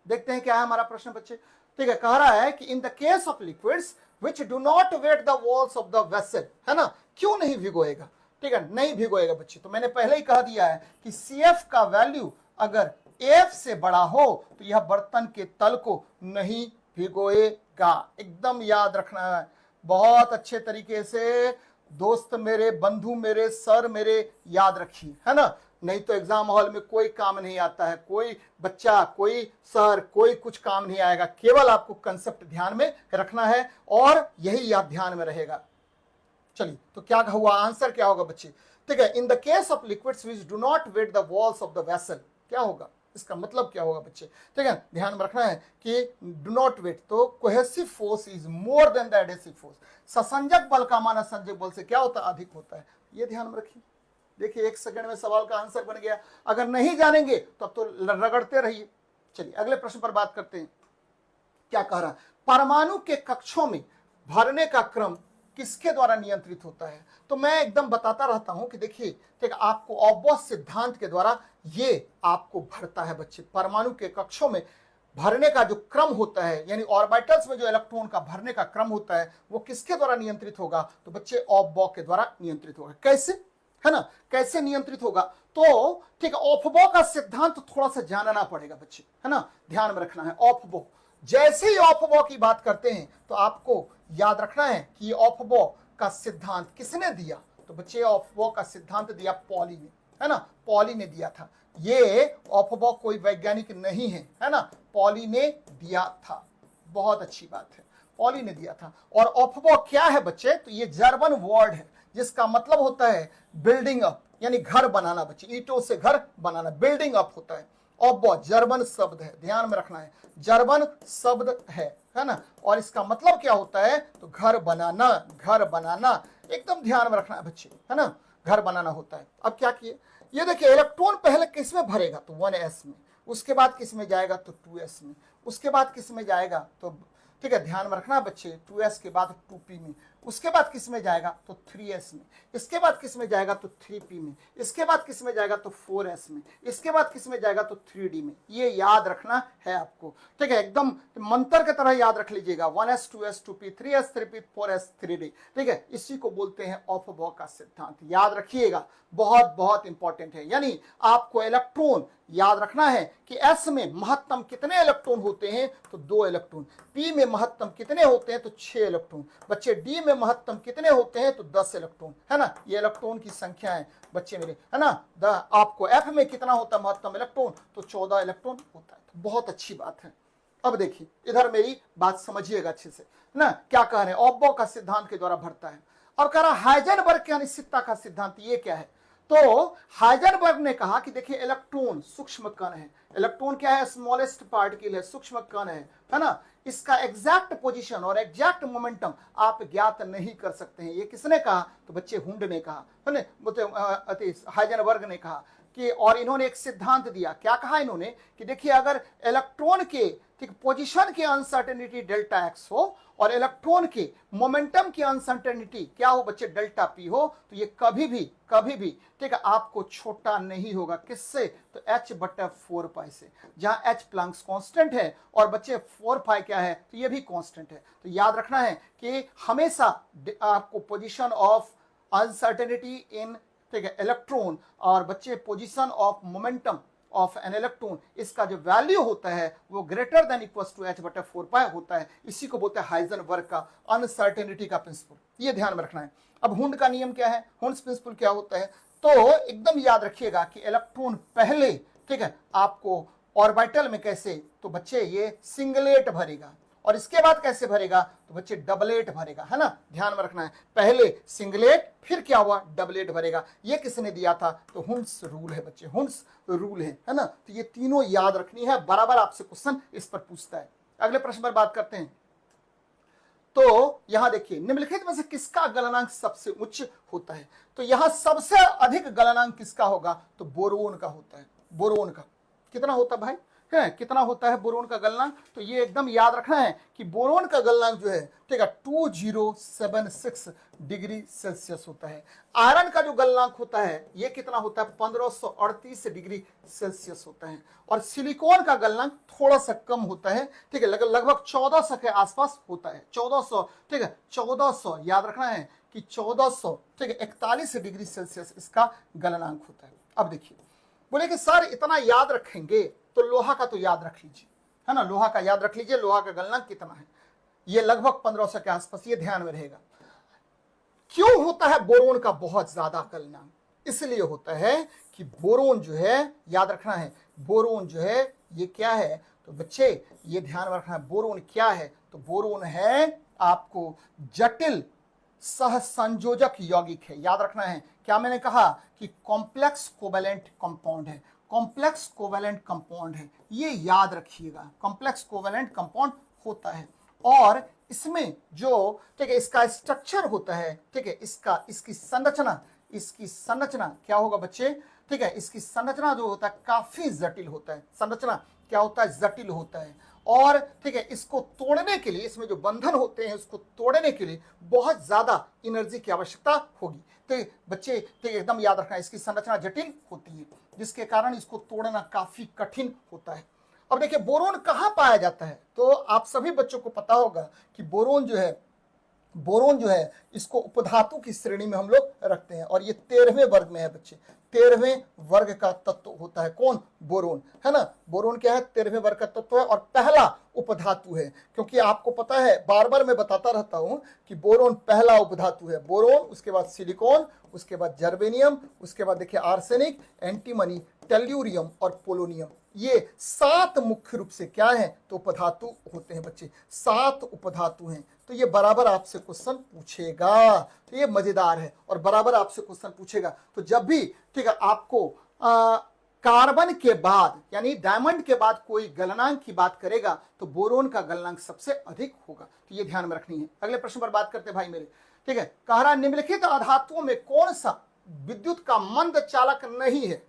देखते हैं क्या है हमारा प्रश्न बच्चे, ठीक है, कह रहा है कि इन the case of liquids which do not wet the walls of the vessel, है ना, क्यों नहीं भिगोएगा, ठीक है, नहीं भिगोएगा बच्चे। तो मैंने पहले ही कह दिया है कि CF का वैल्यू अगर AF से बड़ा हो तो यह बर्तन के तल को नहीं भिगोएगा, एकदम याद रखना है बहुत अच्छे तरीके से, दोस्त मेरे, बंधु मेरे, सर मेरे, याद रखिए, है ना, नहीं तो एग्जाम हॉल में कोई काम नहीं आता है, कोई बच्चा, कोई सर, कोई कुछ काम नहीं आएगा, केवल आपको कंसेप्ट ध्यान में रखना है और यही याद ध्यान में रहेगा। चलिए तो क्या हुआ, आंसर क्या होगा बच्चे, ठीक है, in the case of liquids which do not wet the walls of the vessel, क्या होगा, इसका मतलब क्या होगा बच्चे, ठीक है, ध्यान में रखना है कि डू नॉट वेट, तो cohesive force is more than the adhesive force, ससंजक बल का मान असंजक बल से क्या होता है, अधिक होता है, ये ध्यान में रखिए। देखिए 1 सेकंड में सवाल का आंसर बन गया, अगर नहीं जानेंगे तो अब तो रगड़ते रहिए। चलिए अगले प्रश्न पर बात करते हैं, क्या कह रहा है, परमाणु के कक्षों में भरने का क्रम किसके द्वारा नियंत्रित होता है, तो मैं एकदम बताता रहता हूं कि देखिए, ठीक, आपको ऑब्बॉस सिद्धांत के द्वारा ये आपको भरता है बच्चे, परमाणु के कक्षों में भरने का जो क्रम होता है, यानी ऑर्बिटल्स में जो इलेक्ट्रॉन का भरने का क्रम होता है, वो किसके द्वारा नियंत्रित होगा, तो बच्चे ऑफबॉ के द्वारा नियंत्रित होगा। कैसे, है ना, कैसे नियंत्रित होगा, तो ठीक है, ऑफबॉ का सिद्धांत थोड़ा सा जानना पड़ेगा बच्चे, है ना, ध्यान में रखना है। ऑफबॉ, जैसे ही ऑफबॉ की बात करते हैं तो आपको याद रखना है कि ये ऑफबॉ का सिद्धांत किसने दिया, तो बच्चे ऑफबॉ का सिद्धांत दिया पॉली ने, है ना, पॉली ने दिया था, ये ऑफबॉ कोई वैज्ञानिक नहीं है, है ना, पॉली ने दिया था, बहुत अच्छी बात है, पॉली ने दिया था। और ऑफबॉ क्या है बच्चे, तो ये जर्मन वर्ड है जिसका मतलब होता है बिल्डिंग अप, यानी घर बनाना बच्चे, ईंटों से घर बनाना, बिल्डिंग अप होता है। ऑफबॉ जर्मन शब्द है, ध्यान में रखना है, जर्मन शब्द है ना, और इसका मतलब क्या होता है, तो घर बनाना, घर बनाना, एकदम ध्यान में रखना है बच्चे, है ना, घर बनाना होता है। अब क्या किए, ये देखिए, इलेक्ट्रॉन पहले किस में भरेगा, तो 1s में, उसके बाद किस में जाएगा, तो 2s में, उसके बाद किस में जाएगा, तो ठीक है, ध्यान में रखना बच्चे, 2s के बाद 2p में, उसके बाद किस में जाएगा, तो 3s में, इसके बाद किस में जाएगा, तो 3p में, इसके बाद किस में जाएगा, तो 4s में, इसके बाद किस में जाएगा, तो 3d में। ये याद रखना है आपको, ठीक है, एकदम मंत्र की तरह याद रख लीजिएगा, 1s 2s 2p 3s 3p 4s 3d, ठीक है, इसी को बोलते हैं ऑफबॉ का सिद्धांत, याद रखिएगा, बहुत बहुत इंपॉर्टेंट है। यानी आपको इलेक्ट्रॉन याद रखना है कि s में महत्तम कितने इलेक्ट्रॉन होते हैं, तो 2 इलेक्ट्रॉन, p में महत्तम कितने होते हैं, तो 6 इलेक्ट्रॉन, बच्चे d में में महत्तम कितने होते हैं, तो 10 इलेक्ट्रॉन, है ना, ये इलेक्ट्रॉन की संख्या है बच्चे मेरे, है ना। आपको एफ में कितना होता है महत्तम इलेक्ट्रॉन, तो 14 इलेक्ट्रॉन होता है। तो बहुत अच्छी बात है। अब देखिए इधर मेरी बात समझिएगा अच्छे से, है ना, क्या कह रहे हैं, ऑब्बो का सिद्धांत के द्वारा भरता है। और कह रहा हाइजेनबर्ग की अनिश्चितता का सिद्धांत, ये क्या है, तो हाइजेनबर्ग ने कहा कि देखिए इलेक्ट्रॉन सूक्ष्म कण है, इलेक्ट्रॉन क्या है, स्मॉलेस्ट पार्टिकल है, सूक्ष्म कण है ना, इसका एग्जैक्ट पोजीशन और एग्जैक्ट मोमेंटम आप ज्ञात नहीं कर सकते हैं। ये किसने कहा, तो बच्चे हुंड ने कहा, है ना, हाइजेनबर्ग ने कहा कि, और इन्होंने एक सिद्धांत दिया, क्या कहा इन्होंने कि देखिए अगर इलेक्ट्रॉन के ठीक पोजीशन की अनसर्टेनिटी डेल्टा एक्स हो और इलेक्ट्रॉन के मोमेंटम की अनसर्टेनिटी क्या हो बच्चे, डेल्टा पी हो, तो ये कभी भी ठीक है आपको छोटा नहीं होगा, किससे, तो h बटा 4 पाई से, जहां h प्लैंक्स कांस्टेंट है और बच्चे 4 पाई क्या है, तो ये भी कांस्टेंट है। तो याद रखना है कि हमेशा आपको पोजीशन ऑफ अनसर्टेनिटी इन ठीक है इलेक्ट्रॉन और बच्चे position of momentum of an electron, इसका जो वैल्यू होता है वो greater than equal to h बटा 4 पाई होता है। इसी को बोलते हैं हाइजेनबर्ग का अनसर्टेनिटी का प्रिंसिपल, ये ध्यान में रखना है। अब हुंड का नियम क्या है, हुंड्स प्रिंसिपल क्या होता है, तो एकदम याद रखिएगा कि इलेक्ट्रॉन पहले ठीक है आपको ऑर्बिटल में कैसे, तो बच्चे ये सिंगलेट भरेगा और इसके बाद कैसे भरेगा, तो बच्चे डबलेट भरेगा, है ना, ध्यान में रखना है, पहले सिंगलेट फिर क्या हुआ डबलेट भरेगा। ये किसने दिया था, तो हुंड्स रूल है बच्चे, हुंड्स रूल है ना। तो ये तीनों याद रखनी है, बराबर आपसे क्वेश्चन इस पर पूछता है। अगले प्रश्न पर बात करते हैं। तो यहां देखिए निम्नलिखित में से किसका गलनांक सबसे उच्च होता है, तो यहां सबसे अधिक गलनांक किसका होगा, तो बोरोन का होता है। बोरोन का कितना होता है भाई, है कितना होता है बोरोन का गलनांक, तो ये एकदम याद रखना है कि बोरोन का गलनांक जो है ठीक है 2076 डिग्री सेल्सियस होता है। आयरन का जो गलनांक होता है ये कितना होता है 1538 डिग्री सेल्सियस होता है। और सिलिकॉन का गलनांक थोड़ा सा कम होता है, ठीक है, लगभग 1400 के आसपास होता है, 1400 ठीक है 1400 याद रखना है कि 1400 ठीक है 41 डिग्री सेल्सियस इसका गलनांक होता है। अब देखिए बोले कि सर इतना याद रखेंगे तो लोहा का तो याद रख लीजिए, है ना, लोहा का याद रख लीजिए, लोहा का गलनांक कितना है, ये लगभग 1500 के आसपास, ये ध्यान में रहेगा। क्यों होता है बोरोन का बहुत ज्यादा गलनांक, इसलिए होता है कि बोरोन जो है याद रखना है, बोरोन जो है ये क्या है, तो बच्चे ये ध्यान में रखना है, बोरोन क्या है, तो बोरोन है आपको जटिल सहसंयोजक यौगिक है। याद रखना है क्या मैंने कहा कि कॉम्प्लेक्स कोवेलेंट कंपाउंड है, कॉम्प्लेक्स कोवेलेंट कंपाउंड है, ये याद रखिएगा, कॉम्प्लेक्स कोवेलेंट कंपाउंड होता है। और इसमें जो ठीक है इसका स्ट्रक्चर होता है, ठीक है इसकी संरचना क्या होगा बच्चे, ठीक है इसकी संरचना जो होता है काफी जटिल होता है, संरचना क्या होता है, जटिल होता है। और ठीक है इसको तोड़ने के लिए, इसमें जो बंधन होते हैं उसको तोड़ने के लिए बहुत ज्यादा एनर्जी की आवश्यकता होगी। तो बच्चे ठीक एकदम याद रखना, इसकी संरचना जटिल होती है जिसके कारण इसको तोड़ना काफी कठिन होता है। अब देखिए बोरोन कहाँ पाया जाता है, तो आप सभी बच्चों को पता होगा कि बोरोन जो है इसको उपधातु की श्रेणी में हम लोग रखते हैं और ये 13वें वर्ग में है बच्चे, 13वें वर्ग का तत्व होता है कौन, बोरोन, है ना। बोरोन क्या है 13वें वर्ग का तत्व है और पहला उपधातु है, क्योंकि आपको पता है बार बार मैं बताता रहता हूं कि बोरोन पहला उपधातु है, बोरोन उसके बाद सिलिकॉन, उसके बाद जर्मेनियम, उसके बाद देखिए आर्सेनिक, एंटीमनी, टेल्यूरियम और पोलोनियम, ये 7 मुख्य रूप से क्या है, तो उपधातु होते हैं बच्चे, 7 उपधातु हैं। तो ये बराबर आपसे क्वेश्चन पूछेगा, तो ये मजेदार है और बराबर आपसे क्वेश्चन पूछेगा। तो जब भी ठीक है आपको कार्बन के बाद यानी डायमंड के बाद कोई गलनांक की बात करेगा तो बोरोन का गलनांक सबसे अधिक होगा, तो ये ध्यान में रखनी है। अगले प्रश्न पर बात करते हैं भाई मेरे, ठीक है, कह रहा निम्नलिखित धातुओं में कौन सा विद्युत का मंद चालक नहीं है,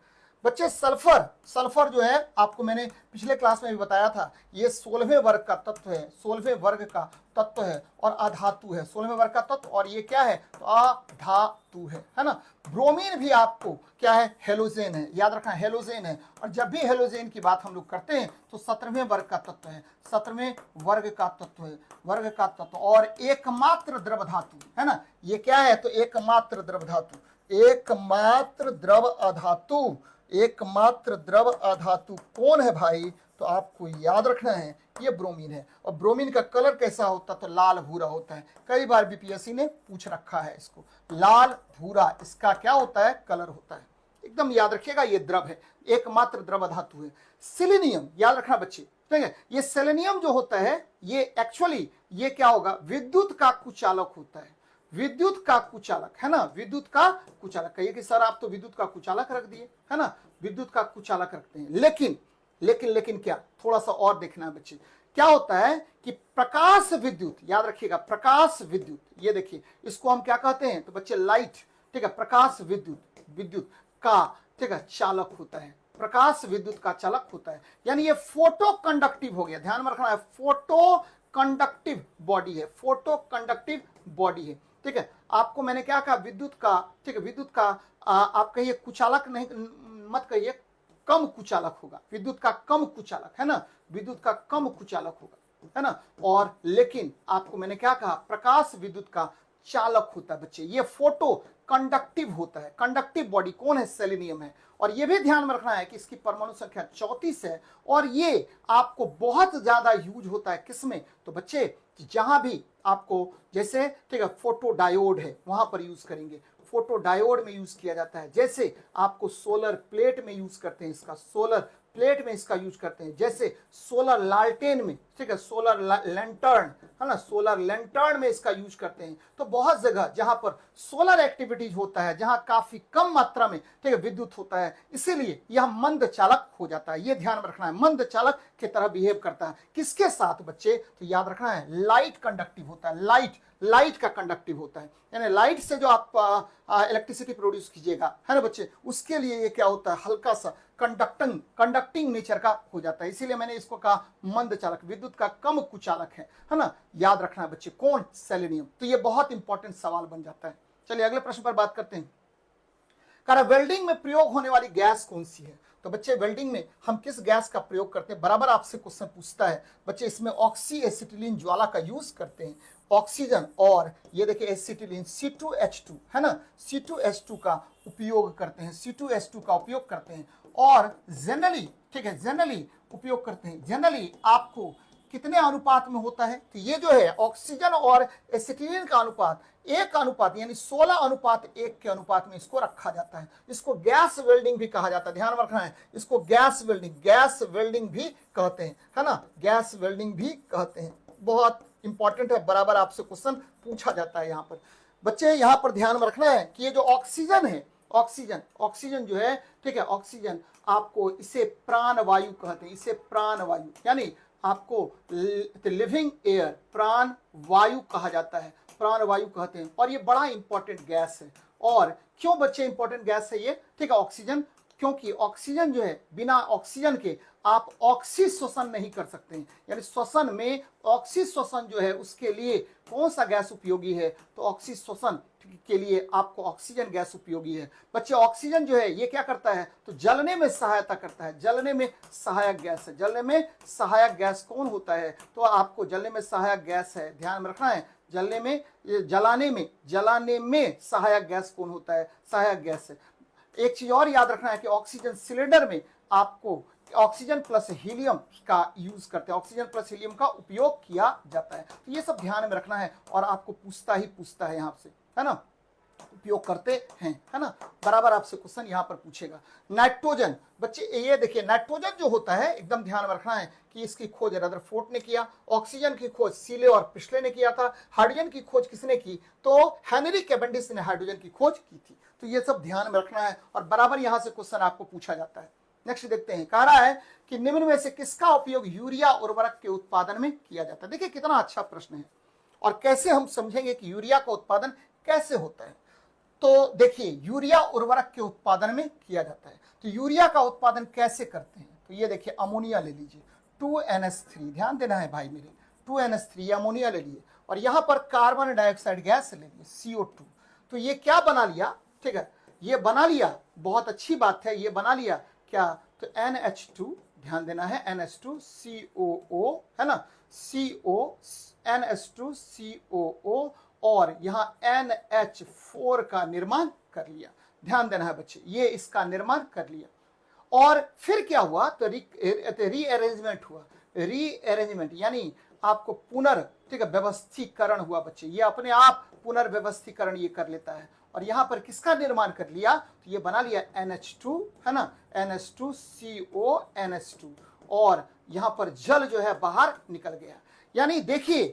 बच्चे सल्फर जो है आपको मैंने पिछले क्लास में भी बताया था, ये 16वें वर्ग का तत्व है, 16वें वर्ग का तत्व है और अधातु है, 16वें वर्ग का तत्व, और ये क्या है, तो अधातु है ना। ब्रोमीन भी आपको क्या है, हेलोजेन है, याद रखना हेलोजेन है। और जब भी हेलोजेन की बात हम लोग करते हैं तो 17वें वर्ग का तत्व है, 17वें वर्ग का तत्व है, वर्ग का तत्व, और एकमात्र द्रव धातु है ना, ये क्या है, तो एकमात्र द्रव धातु, एकमात्र द्रव अधातु, एकमात्र द्रव अधातु कौन है भाई? तो आपको याद रखना है ये ब्रोमीन है। और ब्रोमीन का कलर कैसा होता है? तो लाल भूरा होता है। कई बार बीपीएससी ने पूछ रखा है इसको, लाल भूरा इसका क्या होता है? कलर होता है। एकदम याद रखिएगा, ये द्रव है, एकमात्र द्रव धातु है। सेलेनियम याद रखना बच्चे, ठीक है। ये सेलेनियम जो होता है ये एक्चुअली ये क्या होगा? विद्युत का कुचालक होता है। विद्युत का कुचालक है ना, विद्युत का कुचालक। कहिए कि सर आप तो विद्युत का कुचालक रख दिए, है ना, विद्युत का कुचालक रखते हैं। लेकिन लेकिन लेकिन क्या, थोड़ा सा और देखना है बच्चे। क्या होता है कि प्रकाश विद्युत, याद रखिएगा प्रकाश विद्युत, ये देखिए इसको हम क्या कहते हैं? तो बच्चे लाइट, ठीक है। प्रकाश विद्युत, विद्युत का, ठीक है, चालक होता है। प्रकाश विद्युत का चालक होता है, यानी ये फोटो कंडक्टिव हो गया। ध्यान में रखना है, फोटो कंडक्टिव बॉडी है, फोटो कंडक्टिव बॉडी है, ठीक है। आपको मैंने क्या कहा? विद्युत का, ठीक है, विद्युत का आप कहिए कुचालक नहीं, मत कहिए, कम कुचालक होगा। विद्युत का कम कुचालक, है ना, विद्युत का कम कुचालक होगा, है ना। और लेकिन आपको मैंने क्या कहा? प्रकाश विद्युत का चालक होता है बच्चे। ये फोटो कंडक्टिव होता है। कंडक्टिव बॉडी कौन है? सेलेनियम है। और ये भी ध्यान में रखना है कि इसकी परमाणु संख्या 34 है। और ये आपको बहुत ज्यादा यूज होता है किसमें? तो बच्चे जहां भी आपको, जैसे ठीक है फोटो डायोड है वहां पर यूज करेंगे, फोटो डायोड में यूज किया जाता है। जैसे आपको सोलर प्लेट में यूज करते हैं इसका, सोलर प्लेट में इसका यूज करते हैं। जैसे सोलर लालटेन में, ठीक है, सोलर लैंटर्न, है ना, सोलर लैंटर्न में इसका यूज करते हैं। तो बहुत जगह जहां पर सोलर एक्टिविटीज होता है, जहां काफी कम मात्रा में, ठीक है, विद्युत होता है, इसीलिए यह मंद चालक हो जाता है। ये ध्यान में रखना है, मंद चालक की तरह बिहेव करता है। किसके साथ बच्चे? तो याद रखना है लाइट कंडक्टिव होता है। लाइट का कंडक्टिव होता है, यानी लाइट से जो आप इलेक्ट्रिसिटी प्रोड्यूस कीजिएगा, है ना बच्चे, उसके लिए ये क्या होता है? हल्का सा कंडक्टिंग नेचर का हो जाता है। इसीलिए मैंने इसको कहा मंद चालक, विद्युत का कम कुचालक है ना। याद रखना है बच्चे, कौन? सेलेनियम। तो ये बहुत इंपॉर्टेंट सवाल बन जाता है। चलिए अगले प्रश्न पर बात करते हैं। कह रहा वेल्डिंग में प्रयोग होने वाली गैस कौन सी है? तो बच्चे वेल्डिंग में हम किस गैस का प्रयोग करते हैं? बराबर आपसे क्वेश्चन पूछता है बच्चे। इसमें ऑक्सी एसिटिलीन ज्वाला का यूज करते हैं। ऑक्सीजन और ये देखिए एसिटिलीन C2H2, है ना, C2H2 का उपयोग करते हैं, C2H2 का उपयोग करते हैं। और जनरली, ठीक है, जनरली उपयोग करते हैं। जनरली आपको कितने अनुपात में होता है? तो ये जो है ऑक्सीजन और एसिटिलीन का अनुपात 1 अनुपात, यानी 16:1 के अनुपात में इसको रखा जाता है। इसको गैस वेल्डिंग भी कहा जाता है। ध्यान रखना है, इसको गैस वेल्डिंग भी कहते हैं, है ना, गैस वेल्डिंग भी कहते हैं। बहुत इंपॉर्टेंट है, बराबर आपसे क्वेश्चन पूछा जाता है। यहाँ पर बच्चे, यहाँ पर ध्यान में रखना है कि ये जो ऑक्सीजन है, ऑक्सीजन जो है, ठीक है, ऑक्सीजन आपको इसे प्राणवायु कहते हैं। इसे प्राणवायु, यानी आपको लिविंग एयर, प्राण वायु कहा जाता है, प्राणवायु कहते हैं। और ये बड़ा इंपॉर्टेंट गैस है। और क्यों बच्चे इंपॉर्टेंट गैस है ये? ठीक है, ऑक्सीजन, क्योंकि ऑक्सीजन जो है, बिना ऑक्सीजन के आप ऑक्सी श्वसन नहीं कर सकते हैं। यानी श्वसन में ऑक्सी श्वसन जो है उसके लिए कौन सा गैस उपयोगी है? तो ऑक्सी श्वसन के लिए आपको ऑक्सीजन गैस उपयोगी है। बच्चे ऑक्सीजन जो है ये क्या करता है? तो जलने में सहायता करता है, जलने में सहायक गैस है। जलने में सहायक गैस कौन होता है? तो आपको जलने में सहायक गैस है, ध्यान में रखना है। जलने में, जलाने में सहायक गैस कौन होता है? सहायक गैस है। एक चीज और याद रखना है कि ऑक्सीजन सिलेंडर में आपको ऑक्सीजन प्लस हीलियम का यूज करते हैं, ऑक्सीजन प्लस हीलियम का उपयोग किया जाता है। तो ये सब ध्यान में रखना है और आपको पूछता है यहाँ से, है ना, उपयोग करते हैं, है ना, बराबर आपसे क्वेश्चन यहाँ पर पूछेगा। नाइट्रोजन, बच्चे ये देखिए नाइट्रोजन जो होता है एकदम ध्यान में रखना है कि इसकी खोज रदरफोर्ड ने किया। ऑक्सीजन की खोज सीले और पिछले ने किया था। हाइड्रोजन की खोज किसने की? तो हेनरी कैवेंडिश ने हाइड्रोजन की खोज की थी। तो ये सब ध्यान में रखना है और बराबर यहाँ से क्वेश्चन आपको पूछा जाता है। नेक्स्ट देखते हैं, कह रहा है कि निम्न में से किसका उपयोग यूरिया उर्वरक के उत्पादन में किया जाता है? देखिए कितना अच्छा प्रश्न है और कैसे हम समझेंगे कि यूरिया का उत्पादन कैसे होता है। तो देखिए यूरिया उर्वरक के उत्पादन में किया जाता है। तो यूरिया का उत्पादन कैसे करते हैं? तो ये देखिए अमोनिया ले लीजिए, 2NH3, ध्यान देना है भाई मेरे, 2NH3 अमोनिया ले लिए और यहां पर कार्बन डाइऑक्साइड गैस ले लिए CO2। तो ये क्या बना लिया? ठीक है, ये बना लिया, बहुत अच्छी बात है, ये बना लिया क्या? तो NH2, ध्यान देना है, NH2COO, है ना, NH2COO और यहां NH4 का निर्माण कर लिया। ध्यान देना है बच्चे, ये इसका निर्माण कर लिया। और फिर क्या हुआ, तो रीअरेंजमेंट हुआ। रीअरेंजमेंट यानी आपको ठीक है, व्यवस्थीकरण हुआ बच्चे, ये अपने आप पुनर्व्यवस्थीकरण ये कर लेता है। और यहां पर किसका निर्माण कर लिया, तो ये बना लिया NH2, है ना, NH2CO NH2, और यहां पर जल जो है बाहर निकल गया। यानी देखिए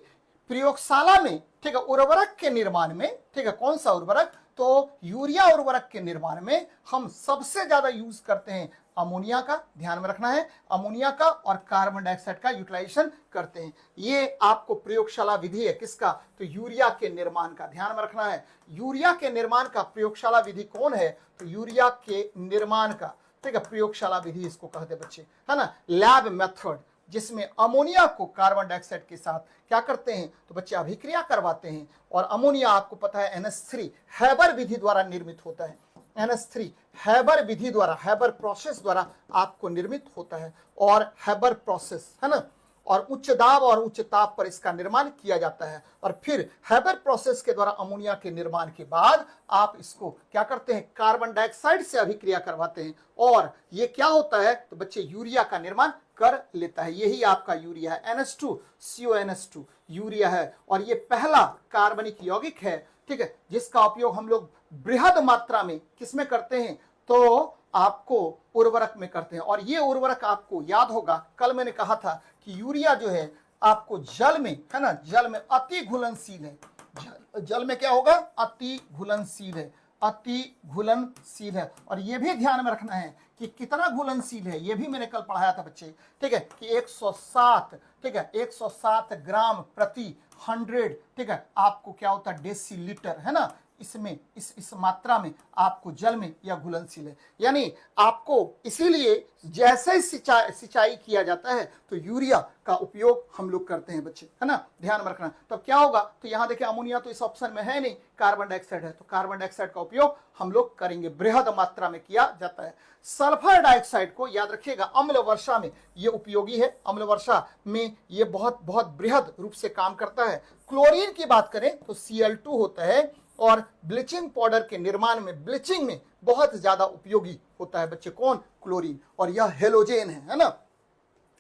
प्रयोगशाला में, ठीक है, उर्वरक के निर्माण में, ठीक है, कौन सा उर्वरक, तो यूरिया उर्वरक के निर्माण में हम सबसे ज्यादा यूज करते हैं अमोनिया का, ध्यान में रखना है, अमोनिया का और कार्बन डाइऑक्साइड का यूटिलाइजेशन करते हैं। ये आपको प्रयोगशाला विधि है किसका, तो यूरिया के निर्माण का, ध्यान में रखना है। यूरिया के निर्माण का प्रयोगशाला विधि कौन है, तो यूरिया के निर्माण का, ठीक है, प्रयोगशाला विधि इसको कहते बच्चे, है ना, लैब मेथड, जिसमें अमोनिया को कार्बन डाइऑक्साइड के साथ क्या करते हैं, तो बच्चे अभिक्रिया करवाते हैं, और अमोनिया आपको पता है NH3 हैबर विधि द्वारा निर्मित होता है। NH3 हैबर विधि द्वारा, हैबर प्रोसेस द्वारा आपको निर्मित होता है, और हैबर प्रोसेस, है ना, और उच्च दाब और उच्च ताप पर इसका निर्माण किया जाता है। और फिर हैबर प्रोसेस के द्वारा अमोनिया के निर्माण के बाद आप इसको क्या करते हैं, कार्बन डाइऑक्साइड से अभिक्रिया करवाते हैं, और ये क्या होता है, तो बच्चे यूरिया का निर्माण कर लेता है। यही आपका यूरिया है, NH2CONH2 यूरिया है, और ये पहला कार्बनिक यौगिक है, ठीक है, जिसका उपयोग हम लोग बृहद मात्रा में किसमें करते हैं, तो आपको उर्वरक में करते हैं। और ये उर्वरक आपको याद होगा, कल मैंने कहा था कि यूरिया जो है आपको जल में, है ना, जल में अति घुलनशील है। जल में क्या होगा, अति घुलनशील है, अति घुलनशील है। और ये भी ध्यान में रखना है कि कितना घुलनशील है, ये भी मैंने कल पढ़ाया था बच्चे, ठीक है, कि 107, ठीक है, 107 ग्राम प्रति 100, ठीक है, आपको क्या होता है, डेसीलीटर, है ना, इसमें इस मात्रा में आपको जल में यह घुलनशील है। यानी आपको इसीलिए जैसे ही सिंचाई किया जाता है तो यूरिया का उपयोग हम लोग करते हैं बच्चे, है ना, ध्यान में रखना। तो क्या होगा, तो यहां देखिए अमोनिया तो इस ऑप्शन में है नहीं, कार्बन डाइऑक्साइड है, तो कार्बन डाइऑक्साइड का उपयोग हम लोग करेंगे, बृहद मात्रा में किया जाता है। सल्फर डाइऑक्साइड को याद रखिएगा, अम्ल वर्षा में ये उपयोगी है, अम्ल वर्षा में ये बहुत बहुत बृहद रूप से काम करता है। क्लोरीन की बात करें तो Cl2 होता है, और ब्लीचिंग पाउडर के निर्माण में, ब्लीचिंग में बहुत ज्यादा उपयोगी होता है बच्चे, कौन, क्लोरीन, और यह हेलोजेन है ना।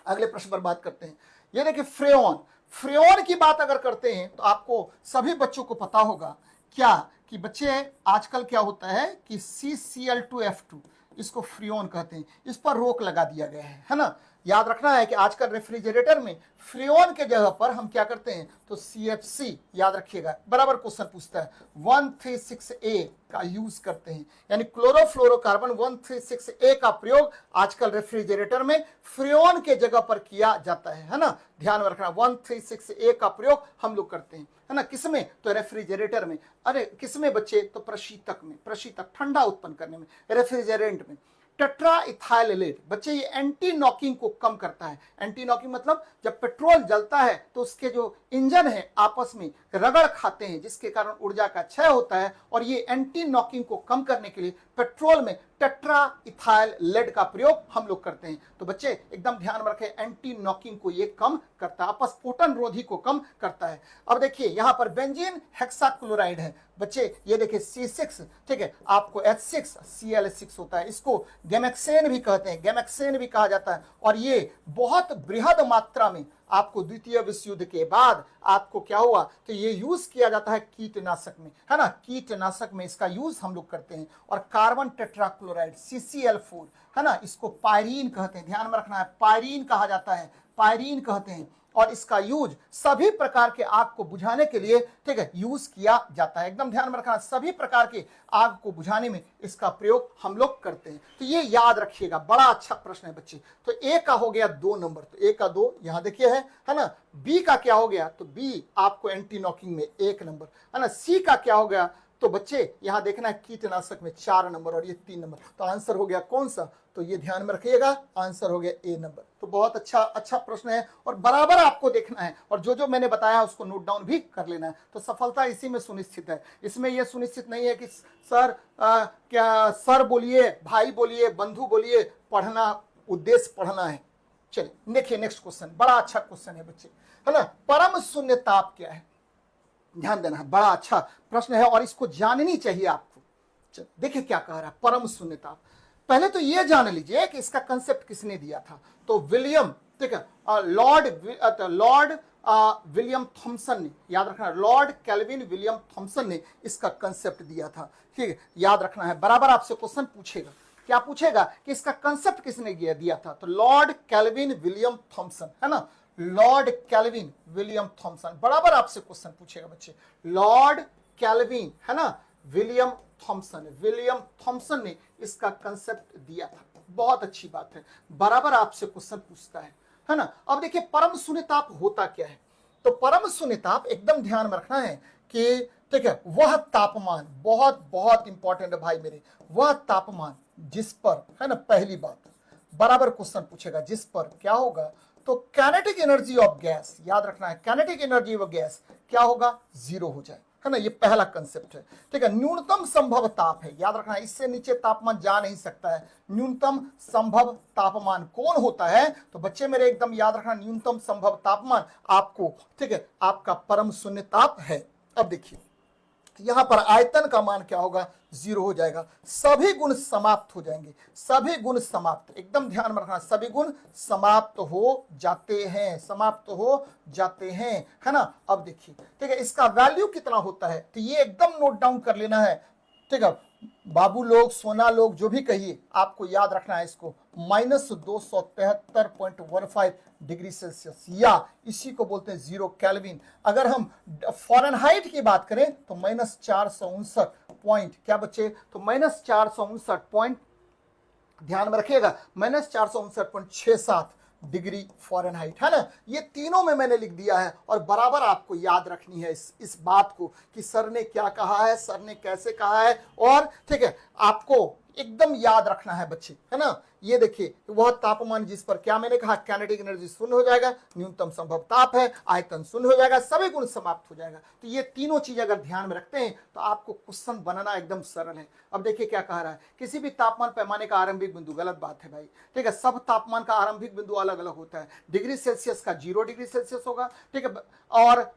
अगले प्रश्न पर बात करते हैं, ये देखिए फ्रेओन। फ्रेओन की बात अगर करते हैं तो आपको सभी बच्चों को पता होगा क्या, कि बच्चे आजकल क्या होता है कि CCl2F2 इसको फ्रेओन कहते हैं, इस पर रोक लगा दिया गया है ना। याद रखना है कि आजकल रेफ्रिजरेटर में फ्रेओन के जगह पर हम क्या करते हैं, तो CFC, याद रखिएगा, बराबर क्वेश्चन पूछता है, 136A का यूज करते हैं, यानी क्लोरोफ्लोरोकार्बन 136A का प्रयोग आजकल रेफ्रिजरेटर में फ्रेओन के जगह पर किया जाता है ना, ध्यान में रखना। 136A का प्रयोग हम लोग करते हैं, है ना, किसमें, तो रेफ्रिजरेटर में। अरे किसमें बच्चे, तो प्रशीतक में, प्रशीतक ठंडा उत्पन्न करने में, रेफ्रिजरेंट में। टेट्रा इथाइलेट बच्चे ये एंटी नॉकिंग को कम करता है। एंटी नॉकिंग मतलब जब पेट्रोल जलता है तो उसके जो इंजन है आपस में रगड़ खाते हैं, जिसके कारण ऊर्जा का क्षय होता है, और ये एंटी नॉकिंग को कम करने के लिए पेट्रोल में टेट्रा इथाइल लेड का प्रयोग हम लोग करते हैं। तो बच्चे एकदम ध्यान में रखें, एंटी नॉकिंग को ये कम करता है, अपस्फोटन रोधी को कम करता है। अब देखिए यहां पर बेंजीन हेक्साक्लोराइड है बच्चे, ये देखिए C6, ठीक है, आपको H6Cl6 होता है, इसको गैमेक्सेन भी कहते हैं, गैमेक्सेन भी कहा जाता है। और ये बहुत बृहद मात्रा में आपको द्वितीय विश्व युद्ध के बाद आपको क्या हुआ, तो ये यूज किया जाता है कीटनाशक में, है ना, कीटनाशक में इसका यूज हम लोग करते हैं। और कार्बन टेट्राक्लोराइड CCl4, है ना, इसको पायरीन कहते हैं, ध्यान में रखना है, पायरीन कहा जाता है, पायरीन कहते हैं। और इसका यूज सभी प्रकार के आग को बुझाने के लिए, ठीक है, यूज किया जाता है, एकदम ध्यान में रखना, सभी प्रकार के आग को बुझाने में इसका प्रयोग हम लोग करते हैं। तो ये याद रखिएगा, बड़ा अच्छा प्रश्न है बच्चे। तो ए का हो गया 2 नंबर, तो ए का 2 यहां देखिए है ना। बी का क्या हो गया, तो बी आपको एंटी नॉकिंग में 1 नंबर, है ना। सी का क्या हो गया, तो बच्चे यहां देखना है कीटनाशक में 4 नंबर, और ये 3 नंबर। तो आंसर हो गया कौन सा, तो ये ध्यान में रखिएगा, आंसर हो गया ए नंबर। तो बहुत अच्छा प्रश्न है, और बराबर आपको देखना है, और जो जो मैंने बताया उसको नोट डाउन भी कर लेना है। तो सफलता इसी में सुनिश्चित है, इसमें यह सुनिश्चित नहीं है कि सर क्या सर बोलिए, भाई बोलिए, बंधु बोलिए, पढ़ना, उद्देश्य पढ़ना है। चलिए देखिए नेक्स्ट क्वेश्चन, बड़ा अच्छा क्वेश्चन है बच्चे, है ना। परम शून्य ताप क्या है, ध्यान देना है, बड़ा अच्छा प्रश्न है और इसको जाननी चाहिए आपको। देखिए क्या कह रहा है परम शून्य ताप। पहले तो ये जान लीजिए कि इसका कंसेप्ट किसने दिया था। तो विलियम, ठीक है, लॉर्ड विलियम थॉमसन ने, याद रखना, लॉर्ड कैल्विन विलियम थॉमसन ने इसका कंसेप्ट दिया था। ठीक है, याद रखना है, बराबर आपसे क्वेश्चन पूछेगा, क्या पूछेगा कि इसका कंसेप्ट किसने दिया था। तो लॉर्ड कैल्विन विलियम थॉमसन, है ना, लॉर्ड कैल्विन विलियम थॉमसन, बराबर आपसे क्वेश्चन पूछेगा बच्चे। लॉर्ड कैल्विन, है ना, विलियम थॉमसन ने इसका कंसेप्ट दिया था। बहुत अच्छी बात है, बराबर आपसे क्वेश्चन पूछता है ना। अब देखिए परम शून्यताप होता क्या है। तो परम शून्यताप एकदम ध्यान में रखना है कि, ठीक है, वह तापमान, बहुत बहुत इंपॉर्टेंट है भाई मेरे, वह तापमान जिस पर, है ना, पहली बात बराबर क्वेश्चन पूछेगा, जिस पर क्या होगा, तो काइनेटिक एनर्जी ऑफ गैस, याद रखना है, काइनेटिक एनर्जी ऑफ गैस क्या होगा, जीरो हो जाए, है ना, ये पहला कंसेप्ट है। ठीक है, न्यूनतम संभव ताप है, याद रखना है, इससे नीचे तापमान जा नहीं सकता है। न्यूनतम संभव तापमान कौन होता है, तो बच्चे मेरे एकदम याद रखना, न्यूनतम संभव तापमान आपको, ठीक है, आपका परम शून्य ताप है। अब देखिए यहां पर आयतन का मान क्या होगा, जीरो हो जाएगा, सभी गुण समाप्त हो जाएंगे, सभी गुण समाप्त, एकदम ध्यान में रखना, सभी गुण समाप्त हो जाते हैं, समाप्त हो जाते हैं, है ना। अब देखिए, ठीक है, इसका वैल्यू कितना होता है, तो ये एकदम नोट डाउन कर लेना है। ठीक है, बाबू लोग, सोना लोग, जो भी कहिए, आपको याद रखना है इसको, -273.15 डिग्री सेल्सियस, या इसी को बोलते हैं 0 केल्विन। अगर हम फॉरेनहाइट की बात करें तो -469 पॉइंट, क्या बच्चे, तो -469 पॉइंट, ध्यान में रखिएगा, -469.67 डिग्री फॉरेनहाइट, है ना। ये तीनों में मैंने लिख दिया है, और बराबर आपको याद रखनी है इस बात को कि सर ने क्या कहा है, सर ने कैसे कहा है, और ठीक है, आपको एकदम याद रखना है बच्चे, है ना। ये देखिए, वह तापमान जिस पर क्या मैंने कहा, काइनेटिक एनर्जी शून्य हो जाएगा, न्यूनतम संभव ताप है, आयतन शून्य हो जाएगा, सभी गुण समाप्त हो जाएगा। तो ये तीनों चीज अगर ध्यान में रखते हैं तो आपको क्वेश्चन बनाना एकदम सरल है। अब देखिए क्या कह रहा है, किसी भी तापमान पैमाने का आरंभिक बिंदु, गलत बात है भाई, ठीक है, सब तापमान का आरंभिक बिंदु अलग अलग होता है। डिग्री सेल्सियस का 0 डिग्री सेल्सियस होगा, ठीक है, और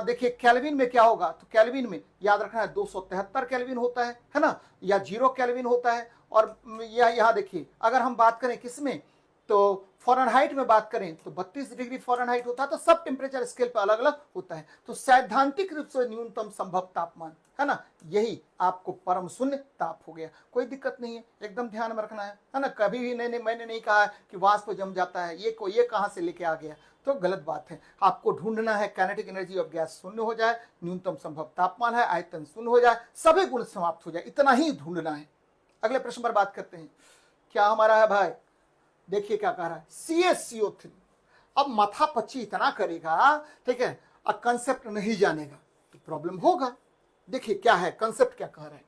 देखिए केल्विन में क्या होगा, तो केल्विन में याद रखना है 273 केल्विन होता है ना, या 0 केल्विन होता है। और यहाँ देखिए, अगर हम बात करें किसमें, तो फॉरेनहाइट में बात करें तो 32 डिग्री फॉरेनहाइट होता है। तो सब टेम्परेचर स्केल पर अलग अलग होता है। तो सैद्धांतिक रूप से न्यूनतम संभव तापमान, है ना, यही आपको परम शून्य ताप हो गया। कोई दिक्कत नहीं है, एकदम ध्यान में रखना है ना। कभी भी मैंने नहीं कहा कि वाष्प जम जाता है, ये कहां से लेके आ गया, तो गलत बात है। आपको ढूंढना है काइनेटिक एनर्जी ऑफ गैस शून्य हो जाए, न्यूनतम संभव तापमान है, आयतन शून्य हो जाए, सभी गुण समाप्त हो जाए, इतना ही ढूंढना है। अगले प्रश्न पर बात करते हैं, क्या हमारा है भाई, देखिए क्या कह रहा है, CaCO3। अब माथा पच्ची इतना करेगा, ठीक है, अब कंसेप्ट नहीं जानेगा तो प्रॉब्लम होगा। देखिए क्या है कंसेप्ट, क्या कह रहा है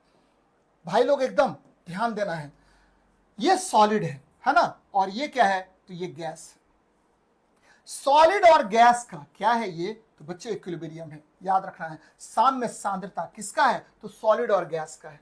भाई लोग, एकदम ध्यान देना है। ये सॉलिड है ना, और ये क्या है, तो ये गैस है। सॉलिड और गैस का क्या है ये, तो बच्चे इक्विलिब्रियम है, याद रखना है। साम्य सांद्रता किसका है, तो सॉलिड और गैस का है।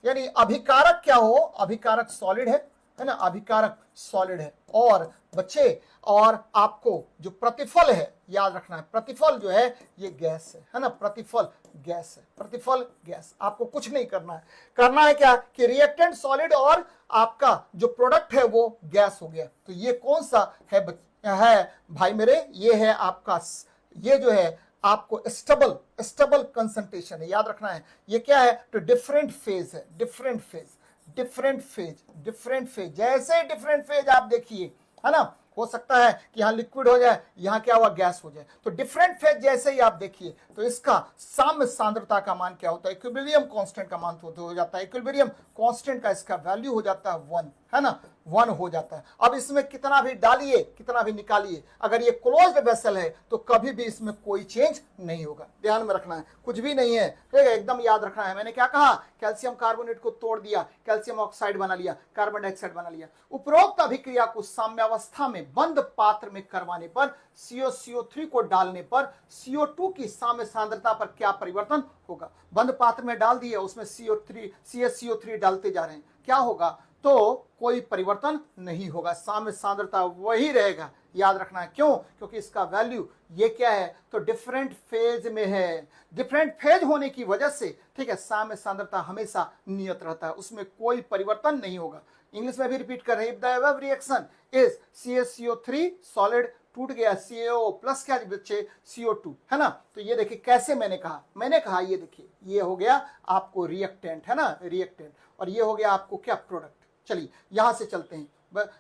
यानी अभिकारक क्या हो, अभिकारक सॉलिड है ना, अभिकारक सॉलिड है। और बच्चे, और आपको जो प्रतिफल है, याद रखना है, प्रतिफल जो है ये गैस है ना, प्रतिफल गैस है, प्रतिफल गैस। आपको कुछ नहीं करना है क्या, कि रिएक्टेंट सॉलिड और आपका जो प्रोडक्ट है वो गैस हो गया। तो ये कौन सा है भाई मेरे, ये है आपका, ये जो है आपको स्टेबल कंसंट्रेशन है, याद रखना है। ये क्या है, तो डिफरेंट फेज है, डिफरेंट फेज। जैसे डिफरेंट फेज आप देखिए, है ना, हो सकता है कि यहाँ लिक्विड हो जाए, यहाँ क्या हुआ, गैस हो जाए। तो डिफरेंट फेज जैसे ही आप देखिए, तो इसका साम्य सांद्रता का मान क्या होता है, इक्विलिब्रियम कांस्टेंट का मान हो जाता है। इक्विलिब्रियम कांस्टेंट का इसका वैल्यू हो जाता है 1, है ना, 1 हो जाता है। अब इसमें कितना भी डालिए, कितना भी निकालिए, अगर ये क्लोज्ड वेसल है तो कभी भी इसमें कोई चेंज नहीं होगा। ध्यान में रखना है, कुछ भी नहीं है, ठीक है, एकदम याद रखना है। मैंने क्या कहा, कैल्शियम कार्बोनेट को तोड़ दिया, कैल्शियम ऑक्साइड बना लिया, कार्बन डाइऑक्साइड बना लिया। उपरोक्त अभिक्रिया को साम्यावस्था में बंद पात्र में करवाने पर, CaCO3 को डालने पर CO2 की साम्य सांद्रता पर क्या परिवर्तन होगा। बंद पात्र में डाल दिए, उसमें CaCO3 डालते जा रहे हैं, क्या होगा, तो कोई परिवर्तन नहीं होगा, साम्य सांद्रता वही रहेगा। याद रखना है, क्यों, क्योंकि इसका वैल्यू ये क्या है, तो डिफरेंट फेज में है। डिफरेंट फेज होने की वजह से, ठीक है, साम्य सांद्रता हमेशा नियत रहता है, उसमें कोई परिवर्तन नहीं होगा। इंग्लिश में भी रिपीट कर रहे हैं, if the above reaction is CaCO3 solid, टूट गया CaO प्लस क्या बच्चे CO2, है ना। तो ये देखिए कैसे मैंने कहा ये देखिए ये हो गया आपको रिएक्टेंट, है ना, रिएक्टेंट, और ये हो गया आपको क्या, प्रोडक्ट। चलिए यहां से चलते हैं,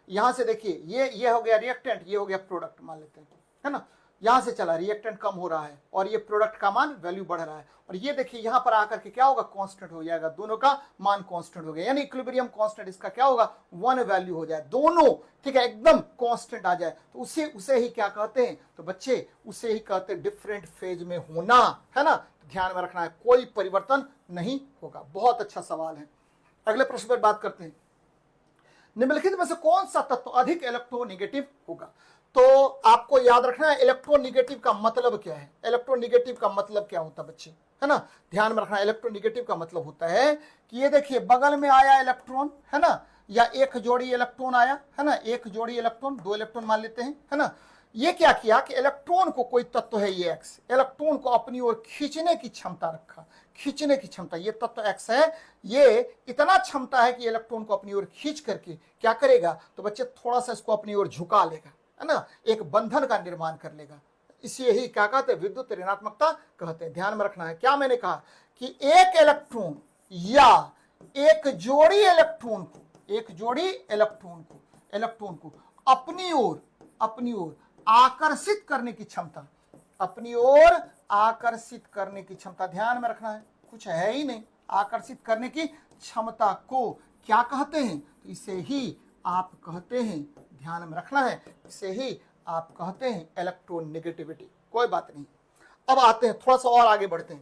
यहां से देखिए ये हो गया रिएक्टेंट, ये हो गया प्रोडक्ट मान लेते हैं, है ना। यहां से चला रिएक्टेंट कम हो रहा है और ये प्रोडक्ट का मान वैल्यू बढ़ रहा है, और ये देखिए यहां पर आकर के क्या होगा, कांस्टेंट हो जाएगा, दोनों का मान कांस्टेंट हो गया, यानी इक्विलिब्रियम कांस्टेंट इसका क्या होगा, 1 वैल्यू हो जाए, दोनों ठीक है एकदम कांस्टेंट आ जाए, तो उसे ही क्या कहते हैं, तो बच्चे उसे ही कहते हैं डिफरेंट फेज में होना, है ना। तो ध्यान में रखना है, कोई परिवर्तन नहीं होगा। बहुत अच्छा सवाल है। अगले प्रश्न पर बात करते हैं, निम्नलिखित में से कौन सा तत्व अधिक इलेक्ट्रोनेगेटिव होगा। तो आपको याद रखना है इलेक्ट्रोनेगेटिव का मतलब क्या है। इलेक्ट्रोनेगेटिव का मतलब क्या होता है बच्चे, है ना, ध्यान में रखना। इलेक्ट्रोनेगेटिव का मतलब होता है कि ये देखिए बगल में आया इलेक्ट्रॉन, है ना, या एक जोड़ी इलेक्ट्रॉन आया, है ना, एक जोड़ी इलेक्ट्रॉन, 2 इलेक्ट्रॉन मान लेते हैं, है ना। ये क्या किया कि इलेक्ट्रॉन को, कोई तत्व है ये एक्स, इलेक्ट्रॉन को अपनी ओर खींचने की क्षमता रखा, खींचने की क्षमता, ये तत्व एक्स है, ये इतना क्षमता है कि इलेक्ट्रॉन को अपनी ओर खींच करके क्या करेगा, तो बच्चे थोड़ा सा इसको अपनी ओर झुका लेगा, है ना, एक बंधन का निर्माण कर लेगा। इसे ही क्या कहते हैं, विद्युत ऋणात्मकता कहते हैं। ध्यान में रखना है, क्या मैंने कहा कि एक इलेक्ट्रॉन या एक जोड़ी इलेक्ट्रॉन को अपनी ओर आकर्षित करने की क्षमता, अपनी ओर आकर्षित करने की क्षमता, ध्यान में रखना है, कुछ है ही नहीं, आकर्षित करने की क्षमता को क्या कहते हैं, तो इसे ही आप कहते हैं, ध्यान में रखना है, इसे ही आप कहते हैं इलेक्ट्रोनेगेटिविटी। कोई बात नहीं, अब आते हैं थोड़ा सा और आगे बढ़ते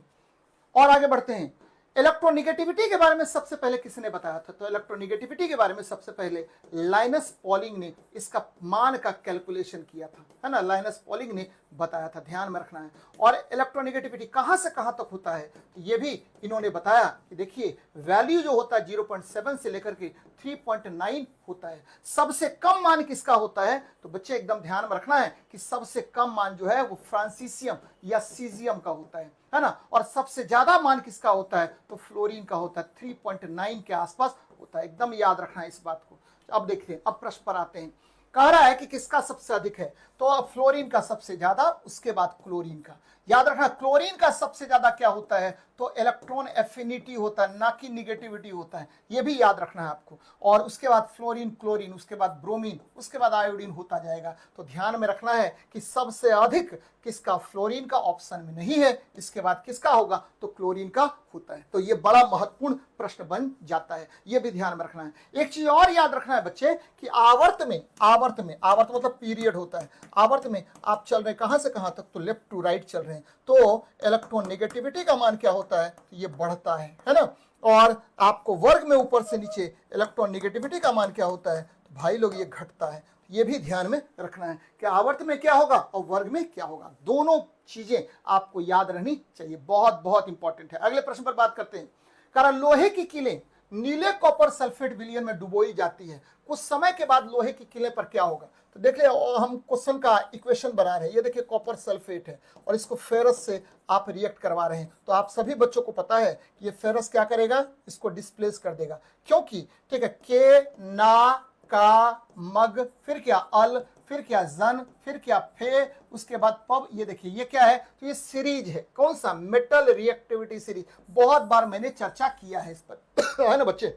हैं। इलेक्ट्रोनेगेटिविटी के बारे में सबसे पहले किसने बताया था, तो इलेक्ट्रोनेगेटिविटी के बारे में सबसे पहले लाइनस पॉलिंग ने इसका मान का कैलकुलेशन किया था, है ना, लाइनस पॉलिंग ने बताया था, ध्यान में रखना है। और इलेक्ट्रोनेगेटिविटी कहां से कहां तक होता है, ये भी इन्होंने बताया कि देखिए वैल्यू जो होता है 0.7 से लेकर के 3.9 होता है। सबसे कम मान किसका होता है, तो बच्चे एकदम ध्यान में रखना है कि सबसे कम मान जो है वो फ्रांसीसियम या सीजियम का होता है ना, और सबसे ज्यादा मान किसका होता है, तो फ्लोरीन का होता है, 3.9 के आसपास होता है, एकदम याद रखना है इस बात को। अब देखते हैं, अब प्रश्न पर आते हैं, कह रहा है कि किसका सबसे अधिक है, तो अब फ्लोरीन का सबसे ज्यादा, उसके बाद क्लोरीन का। याद रखना क्लोरीन का सबसे ज्यादा क्या होता है, तो इलेक्ट्रॉन एफिनिटी होता है, ना कि निगेटिविटी होता है, ये भी याद रखना है आपको। और उसके बाद फ्लोरीन, क्लोरीन, उसके बाद ब्रोमीन, उसके बाद आयोडीन होता जाएगा। तो ध्यान में रखना है कि सबसे अधिक किसका, फ्लोरीन का, ऑप्शन में नहीं है, इसके बाद किसका होगा, तो क्लोरीन का होता है। तो ये बड़ा महत्वपूर्ण प्रश्न बन जाता है, ये भी ध्यान में रखना है। एक चीज और याद रखना है बच्चे कि आवर्त मतलब पीरियड होता है, आवर्त में आप चल रहे हैं कहां से कहां तक, तो लेफ्ट टू राइट चल रहे हैं, तो इलेक्ट्रॉन नेगेटिविटी का मान क्या होता है, तो ये बढ़ता है ना। और आपको वर्ग में ऊपर से नीचे इलेक्ट्रॉन नेगेटिविटी का मान क्या होता है, तो भाई लोग ये घटता है। ये भी ध्यान में रखना है कि आवर्त में क्या होगा और वर्ग में क्या होगा, दोनों चीजें आपको याद रहनी चाहिए, बहुत बहुत इंपॉर्टेंट है। अगले प्रश्न पर बात करते हैं, कारण लोहे की कीलें नीले कॉपर सल्फेट विलयन में डुबोई जाती है, कुछ समय के बाद लोहे की कीले पर क्या होगा। तो देख ले, हम क्वेश्चन का इक्वेशन बना रहे हैं, ये देखिए कॉपर सल्फेट है और इसको फेरस से आप रिएक्ट करवा रहे हैं। तो आप सभी बच्चों को पता है कि ये फेरस क्या करेगा, इसको डिस्प्लेस कर देगा, क्योंकि ठीक है के, ना, का, मग, फिर क्या अल, फिर क्या जन, फिर क्या फे, उसके बाद पब। ये देखिए ये क्या है, तो ये सीरीज है, कौन सा, मेटल रिएक्टिविटी सीरीज, बहुत बार मैंने चर्चा किया है इस पर है ना बच्चे।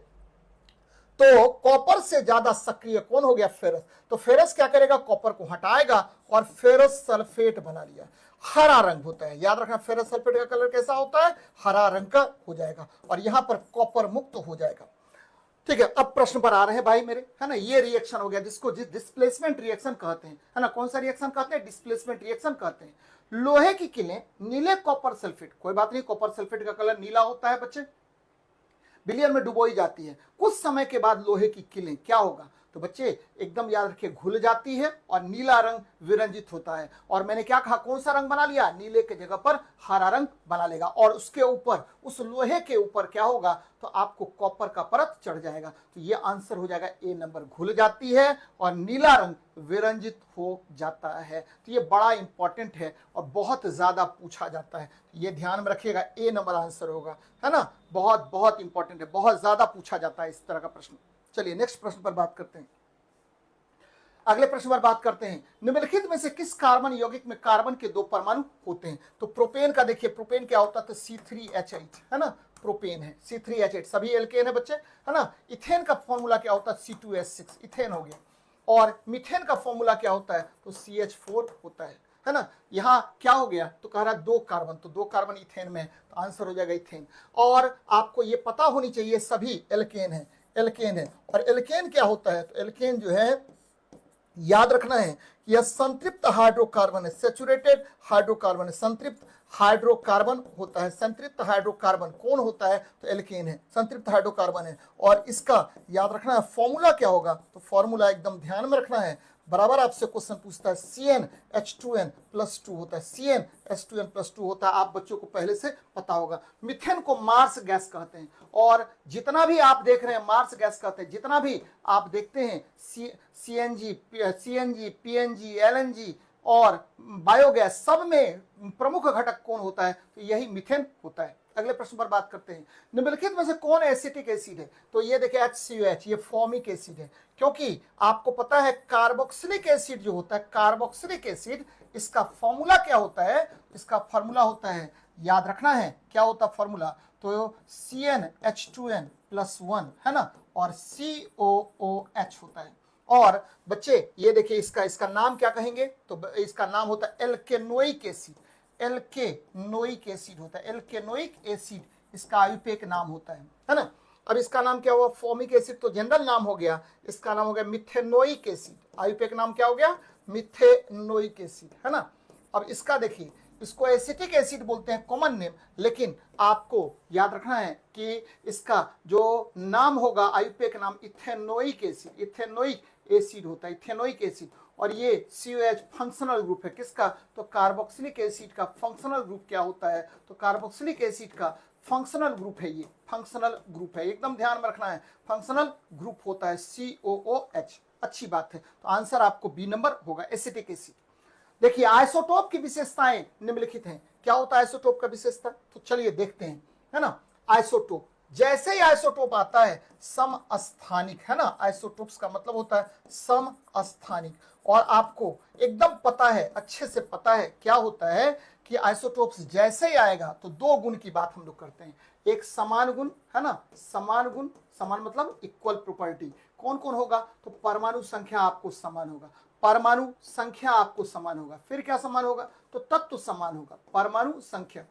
तो कॉपर से ज्यादा सक्रिय कौन हो गया, फेरस। तो फेरस क्या करेगा, कॉपर को हटाएगा और फेरस सल्फेट बना लिया, हरा रंग होता है। याद रखना फेरस सल्फेट का कलर कैसा होता है, हरा रंग का हो जाएगा, और यहां पर कॉपर मुक्त हो जाएगा। ठीक है, अब प्रश्न पर आ रहे हैं भाई मेरे, है ना। ये रिएक्शन हो गया जिसको डिस्प्लेसमेंट रिएक्शन कहते हैं, है ना। कौन सा रिएक्शन कहते हैं, डिस्प्लेसमेंट रिएक्शन कहते हैं। लोहे की कीलें नीले कॉपर सल्फेट, कोई बात नहीं, कॉपर सल्फेट का कलर नीला होता है बच्चे, विलयन में डुबोई जाती है। कुछ समय के बाद लोहे की कीलें क्या होगा, तो बच्चे एकदम याद रखिए घुल जाती है और नीला रंग विरंजित होता है। और मैंने क्या कहा, कौन सा रंग बना लिया, नीले के जगह पर हरा रंग बना लेगा, और उसके ऊपर, उस लोहे के ऊपर क्या होगा, तो आपको कॉपर का परत चढ़ जाएगा। तो ये आंसर हो जाएगा ए नंबर, घुल जाती है और नीला रंग विरंजित हो जाता है। तो ये बड़ा इंपॉर्टेंट है और बहुत ज्यादा पूछा जाता है, ये ध्यान में रखिएगा, ए नंबर आंसर होगा, है ना। बहुत बहुत इंपॉर्टेंट है, बहुत ज्यादा पूछा जाता है इस तरह का प्रश्न। चलिए नेक्स्ट प्रश्न पर बात करते हैं। अगले प्रश्न पर बात करते हैं, निम्नलिखित में से किस कार्बन यौगिक में कार्बन के 2 परमाणु होते हैं? तो प्रोपेन का देखिए, प्रोपेन क्या होता है? तो C3H8 है ना, प्रोपेन है C3H8, सभी एल्केन है बच्चे, है ना। इथेन का फॉर्मूला क्या होता है? C2H6, इथेन हो गया। और मीथेन का फॉर्मूला क्या होता है? तो CH4 होता है ना। यहाँ क्या हो गया? तो कह रहा है 2 कार्बन, तो 2 कार्बन इथेन में है, तो आंसर हो जाएगा इथेन। और आपको ये पता होनी चाहिए सभी एल्केन है, एल्केन है। और एल्केन क्या होता है? तो एल्केन जो है याद रखना है कि यह संतृप्त हाइड्रोकार्बन है, सैचुरेटेड हाइड्रोकार्बन है, संतृप्त हाइड्रोकार्बन होता है। संतृप्त हाइड्रोकार्बन कौन होता है? तो एल्केन है, संतृप्त हाइड्रोकार्बन है। और इसका याद रखना है फॉर्मूला क्या होगा? तो फॉर्मूला एकदम ध्यान में रखना है, बराबर आपसे क्वेश्चन पूछता है, CnH2n+2 होता है, CnH2n+2 होता है, आप बच्चों को पहले से पता होगा। मीथेन को मार्स गैस कहते हैं, और जितना भी आप देख रहे हैं मार्स गैस कहते हैं, जितना भी आप देखते हैं CNG, PNG, LNG और बायोगैस, सब में प्रमुख घटक कौन होता है? तो यही मीथेन होता है। अगले प्रश्न पर बात करते हैं, निम्नलिखित में से कौन एसिटिक एसिड है? तो ये देखिए HCOH, ये फॉर्मिक एसिड है, क्योंकि आपको पता है कार्बोक्सिलिक एसिड जो होता है, कार्बोक्सिलिक एसिड, इसका फॉर्मूला क्या होता है? इसका फॉर्मूला होता है, याद रखना है क्या होता है फॉर्मूला? तो CnH2n+1 है ना, और COOH होता है। और बच्चे ये देखिए इसका नाम क्या कहेंगे? तो इसका नाम होता है एल्केनोइक एसिड, एल्केनोइक एसिड होता है, एल्केनोइक एसिड इसका आयुपेक नाम होता है ना। अब इसका नाम क्या हुआ? फॉर्मिक एसिड तो जनरल नाम हो गया, इसका नाम हो गया मिथेनोइक एसिड, आयुपेक नाम क्या हो गया? मिथेनोइक एसिड, है ना। अब इसका देखिए, इसको एसिटिक एसिड बोलते हैं कॉमन नेम, लेकिन आपको याद रखना है कि इसका जो नाम होगा आयुपेक नाम इथेनोइक एसिड, इथेनोइक एसिड होता है, इथेनोइक एसिड। और ये COH फंक्शनल ग्रुप है, किसका? तो कार्बोक्सिलिक एसिड का फंक्शनल ग्रुप क्या होता है? तो कार्बोक्सिलिक एसिड का फंक्शनल ग्रुप है, ये फंक्शनल ग्रुप है, एकदम ध्यान में रखना है, फंक्शनल ग्रुप होता है COOH। अच्छी बात है, तो आंसर आपको बी नंबर होगा, एसिटिक एसिड। देखिए आइसोटोप की विशेषताएं निम्नलिखित हैं, क्या होता है आइसोटोप का विशेषता? तो चलिए देखते हैं, है ना। आइसोटोप, जैसे ही आइसोटोप आता है समस्थानिक, है ना, आइसोटोप्स का मतलब होता है समस्थानिक। और आपको एकदम पता है, अच्छे से पता है क्या होता है कि आइसोटोप्स जैसे ही आएगा तो 2 गुण की बात हम लोग करते हैं, एक समान गुण, है ना, समान गुण, समान मतलब इक्वल प्रॉपर्टी। कौन कौन होगा? तो परमाणु संख्या आपको समान होगा, परमाणु संख्या आपको समान होगा, फिर क्या समान होगा? तो तत्व समान होगा, परमाणु संख्या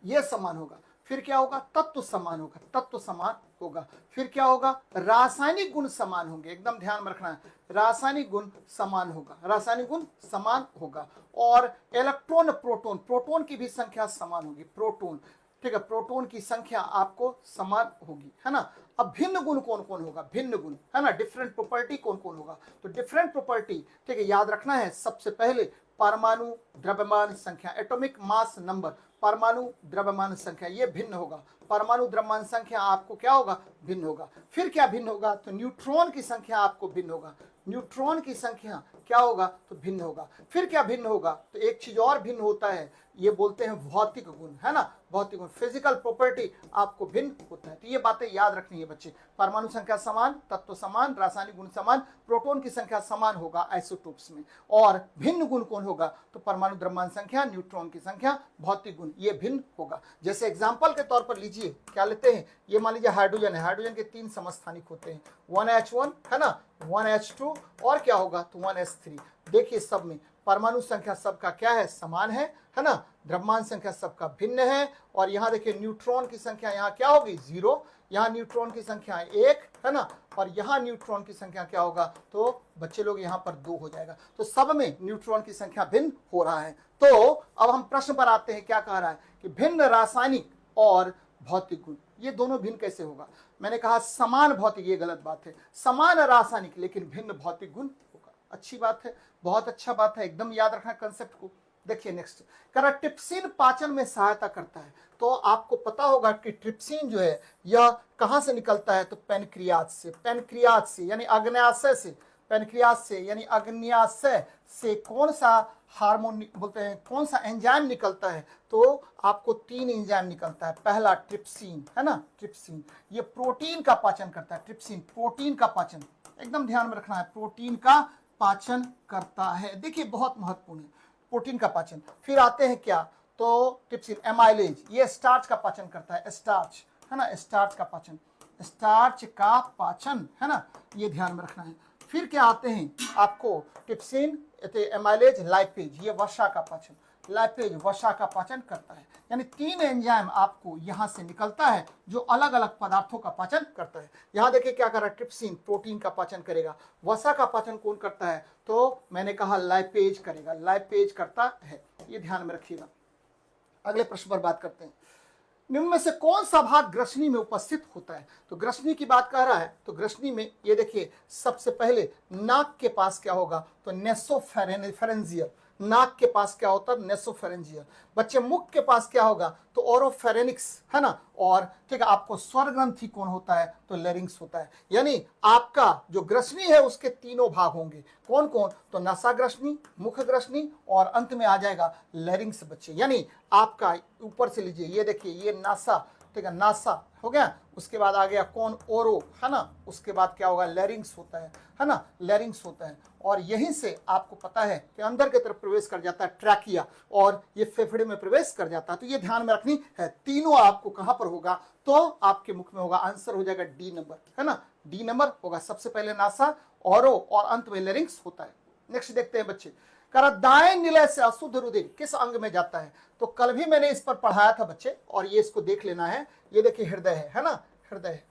ये समान होगा, फिर क्या होगा? तत्व समान होगा, तत्व समान होगा, फिर क्या होगा? रासायनिक गुण समान होंगे, एकदम ध्यान में रखना है, रासायनिक गुण समान होगा, रासायनिक गुण समान होगा। और इलेक्ट्रॉन, प्रोटॉन, प्रोटॉन की भी संख्या समान होगी, प्रोटॉन, ठीक है, प्रोटॉन की संख्या आपको समान होगी, है ना। अब भिन्न गुण कौन कौन होगा? भिन्न गुण, है ना, डिफरेंट प्रॉपर्टी कौन कौन होगा? तो डिफरेंट प्रॉपर्टी, ठीक है, याद रखना है, सबसे पहले परमाणु द्रव्यमान संख्या, एटॉमिक मास नंबर, परमाणु द्रव्यमान संख्या ये भिन्न होगा, परमाणु द्रव्यमान संख्या आपको क्या होगा? भिन्न होगा। फिर क्या भिन्न होगा? तो न्यूट्रॉन की संख्या आपको भिन्न होगा, न्यूट्रॉन की संख्या क्या होगा? तो भिन्न होगा। फिर क्या भिन्न होगा? तो एक चीज और भिन्न होता है, ये बोलते हैं भौतिक गुण, है ना, भौतिक गुण, फिजिकल प्रॉपर्टी आपको भिन्न होता है। तो ये बातें याद रखनी है बच्चे, परमाणु संख्या समान, तत्व समान, रासायनिक गुण समान, प्रोटॉन की संख्या समान होगा आइसोटोप्स में। और भिन्न गुण कौन होगा? तो परमाणु द्रव्यमान संख्या, न्यूट्रॉन की संख्या, भौतिक गुण ये भिन्न होगा। जैसे एग्जाम्पल के तौर पर लीजिए, क्या लेते हैं? ये मान लीजिए हाइड्रोजन है, हाइड्रोजन के 3 समस्थानिक होते हैं, 1H1, है ना, 1H2 और क्या होगा? तो 1H3। देखिए सब में परमाणु संख्या सबका क्या है? समान है ना, द्रव्यमान संख्या सबका भिन्न है। और यहाँ देखिए न्यूट्रॉन की संख्या यहाँ क्या होगी? 0, यहाँ न्यूट्रॉन की संख्या 1, है ना, और यहाँ न्यूट्रॉन की संख्या क्या होगा? तो बच्चे लोग यहाँ पर 2 हो जाएगा। तो सब में न्यूट्रॉन की संख्या भिन्न हो रहा है। तो अब हम प्रश्न पर आते हैं, क्या कह रहा है कि भिन्न रासायनिक और भौतिक गुण, ये दोनों भिन्न कैसे होगा? मैंने कहा समान भौतिक, ये गलत बात है, समान रासायनिक लेकिन भिन्न भौतिक गुण होगा। अच्छी बात है, बहुत अच्छा बात है, एकदम याद रखना कंसेप्ट को। देखिए नेक्स्ट, ट्रिप्सिन पाचन में सहायता करता है। तो आपको पता होगा कि ट्रिप्सिन जो है यह कहां से निकलता है? तो पैनक्रियाज से, पैनक्रियाज से यानी अग्न्याशय से, पैनक्रियास से यानी अग्न्याशय से कौन सा हार्मोन बोलते हैं, कौन सा एंजाइम निकलता है, तो आपको 3 एंजाइम निकलता है। पहला ट्रिप्सिन है ना, ट्रिप्सिन ये प्रोटीन का पाचन करता है। ट्रिप्सिन प्रोटीन का पाचन, एकदम ध्यान में रखना है, प्रोटीन का पाचन करता है। देखिए बहुत महत्वपूर्ण है प्रोटीन का पाचन। फिर आते हैं क्या, तो ट्रिप्सिन एमाइलेज ये स्टार्च का पाचन करता है, स्टार्च है ना, स्टार्च का पाचन, स्टार्च का पाचन है ना, ये ध्यान में रखना है। फिर क्या आते हैं आपको ट्रिप्सिन, एमाइलेज, लाइपेज ये वसा का पाचन, लाइपेज वसा का पाचन करता है। यानी 3 एंजाइम आपको यहां से निकलता है जो अलग अलग पदार्थों का पाचन करता है। यहां देखिए क्या कर रहा है, ट्रिप्सिन प्रोटीन का पाचन करेगा, वसा का पाचन कौन करता है, तो मैंने कहा लाइपेज करेगा, लाइपेज करता है, ये ध्यान में रखिएगा। अगले प्रश्न पर बात करते हैं, निम्न में से कौन सा भाग ग्रसनी में उपस्थित होता है। तो ग्रसनी की बात कर रहा है, तो ग्रसनी में ये देखिए सबसे पहले नाक के पास क्या होगा, तो नेसोफेरेंजियल, नाक के पास क्या होता है, नेसोफेरेंजियल। बच्चे मुख के पास क्या होगा, तो ओरोफेरेनिक्स है ना, और ठीक है आपको स्वर ग्रंथि कौन होता है, तो लेरिंग्स होता है। यानी आपका जो ग्रसनी है उसके 3 भाग होंगे, कौन कौन, तो नासा ग्रसनी, मुख ग्रसनी और अंत में आ जाएगा लेरिंग्स बच्चे। यानी आपका ऊपर से लीजिए, ये देखिए ये नासा, ठीक है नासा हो गया, उसके बाद आ गया कौन, ओरो है ना, उसके बाद क्या होगा, लेरिंग्स होता है ना, लेरिंग्स होता है। और यहीं से आपको पता है कि अंदर की तरफ प्रवेश कर जाता है ट्रैकिया, और ये फेफड़े में प्रवेश कर जाता है। तो ये ध्यान में रखनी है, तीनों आपको कहां पर होगा, तो आपके मुख में होगा। आंसर हो जाएगा डी नंबर है ना, डी नंबर होगा। सबसे पहले नासा, ओरो और अंत में लेरिंग्स होता है। नेक्स्ट देखते हैं बच्चे, करा दाएं निलय से अशुद्ध रुधिर किस अंग में जाता है। तो कल भी मैंने इस पर पढ़ाया था बच्चे, और ये इसको देख लेना है। ये देखिए हृदय है ना, हृदय है,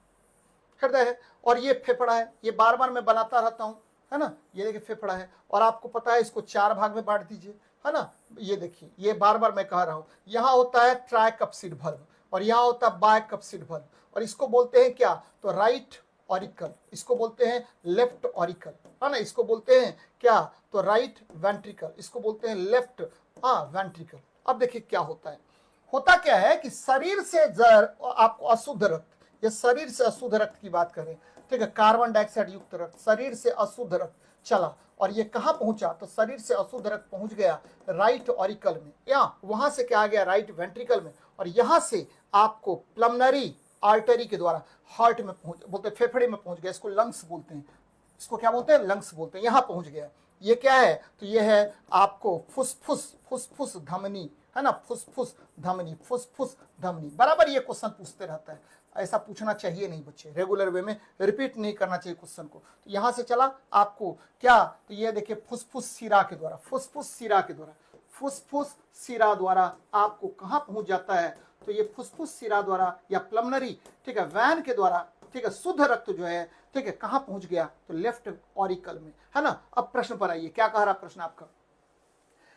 हृदय है, और ये फेफड़ा है। ये बार बार मैं बनाता रहता हूं है ना, ये देखिए फेफड़ा है, और आपको पता है इसको 4 भाग में बांट दीजिए है ना। ये देखिए ये बार बार मैं कह रहा हूं, यहाँ होता है ट्राइकप्सिड भल्व, और यहाँ होता है बाइकप्सिड भल्व, और इसको बोलते हैं क्या, तो राइट ऑरिकल, इसको बोलते हैं लेफ्ट ऑरिकल है ना, इसको बोलते हैं क्या, तो राइट वेंट्रिकल, इसको बोलते हैं लेफ्ट वेंट्रिकल। अब देखिए क्या होता है, होता क्या है कि शरीर से आपको अशुद्ध रक्त, ये शरीर से अशुद्ध रक्त की बात करें, ठीक है, कार्बन डाइऑक्साइड युक्त रक्त, शरीर से अशुद्ध रक्त चला और ये कहां पहुंचा, तो शरीर से अशुद्ध रक्त पहुंच गया राइट ऑरिकल में, या वहां से क्या आ गया, राइट वेंट्रिकल में, और यहां से आपको प्लमनरी आर्टरी के द्वारा हार्ट में पहुंच, बोलते फेफड़े में पहुंच गया, इसको लंग्स बोलते हैं, इसको क्या बोलते हैं, लंग्स बोलते हैं, यहां पहुंच गया। ये क्या है, तो ये है आपको फुसफुस, फुसफुस धमनी है ना, फुसफुस धमनी, फुसफुस धमनी। बराबर ये क्वेश्चन पूछते रहता है, ऐसा पूछना चाहिए नहीं बच्चे, रेगुलर वे में रिपीट नहीं करना चाहिए क्वेश्चन को। तो यहां से चला आपको क्या, तो ये देखिए फुसफुस सिरा के द्वारा, फुसफुस सिरा के द्वारा, फुसफुस सिरा द्वारा आपको कहां पहुंच जाता है, तो ये फुसफुस सिरा द्वारा या प्लमनरी, ठीक है, वैन के द्वारा, ठीक है, शुद्ध रक्त जो है, ठीक है, कहां पहुंच गया, तो लेफ्ट ऑरिकल में है ना। अब प्रश्न पर आइए, क्या कह रहा प्रश्न आपका,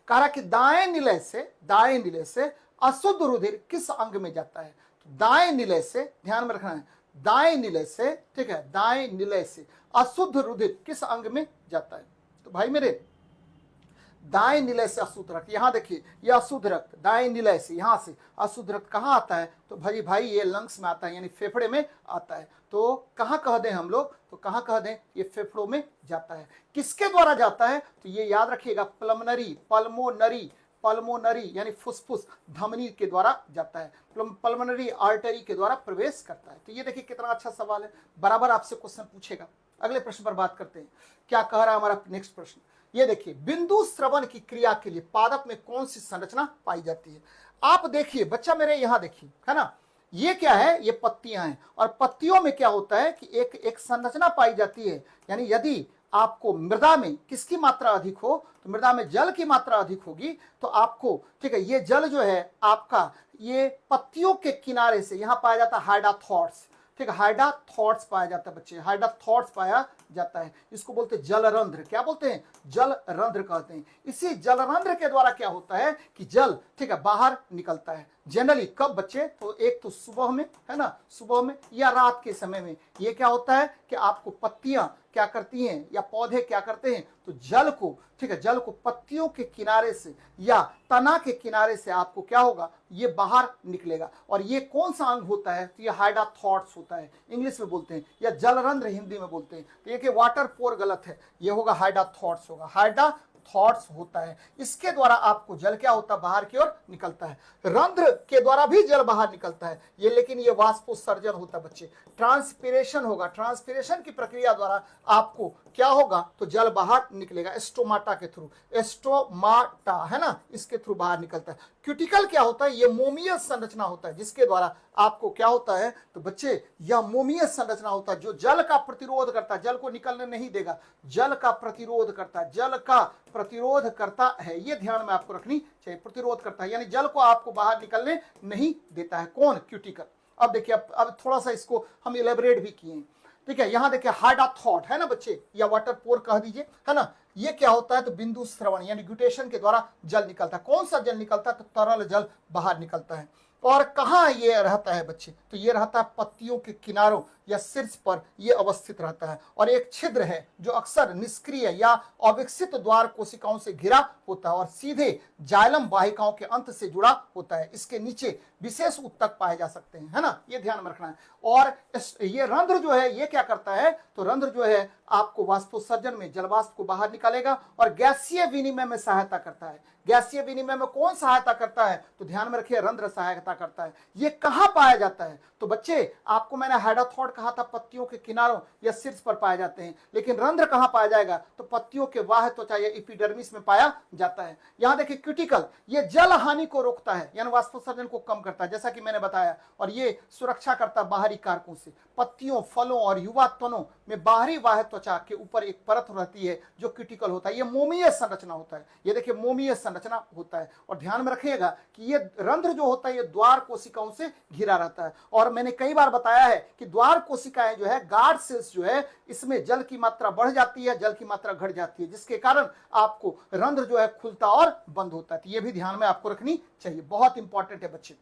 कह रहा कि दाएं निलय से अशुद्ध रुधिर किस अंग में जाता है। तो दाएं निलय से, ध्यान में रखना है, दाएं निलय से, ठीक है, दाएं निलय से अशुद्ध रुधिर किस अंग में जाता है। तो भाई मेरे, दाएं निलय से अशुद्ध रक्त, यहां देखिए ये अशुद्ध रक्त दाएं निलय से, यहां से अशुद्ध रक्त कहां आता है, तो भाई ये लंग्स में आता है, यानी फेफड़े में आता है। तो कहां कह दें हम लोग, तो कहां कह दें, ये फेफड़ों में जाता है। किसके द्वारा जाता है, तो ये याद रखिएगा, पल्मोनरी यानी फुसफुस धमनी के द्वारा जाता है, पल्मोनरी आर्टरी के द्वारा प्रवेश करता है। तो ये देखिए कितना अच्छा सवाल है, बराबर आपसे क्वेश्चन पूछेगा। अगले प्रश्न पर बात करते हैं, क्या कह रहा है हमारा नेक्स्ट प्रश्न। ये देखिए, बिंदु श्रवण की क्रिया के लिए पादप में कौन सी संरचना पाई जाती है। आप देखिए बच्चा मेरे, यहां देखिए है ना, ये क्या है, ये पत्तियां हैं, और पत्तियों में क्या होता है कि एक संरचना पाई जाती है। यानी यदि आपको मृदा में किसकी मात्रा अधिक हो, तो मृदा में जल की मात्रा अधिक होगी, तो आपको, ठीक है, ये जल जो है आपका, ये पत्तियों के किनारे से यहां पाया जाता है हाइडाथॉर्स, ठीक है, हाइडाथॉर्स पाया जाता है बच्चे, हाइडाथॉर्स पाया जाता है। इसको बोलते हैं जलरंध्र, क्या बोलते हैं, जलरंध्र कहते हैं। इसी जलरंध्र के द्वारा क्या होता है कि जल, ठीक है, बाहर निकलता है, जनरली कब बच्चे, तो एक तो सुबह में, है ना, सुबह में या रात के समय में। ये क्या होता है कि आपको पत्तियां क्या करती हैं या पौधे क्या करते हैं, तो जल को, ठीक है, जल को पत्तियों के किनारे से या तना के किनारे से आपको क्या होगा, ये बाहर निकलेगा। और ये कौन सा अंग होता है, तो ये हाइडाथॉट्स होता है, इंग्लिश में बोलते हैं, या जलरंध्र हिंदी में बोलते हैं। तो ये कि वाटर पोर गलत है, ये होगा हाइडाथॉट्स होगा, हाइडाथॉट्स होता है। इसके द्वारा आपको जल क्या होता है, बाहर की ओर निकलता है। रंध्र के द्वारा भी जल बाहर निकलता है ये, लेकिन ये वाष्पोत्सर्जन होता है बच्चे, ट्रांसपिरेशन होगा। ट्रांसपिरेशन की प्रक्रिया द्वारा आपको क्या होगा, तो जल बाहर निकलेगा स्टोमाटा के थ्रू, स्टोमाटा, है ना, इसके थ्रू बाहर निकलता है। क्यूटिकल क्या होता है, ये मोमियस संरचना होता है, जिसके द्वारा आपको क्या होता है, तो बच्चे यह मोमियस संरचना होता है जो जल का प्रतिरोध करता है, जल को निकलने नहीं देगा, जल का प्रतिरोध करता है, जल का प्रतिरोध करता है। ये ध्यान में आपको रखनी चाहिए, प्रतिरोध करता है, यानी जल को आपको बाहर निकलने नहीं देता है। कौन, क्यूटिकल। अब देखिए, अब थोड़ा सा इसको हम इलेबरेट भी किए, ठीक है। यहां देखिए हाइडाथॉट है ना बच्चे, या वाटर पोर कह दीजिए, है ना। ये क्या होता है, तो बिंदु श्रवण यानी ग्यूटेशन के द्वारा जल निकलता है। कौन सा जल निकलता है, तो तरल जल बाहर निकलता है। और कहाँ ये रहता है बच्चे, तो ये रहता है पत्तियों के किनारों या शीर्ष पर ये अवस्थित रहता है। और एक छिद्र है जो अक्सर निष्क्रिय या अविकसित द्वार कोशिकाओं से घिरा होता है और सीधे जाइलम वाहिकाओं के अंत से जुड़ा होता है। इसके नीचे विशेष ऊतक पाए जा सकते हैं, है ना, ये ध्यान में रखना है। और ये रंध्र जो है ये क्या करता है, तो रंध्र जो है आपको वाष्पोत्सर्जन में जलवाष्प को बाहर निकालेगा और गैसीय विनिमय में सहायता करता है। गैसीय विनिमय में कौन सहायता करता है, तो ध्यान में रखिए रंध्र सहायता करता है। ये कहां पाया जाता है, तो बच्चे आपको मैंने हाइडाथॉट कहा था पत्तियों के किनारों या शीर्ष पर पाए जाते हैं, लेकिन रंध्र कहां पाया जाएगा, तो पत्तियों के बाह्य त्वचा या एपिडर्मिस में पाया जाता है। यहां देखिए क्यूटिकल, ये जल हानि को रोकता है यानी वाष्पोत्सर्जन को कम करता है, जैसा कि मैंने बताया, और ये सुरक्षा करता है बाहरी कारकों से। पत्तियों, फलों और युवा तनों में बाहरी बाह्य त्वचा के ऊपर एक परत रहती है जो क्यूटिकल होता है। ये मोमियस संरचना होता है, ये देखिए मोमियस संरचना होता है। और ध्यान में रखिएगा कि ये रंध्र जो होता है ये द्वार कोशिकाओं से घिरा रहता है। और मैंने कई बार बताया है कि द्वार कोशिकाएं जो है, गार्ड सेल्स जो है, इसमें जल की मात्रा बढ़ जाती है, जल की मात्रा घट जाती है, जिसके कारण आपको रंध्र जो है खुलता और बंद होता है। तो ये भी ध्यान में आपको रखनी चाहिए, बहुत इंपॉर्टेंट है बच्चे,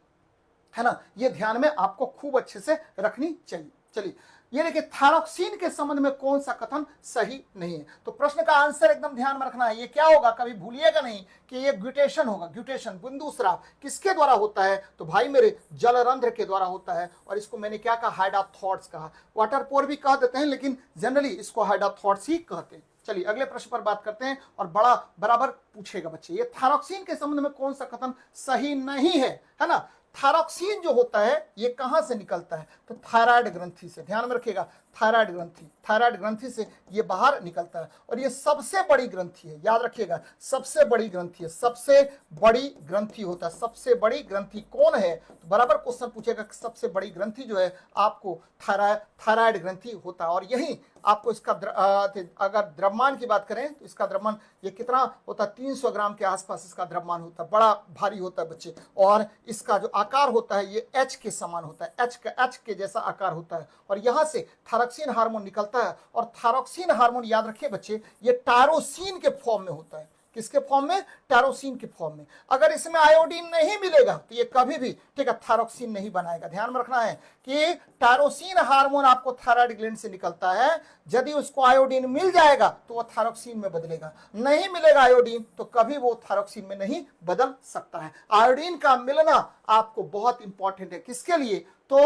है ना, ये ध्यान में आपको खूब अच्छे से रखनी चाहिए। चलिए, ये देखिए थायरॉक्सीन के संबंध में कौन सा कथन सही नहीं है, तो प्रश्न का आंसर एकदम ध्यान में रखना है। ये क्या होगा, कभी भूलिएगा नहीं कि ये ग्यूटेशन होगा। ग्यूटेशन बिंदु स्राव किसके द्वारा होता है, तो भाई मेरे जलरंध्र के द्वारा होता है। और इसको मैंने क्या कहा, हाइडाथॉट्स कहा, वाटर पोर भी कह देते हैं, लेकिन जनरली इसको हाइडाथॉट्स ही कहते हैं। चलिए अगले प्रश्न पर बात करते हैं, और बड़ा बराबर पूछेगा बच्चे, ये थायरॉक्सीन के संबंध में कौन सा कथन सही नहीं है ना। थायरॉक्सीन जो होता है ये कहां से निकलता है, तो थायराइड ग्रंथि से। ध्यान में रखिएगा, थायराइड ग्रंथि, थायराइड ग्रंथि से ये बाहर निकलता है। और ये सबसे बड़ी ग्रंथि है, याद रखिएगा, सबसे बड़ी ग्रंथि है, सबसे बड़ी ग्रंथि होता है। सबसे बड़ी ग्रंथि कौन है, तो बराबर क्वेश्चन पूछेगा कि सबसे बड़ी ग्रंथि जो है आपको थायराइड ग्रंथि होता है। और यही आपको इसका अगर द्रव्यमान की बात करें तो इसका द्रव्यमान ये कितना होता है, 300 ग्राम के आसपास इसका द्रव्यमान होता है, बड़ा भारी होता है बच्चे। और इसका जो आकार होता है ये एच के समान होता है, एच के जैसा आकार होता है। और यहां से थायरॉक्सिन हार्मोन निकलता है। और थायरॉक्सिन हार्मोन याद रखिए बच्चे, ये टायरोसिन के फॉर्म में होता है। किसके फॉर्म में, टायरोसिन के फॉर्म में। अगर इसमें आयोडीन नहीं मिलेगा तो ये कभी भी, ठीक है, थायरॉक्सिन नहीं बनाएगा। ध्यान में रखना है कि टायरोसिन हार्मोन आपको थायराइड ग्लैंड से निकलता है, यदि उसको आयोडीन मिल जाएगा तो वो थायरॉक्सिन में बदलेगा, नहीं मिलेगा आयोडीन तो कभी वो थायरॉक्सिन में नहीं बदल सकता है। आयोडीन का मिलना आपको बहुत इंपॉर्टेंट है, किसके लिए, तो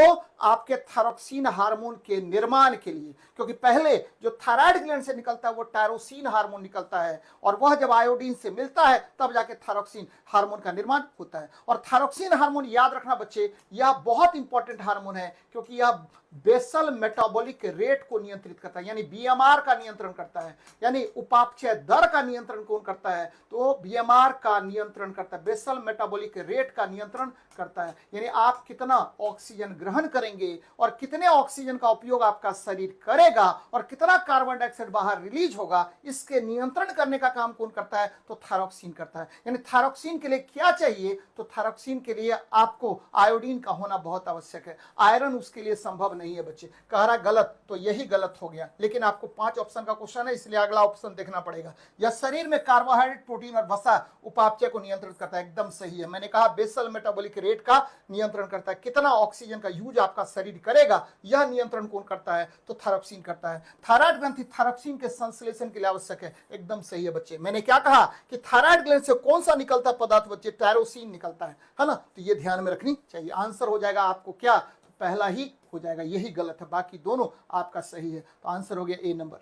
आपके थायरॉक्सिन हार्मोन के निर्माण के लिए, क्योंकि पहले जो थायराइड ग्लैंड से निकलता है वो टायरोसिन हार्मोन निकलता है, और वह जब आयोडीन से मिलता है तब जाके थायरॉक्सिन हार्मोन का निर्माण होता है। और थायरॉक्सिन हार्मोन याद रखना बच्चे, यह बहुत इंपॉर्टेंट हार्मोन है, क्योंकि यह बेसल मेटाबॉलिक रेट को नियंत्रित करता है, यानी बीएमआर का नियंत्रण करता है, यानी उपापचय दर का नियंत्रण कौन करता है, तो बीएमआर का नियंत्रण करता है, बेसल मेटाबॉलिक रेट का नियंत्रण करता है। यानी आप कितना ऑक्सीजन ग्रहण करेंगे और कितने ऑक्सीजन का उपयोग आपका शरीर करेगा और कितना कार्बन डाइऑक्साइड बाहर रिलीज होगा, इसके नियंत्रण करने का काम कौन करता है, तो थायरॉक्सिन करता है। यानी थायरॉक्सिन के लिए क्या चाहिए, तो थायरॉक्सिन के लिए आपको आयोडीन का होना बहुत आवश्यक है, आयरन उसके लिए संभव नहीं है बच्चे। कह रहा गलत, तो यही गलत हो गया, लेकिन आपको 5 ऑप्शन का क्वेश्चन है इसलिए अगला ऑप्शन देखना पड़ेगा। यह शरीर में कार्बोहाइड्रेट, प्रोटीन और वसा उपापचय को नियंत्रित करता है, एकदम सही है। मैंने कहा बेसल मेटाबॉलिक रेट का नियंत्रण करता है, कितना ऑक्सीजन का यूज आपका शरीर करेगा यह नियंत्रण कौन करता है, तो थायरोक्सिन करता है। थायराइड ग्रंथि थायरोक्सिन के संश्लेषण के लिए आवश्यक है, एकदम सही है बच्चे। मैंने क्या कहा कि थायराइड ग्लैंड से कौन सा निकलता पदार्थ बच्चे, टायरोसिन निकलता है ना, तो ये ध्यान में रखनी चाहिए। आंसर हो जाएगा आपको क्या, पहला ही हो जाएगा, यही गलत है, बाकी दोनों आपका सही है, तो आंसर हो गया ए नंबर।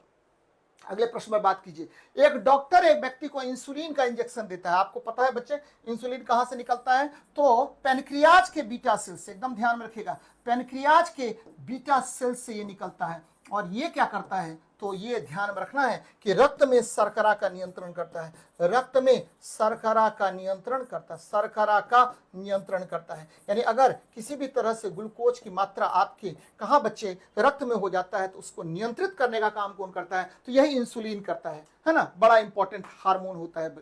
अगले प्रश्न में बात कीजिए। एक डॉक्टर एक व्यक्ति को इंसुलिन का इंजेक्शन देता है। आपको पता है बच्चे इंसुलिन कहां से निकलता है, तो पैनक्रियाज के बीटा सेल से, एकदम ध्यान में रखिएगा, पैनक्रियाज के बीटा सेल से ये निकलता है। और ये क्या करता है, तो ये ध्यान में रखना है कि रक्त में शर्करा का नियंत्रण करता है, रक्त में शर्करा का नियंत्रण करता है, शर्करा का नियंत्रण करता है। यानी अगर किसी भी तरह से ग्लूकोज की मात्रा आपके कहाँ बच्चे रक्त में हो जाता है तो उसको नियंत्रित करने का काम कौन करता है, तो यही इंसुलिन करता है ना, बड़ा इंपॉर्टेंट हार्मोन होता है।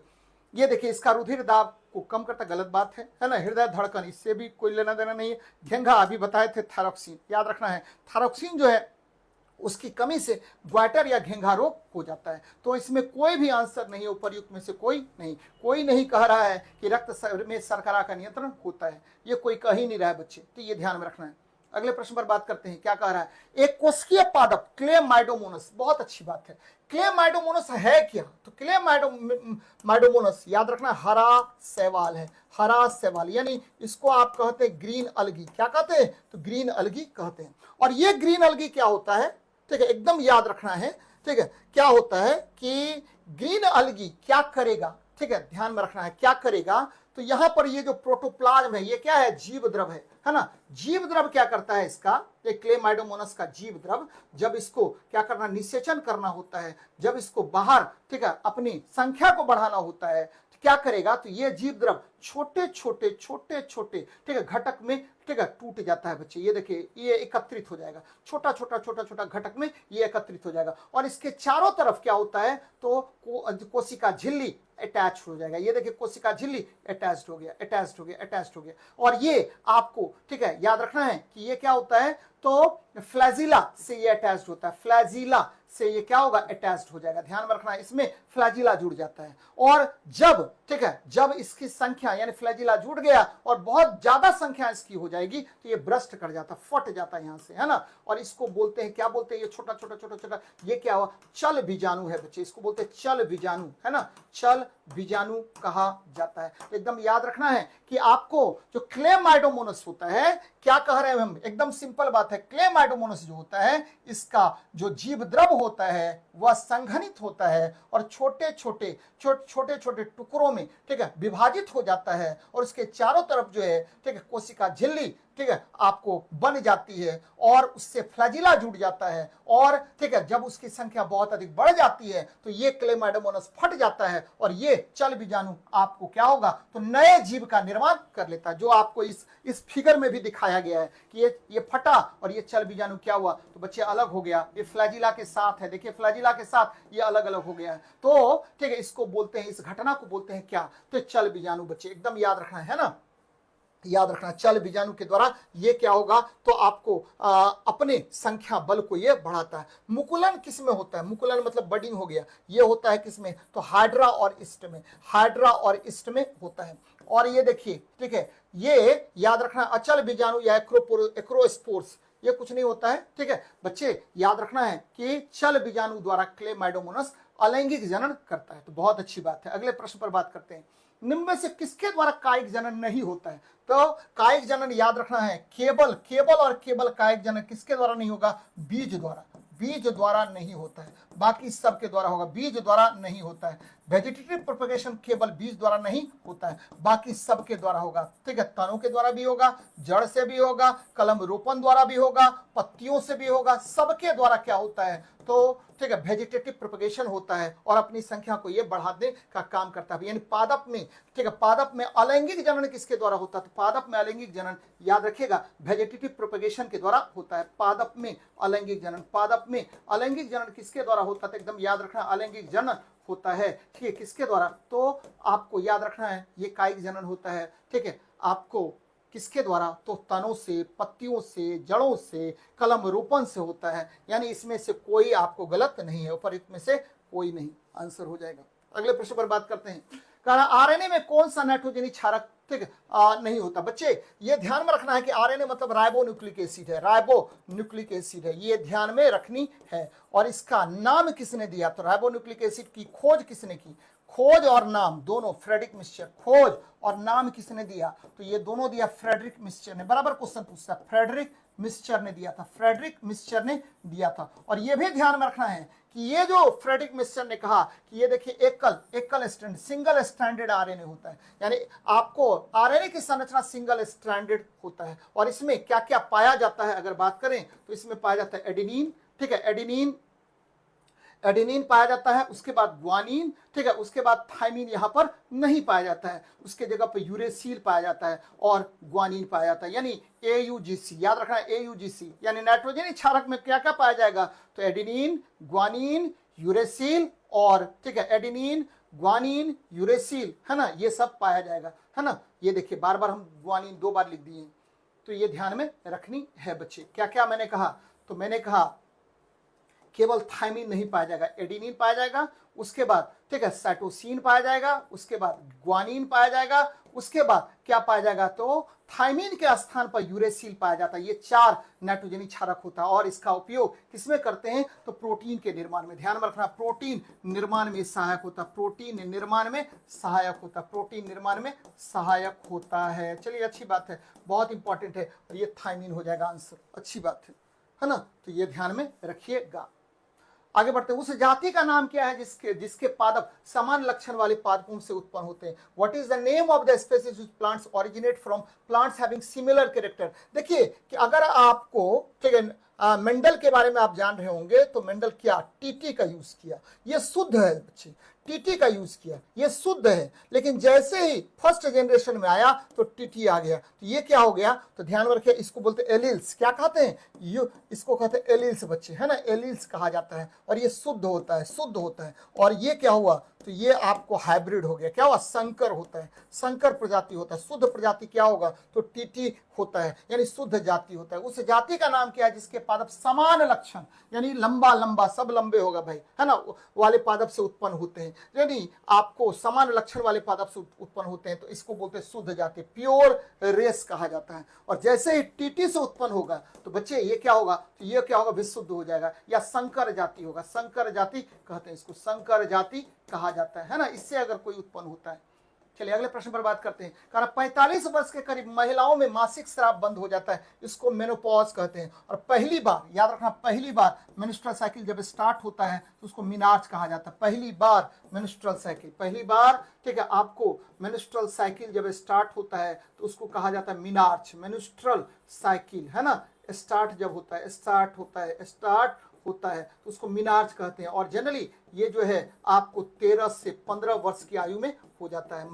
ये देखिए इसका रुधिर दाब को कम करता, गलत बात है ना, हृदय धड़कन इससे भी कोई लेना देना नहीं है। घेंघा अभी बताए थे, थायरोक्सिन याद रखना है, थायरोक्सिन जो है उसकी कमी से ग्वाइटर या घेंघा रोग हो जाता है। तो इसमें कोई भी आंसर नहीं है, उपर्युक्त में से कोई नहीं कह रहा है कि रक्त में शर्करा का नियंत्रण होता है, ये कोई कह ही नहीं रहा है बच्चे, तो ये ध्यान में रखना है। अगले प्रश्न पर बात करते हैं, क्या कह रहा है, एक कोशिकीय पादप क्लेमाइडोमोनास, बहुत अच्छी बात है। क्लेमाइडोमोनास है क्या, तो क्लेमाइडोमोनास याद रखना हरा शैवाल है, हरा शैवाल, यानी इसको आप कहते हैं ग्रीन अलगी, क्या कहते हैं, तो ग्रीन अलगी कहते हैं। और ये ग्रीन अलगी क्या होता है, ठीक है, एकदम याद रखना है, ठीक है, क्या होता है कि ग्रीन अलगी क्या करेगा, ठीक है, ध्यान में रखना है क्या करेगा, तो यहां पर ये जो प्रोटोप्लाज्म है ये क्या है, जीव द्रव है ना, जीव द्रव क्या करता है इसका, क्लेमाइडोमोनास का जीव द्रव, जब इसको क्या करना, निषेचन करना होता है, जब इसको बाहर, ठीक है, अपनी संख्या को बढ़ाना होता है, तो क्या करेगा, तो ये जीव द्रव छोटे छोटे ठीक है घटक में, ठीक है, टूट जाता है बच्चे। ये देखिए ये एकत्रित हो जाएगा, छोटा छोटा घटक में ये एकत्रित हो जाएगा, और इसके चारों तरफ क्या होता है, तो कोशिका झिल्ली अटैच हो जाएगा। ये देखिए कोशिका झिल्ली अटैच्ड हो गया, और ये आपको, ठीक है, याद रखना है कि ये क्या होता है, तो फ्लैजिला से ये अटैच्ड होता है, फ्लैजिला से ये क्या होगा, अटैच्ड हो जाएगा। ध्यान में रखना है इसमें फ्लैजिला जुड़ जाता है, और जब, ठीक है, जब इसकी संख्या यानी फ्लैजिला जुड़ गया और बहुत ज्यादा संख्या इसकी हो जाएगी तो ये ब्रस्ट कर जाता, फट जाता है यहां से, है ना, और इसको बोलते हैं, क्या बोलते हैं, ये छोटा ये क्या हुआ, चल बीजाणु है बच्चे, इसको बोलते हैं चल बीजाणु, है ना, चल बीजाणु कहा जाता है। तो एकदम याद रखना है कि आपको जो क्लेमाइडोमोनास होता है, क्या कह रहे हैं हम, एकदम सिंपल बात है, क्लेमाइडोमोनास जो होता है इसका जो जीव द्रव होता है वह संघनित होता है और छोटे छोटे टुकड़ों में, ठीक है, विभाजित हो जाता है, और उसके चारों तरफ जो है, ठीक है, कोशिका झिल्ली, ठीक है, आपको बन जाती है, और उससे फ्लैजिला जुड़ जाता है, और ठीक है, जब उसकी संख्या बहुत अधिक बढ़ जाती है तो ये क्लेमाइडोमोनास फट जाता है, और ये चल बीजाणु आपको क्या होगा, तो नए जीव का निर्माण कर लेता है, जो आपको इस फिगर में भी दिखाया गया है कि ये फटा और ये चल बीजाणु क्या हुआ, तो बच्चे अलग हो गया, ये फ्लैजिला के साथ है, देखिए फ्लैजिला के साथ ये अलग अलग हो गया है, तो ठीक है, इसको बोलते हैं, इस घटना को बोलते हैं क्या, तो चल बीजाणु। बच्चे एकदम याद रखना है ना, याद रखना, चल बीजाणु के द्वारा ये क्या होगा, तो आपको अपने संख्या बल को ये बढ़ाता है। मुकुलन किस में होता है, मुकुलन मतलब बडिंग हो गया, ये होता है किसमें, तो हाइड्रा और ईस्ट में, हाइड्रा और ईस्ट में होता है। और ये देखिए, ठीक है, ये याद रखना, अचल बीजाणु या एक्रोस्पोर्स ये कुछ नहीं होता है, ठीक है बच्चे, याद रखना है कि चल बीजाणु द्वारा क्लेमाइडोमोनास अलैंगिक जनन करता है, तो बहुत अच्छी बात है। अगले प्रश्न पर बात करते हैं, निम्न में से किसके द्वारा कायिक जनन नहीं होता है, तो कायिक जनन याद रखना है, केवल कायिक जनन किसके द्वारा नहीं होगा, बीज द्वारा नहीं होता है, बाकी सबके द्वारा होगा, बीज द्वारा नहीं होता है। वेजिटेटिव प्रोपगेशन केवल बीज द्वारा नहीं होता है, बाकी सबके द्वारा होगा, ठीक है, तनों के द्वारा भी होगा, जड़ से भी होगा, कलम रोपण द्वारा भी होगा, पत्तियों से भी होगा, सबके द्वारा क्या होता है, तो ठीक है, वेजिटेटिव प्रोपगेशन होता है, और अपनी संख्या को ये बढ़ाने का काम करता है। यानी पादप में, ठीक है, पादप में अलैंगिक जनन किसके द्वारा होता है, तो पादप में अलैंगिक जनन याद रखिएगा वेजिटेटिव प्रोपगेशन के द्वारा होता है, पादप में अलैंगिक जनन किसके द्वारा होता है, तो एकदम याद रखना, अलैंगिक जनन होता है, ठीक है, किसके द्वारा, तो आपको याद रखना है ये कायिक जनन होता है, ठीक है, आपको किसके द्वारा? तो तनों से, पत्तियों से, जड़ों से, कलम रोपण से होता है। यानी इसमें से कोई आपको गलत नहीं है, उपरोक्त में से कोई नहीं, आंसर हो जाएगा। अगले प्रश्न पर बात करते हैं। कहा आरएनए में कौन सा नाइट्रोजनी क्षारक ठीक नहीं होता? बच्चे ये ध्यान में रखना है कि आरएनए मतलब राइबो न्यूक्लिक एसिड है, राइबो न्यूक्लिक एसिड है, ये ध्यान में रखनी है। और इसका नाम किसने दिया? तो राइबो न्यूक्लिक एसिड की खोज किसने की? खोज और नाम दोनों फ्रेडरिक मिक्सचर, खोज और नाम किसने दिया? तो ये दोनों दिया फ्रेडरिक मिक्सचर ने। बराबर क्वेश्चन पूछता है, फ्रेडरिक मिक्सचर ने दिया था, फ्रेडरिक मिक्सचर ने दिया था। और ये भी ध्यान में रखना है कि ये जो फ्रेडरिक मिक्सचर ने कहा कि ये देखिए एकल स्ट्रैंड, सिंगल स्ट्रैंडेड आरएनए होता है, यानी आपको आरएनए की संरचना सिंगल स्ट्रैंडेड होता है। और इसमें क्या क्या पाया जाता है अगर बात करें तो इसमें पाया जाता है एडेनिन, ठीक है, एडेनिन पाया जाता है, उसके बाद ग्वानिन, ठीक है, उसके बाद थाइमिन यहां पर नहीं पाया जाता है, उसके जगह पर यूरेसिल पाया जाता है और ग्वानिन पाया जाता है, यानी AUGC, याद रखना है AUGC। यानी नाइट्रोजनी क्षारक में क्या क्या पाया जाएगा? तो एडेनिन, ग्वानिन, यूरेसिल और ठीक है, एडेनिन, ग्वानिन, यूरेसिल, है ना, ये सब पाया जाएगा, है ना। ये देखिए बार बार हम ग्वानिन 2 बार लिख दिए, तो ये ध्यान में रखनी है बच्चे। क्या क्या मैंने कहा? तो मैंने कहा केवल थाइमिन नहीं पाया जाएगा, एडेनिन पाया जाएगा, उसके बाद ठीक है साइटोसिन पाया जाएगा, उसके बाद ग्वानिन पाया जाएगा, उसके बाद क्या पाया जाएगा? तो थाइमिन के स्थान पर यूरेसिल पाया जाता है। ये 4 नाइट्रोजनी क्षारक होता है और इसका उपयोग किसमें करते हैं? तो प्रोटीन के निर्माण में। ध्यान में रखना, प्रोटीन निर्माण में सहायक होता है, प्रोटीन निर्माण में सहायक होता है, प्रोटीन निर्माण में सहायक होता है। चलिए अच्छी बात है, बहुत इंपॉर्टेंट है, और ये थाइमिन हो जाएगा आंसर, अच्छी बात है ना। तो ये ध्यान में रखिएगा। आगे बढ़ते हैं। उस जाति का नाम क्या है जिसके पादप समान लक्षण वाले पादपों से उत्पन्न होते हैं? What is the name of the species which plants originate from plants having similar character? देखिए कि अगर आपको ठीक है मेंडल के बारे में आप जान रहे होंगे तो मेंडल क्या टीटी का यूज किया, ये शुद्ध है बच्चे, टीटी का यूज किया, ये शुद्ध है। लेकिन जैसे ही फर्स्ट जनरेशन में आया तो टीटी आ गया, तो ये क्या हो गया? तो ध्यान में रखिए, इसको बोलते एलिल्स। क्या कहते हैं? इसको कहते हैं एलिल्स बच्चे, है ना, एलिल्स कहा जाता है। और ये शुद्ध होता है, शुद्ध होता है। और ये क्या हुआ? तो ये आपको हाइब्रिड हो गया। क्या हुआ? संकर होता है, संकर प्रजाति होता है। शुद्ध प्रजाति क्या होगा? तो टीटी होता है, यानी शुद्ध जाति होता है। उस जाति का नाम क्या है जिसके पादप समान लक्षण, यानी लंबा लंबा, सब लंबे होगा भाई, है ना, वाले पादप से उत्पन्न होते हैं, यानी आपको समान लक्षण वाले पादप से उत्पन्न होते हैं, तो इसको बोलते हैं शुद्ध जाति, प्योर रेस कहा जाता है। और जैसे ही टीटी से उत्पन्न होगा तो बच्चे ये क्या होगा? तो ये क्या होगा? विशुद्ध हो जाएगा या संकर जाति होगा। संकर जाति कहते हैं इसको, संकर जाति कहा जाता है ना, इससे अगर कोई उत्पन्न होता है। चलिए अगले प्रश्न पर बात करते हैं। कारण 45 वर्ष के करीब महिलाओं में मासिक स्राव बंद हो जाता है, इसको मेनोपॉज कहते हैं। और पहली बार, याद रखना, पहली बार मेंस्ट्रुअल साइकिल जब स्टार्ट होता है तो उसको मीनार्च कहा जाता है। पहली बार मेंस्ट्रुअल साइकिल, पहली बार ठीक है, आपको मेंस्ट्रुअल साइकिल जब स्टार्ट होता है तो उसको कहा जाता है मीनार्च, मेंस्ट्रुअल साइकिल, है ना। स्टार्ट जब होता है, स्टार्ट होता है तो उसको मीनार्च कहते हैं। और जनरली ये जो है आपको 13 से 15 वर्ष की आयु में हो जाता है।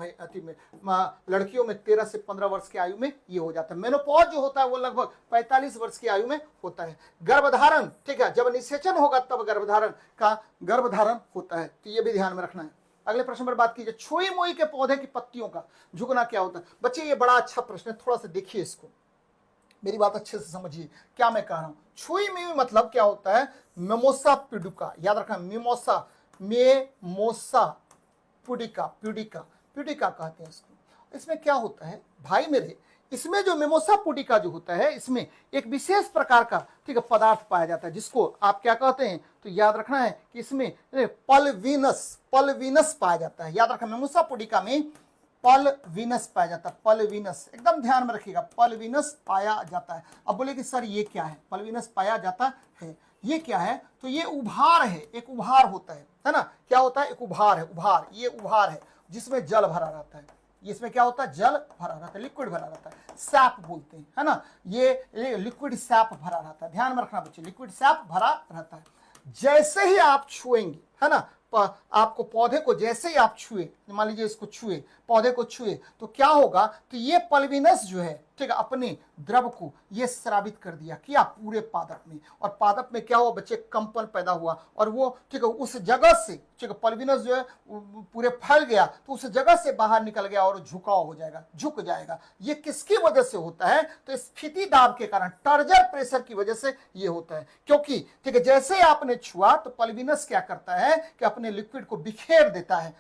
लड़कियों में 13 से 15 वर्ष की आयु में ये हो जाता है। मेनोपॉज जो होता है वो लगभग 45 वर्ष की आयु में होता है। गर्भधारण, ठीक है, जब निषेचन होगा तब गर्भधारण होता है, तो ये भी ध्यान में रखना है। अगले प्रश्न पर बात कीजिए। छुई मुई के पौधे की पत्तियों का झुकना क्या होता है? बच्चे ये बड़ा अच्छा प्रश्न है, थोड़ा सा देखिए इसको, मेरी बात अच्छे से समझिए क्या मैं कह रहा हूं। छुई मुई मतलब क्या होता है? मिमोसा प्यूडिका, याद रखना, मिमोसा प्यूडिका कहते हैं इसको। इसमें क्या होता है भाई मेरे? इसमें जो मिमोसा पुडिका जो होता है, इसमें एक विशेष प्रकार का ठीक है पदार्थ पाया जाता है जिसको आप क्या कहते हैं? तो याद रखना है कि इसमें पल्विनस पाया जाता है। याद रखना, मिमोसा पुडिका में पल्विनस पाया जाता है, पल्विनस, एकदम ध्यान में रखिएगा, पल्विनस पाया जाता है। अब बोले कि सर ये क्या है? पल्विनस पाया जाता है, ये क्या है? तो ये उभार है, एक उभार होता है ना। क्या होता है? एक उभार है, उभार, ये उभार है जिसमें जल भरा रहता है। इसमें क्या होता है? जल भरा रहता है, लिक्विड भरा रहता है, सैप बोलते हैं, है ना। ये लिक्विड सैप भरा रहता है, ध्यान में रखना बच्चे, लिक्विड सैप भरा रहता है। जैसे ही आप छुएंगे, है ना, आपको पौधे को जैसे ही आप छुए, मान लीजिए इसको छुए, पौधे को छुए, तो क्या होगा? तो ये पल्विनस जो है, ठीक है, अपने द्रव को ये स्रावित कर दिया, किया पूरे पादप में, और पादप में क्या हुआ बच्चे, कंपन पैदा हुआ, और वो ठीक है उस जगह से, ठीक है, पल्विनस जो है पूरे फैल गया, तो उस जगह से बाहर निकल गया और झुकाव हो जाएगा, झुक जाएगा। ये किसकी वजह से होता है, तो स्फीति दाब के कारण, टर्जर प्रेशर की वजह से ये होता है। क्योंकि ठीक है जैसे आपने छुआ तो पल्विनस क्या करता है कि अपने लिक्विड को बिखेर देता है,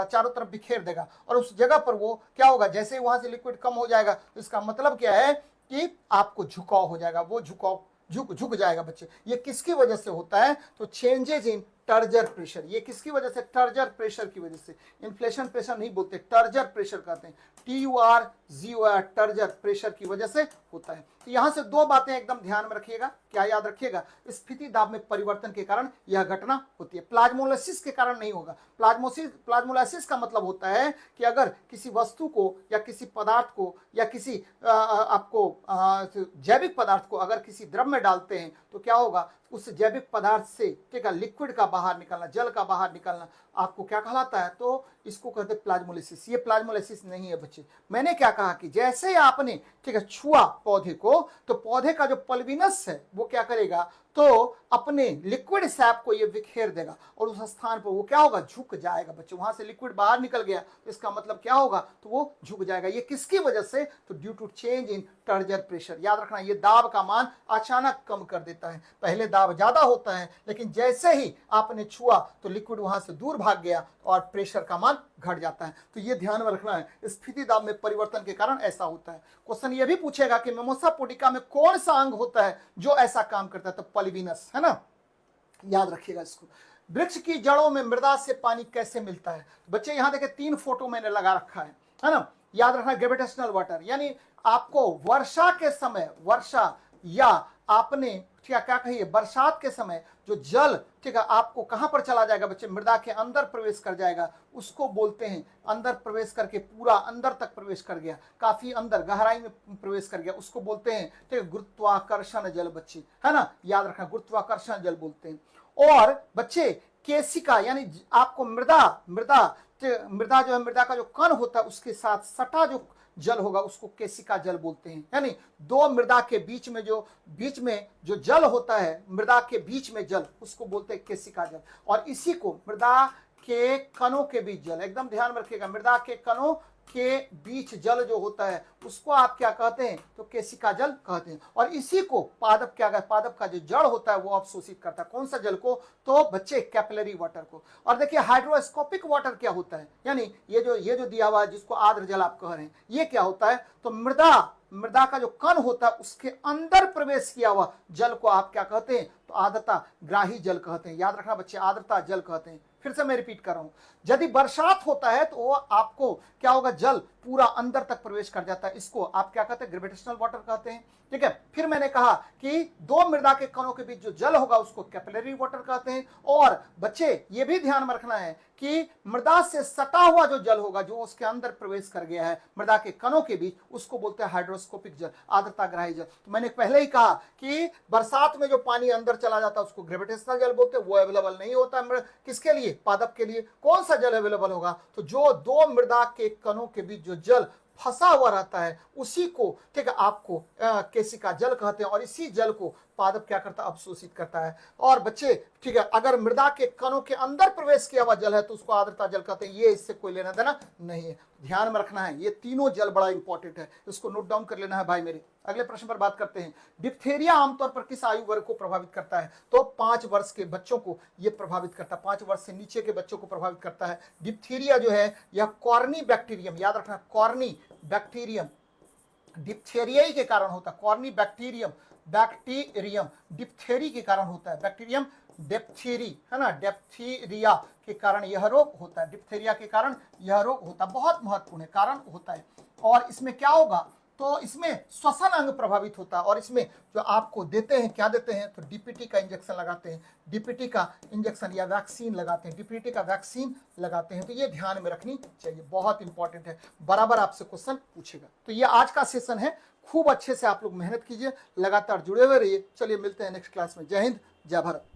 चारों तरफ बिखेर देगा, और उस जगह पर वो क्या होगा, जैसे ही वहां से लिक्विड कम हो जाएगा, तो इसका मतलब क्या है कि आपको झुकाव हो जाएगा, वो झुकाव झुक जाएगा बच्चे। ये किसकी वजह से होता है, तो चेंजेज इन टर्जर प्रेशर। ये किसकी वजह से, टर्जर प्रेशर की वजह से। इन्फ्लेशन प्रेशर नहीं बोलते, टर्जर प्रेशर कहते हैं, TURGOR, टर्जर प्रेशर की वजह से होता है। तो यहां से दो बातें एकदम ध्यान में रखिएगा, क्या याद रखिएगा, स्फीति दाब में परिवर्तन के कारण यह घटना होती है, प्लाज्मोलाइसिस के कारण नहीं होगा। प्लाज्मोलाइसिस का मतलब होता है कि अगर किसी वस्तु को या किसी पदार्थ को या किसी आपको जैविक पदार्थ को अगर किसी द्रव में डालते हैं तो क्या होगा, उस जैविक पदार्थ से ठीक है लिक्विड का बाहर निकलना, जल का बाहर निकलना आपको क्या कहलाता है, तो इसको कहते हैं प्लाज्मोलाइसिस। ये प्लाज्मोलाइसिस नहीं है बच्चे। मैंने क्या कहा कि जैसे आपने ठीक है छुआ पौधे को, तो पौधे का जो पल्विनस है वो क्या करेगा, तो अपने लिक्विड सैप को ये बिखेर देगा, और उस स्थान पर वो क्या होगा, झुक जाएगा बच्चे। वहां से लिक्विड बाहर निकल गया तो इसका मतलब क्या होगा, तो वो झुक जाएगा। ये किसकी वजह से, तो due to change in turgor pressure. याद रखना, ये दाब का मान अचानक कम कर देता है। पहले दाब ज्यादा होता है, लेकिन जैसे ही आपने छुआ तो लिक्विड वहां से दूर भाग गया और प्रेशर का मान घट जाता है। तो ये ध्यान में रखना है, स्फीति दाब में परिवर्तन के कारण ऐसा होता है। क्वेश्चन ये भी पूछेगा कि मिमोसा पुडिका में कौन सा अंग होता है जो ऐसा काम करता है, तो पल्विनस है ना, याद रखिएगा इसको। वृक्ष की जड़ों में मृदा से पानी कैसे मिलता है, तो बच्चे यहां देखे 3 फोटो मैंने लगा रखा है ना, याद रखना ग्रेविटेशनल वाटर, यानी आपको वर्षा के समय, वर्षा या आपने क्या कहिए बरसात के समय जो जल ठीक है आपको कहां पर चला जाएगा बच्चे, मृदा के अंदर प्रवेश कर जाएगा, उसको बोलते हैं, अंदर प्रवेश करके पूरा अंदर तक प्रवेश कर गया, काफी अंदर गहराई में प्रवेश कर गया, उसको बोलते हैं ठीक है गुरुत्वाकर्षण जल बच्चे, है ना, याद रखना गुरुत्वाकर्षण जल बोलते हैं। और बच्चे केशिका, यानी आपको मृदा जो है, मृदा का जो कण होता है उसके साथ सटा जो जल होगा उसको केशिका जल बोलते हैं। यानी दो मृदा के बीच में जो जल होता है, मृदा के बीच में जल, उसको बोलते हैं केशिका जल। और इसी को मृदा के कणों के बीच जल, एकदम ध्यान में रखिएगा, मृदा के कणों के बीच जल जो होता है उसको आप क्या कहते हैं, तो केशिका जल कहते हैं। और इसी को पादप क्या कहते हैं, पादप का जो जड़ होता है वो अवशोषित करता है। कौन सा जल को, तो बच्चे कैपिलरी वाटर को। और देखिए हाइड्रोस्कोपिक वाटर क्या होता है, यानी ये जो दिया हुआ है जिसको आर्द्र जल आप कह रहे हैं, ये क्या होता है, तो मृदा का जो कण होता है उसके अंदर प्रवेश किया हुआ जल को आप क्या कहते हैं, तो आर्द्रता ग्राही जल कहते हैं। याद रखना बच्चे, आर्द्रता जल कहते हैं। फिर से मैं रिपीट कर रहा हूं, यदि बरसात होता है तो वो आपको क्या होगा, जल पूरा अंदर तक प्रवेश कर जाता है, इसको आप क्या कहते हैं, ग्रेविटेशनल वाटर कहते हैं। ठीक है, फिर मैंने कहा कि दो मृदा के कणों के बीच जो जल होगा उसको कैपिलरी वाटर कहते हैं। और बच्चे ये भी ध्यान में रखना है कि मृदा से सटा हुआ जो जल होगा, जो उसके अंदर प्रवेश कर गया है मृदा के कणों के बीच, उसको बोलते हैं हाइड्रोस्कोपिक जल, आर्द्रता ग्राही जल। तो मैंने पहले ही कहा कि बरसात में जो पानी अंदर चला जाता है उसको ग्रेविटेशनल जल बोलते हैं, वो अवेलेबल नहीं होता किसके लिए, पादप के लिए। कौन सा जल अवेलेबल होगा, तो जो दो मृदा के कणों के बीच जो जल फंसा हुआ रहता है उसी को ठीक है आपको केशिका जल कहते हैं। और इसी जल को पादप क्या करता है, अवशोषित करता है। और बच्चे ठीक है, अगर मृदा के कणों के अंदर प्रवेश किया हुआ जल है तो उसको आर्द्रता जल कहते हैं। ये इससे कोई लेना देना नहीं है, ध्यान में रखना है। ये तीनों जल बड़ा इंपॉर्टेंट है, इसको नोट डाउन कर लेना है भाई मेरे। अगले प्रश्न पर बात करते हैं, डिप्थेरिया आमतौर पर किस आयु वर्ग को प्रभावित करता है, तो 5 वर्ष के बच्चों को यह प्रभावित करता है, 5 वर्ष से नीचे के बच्चों को प्रभावित करता है। डिप्थेरिया जो है यह कॉर्नी बैक्टीरियम, याद रखना कॉर्नी बैक्टीरियम डिप्थेरिया के कारण होता है। कॉर्नी बैक्टीरियम डिप्थेरी के कारण होता है। बैक्टीरियम डेप्थेरी है ना, डेप्थीरिया के कारण यह रोग होता है, डिप्थेरिया के कारण यह रोग होता है। बहुत महत्वपूर्ण कारण होता है। और इसमें क्या होगा, तो इसमें श्वसन अंग प्रभावित होता है। और इसमें जो आपको देते हैं, क्या देते हैं, तो डीपीटी का इंजेक्शन लगाते हैं, डीपीटी का इंजेक्शन या वैक्सीन लगाते हैं, डीपीटी का वैक्सीन लगाते हैं। तो ये ध्यान में रखनी चाहिए, बहुत इंपॉर्टेंट है, बराबर आपसे क्वेश्चन पूछेगा। तो ये आज का सेशन है, खूब अच्छे से आप लोग मेहनत कीजिए, लगातार जुड़े हुए रहिए। चलिए मिलते हैं नेक्स्ट क्लास में। जय हिंद, जय भारत।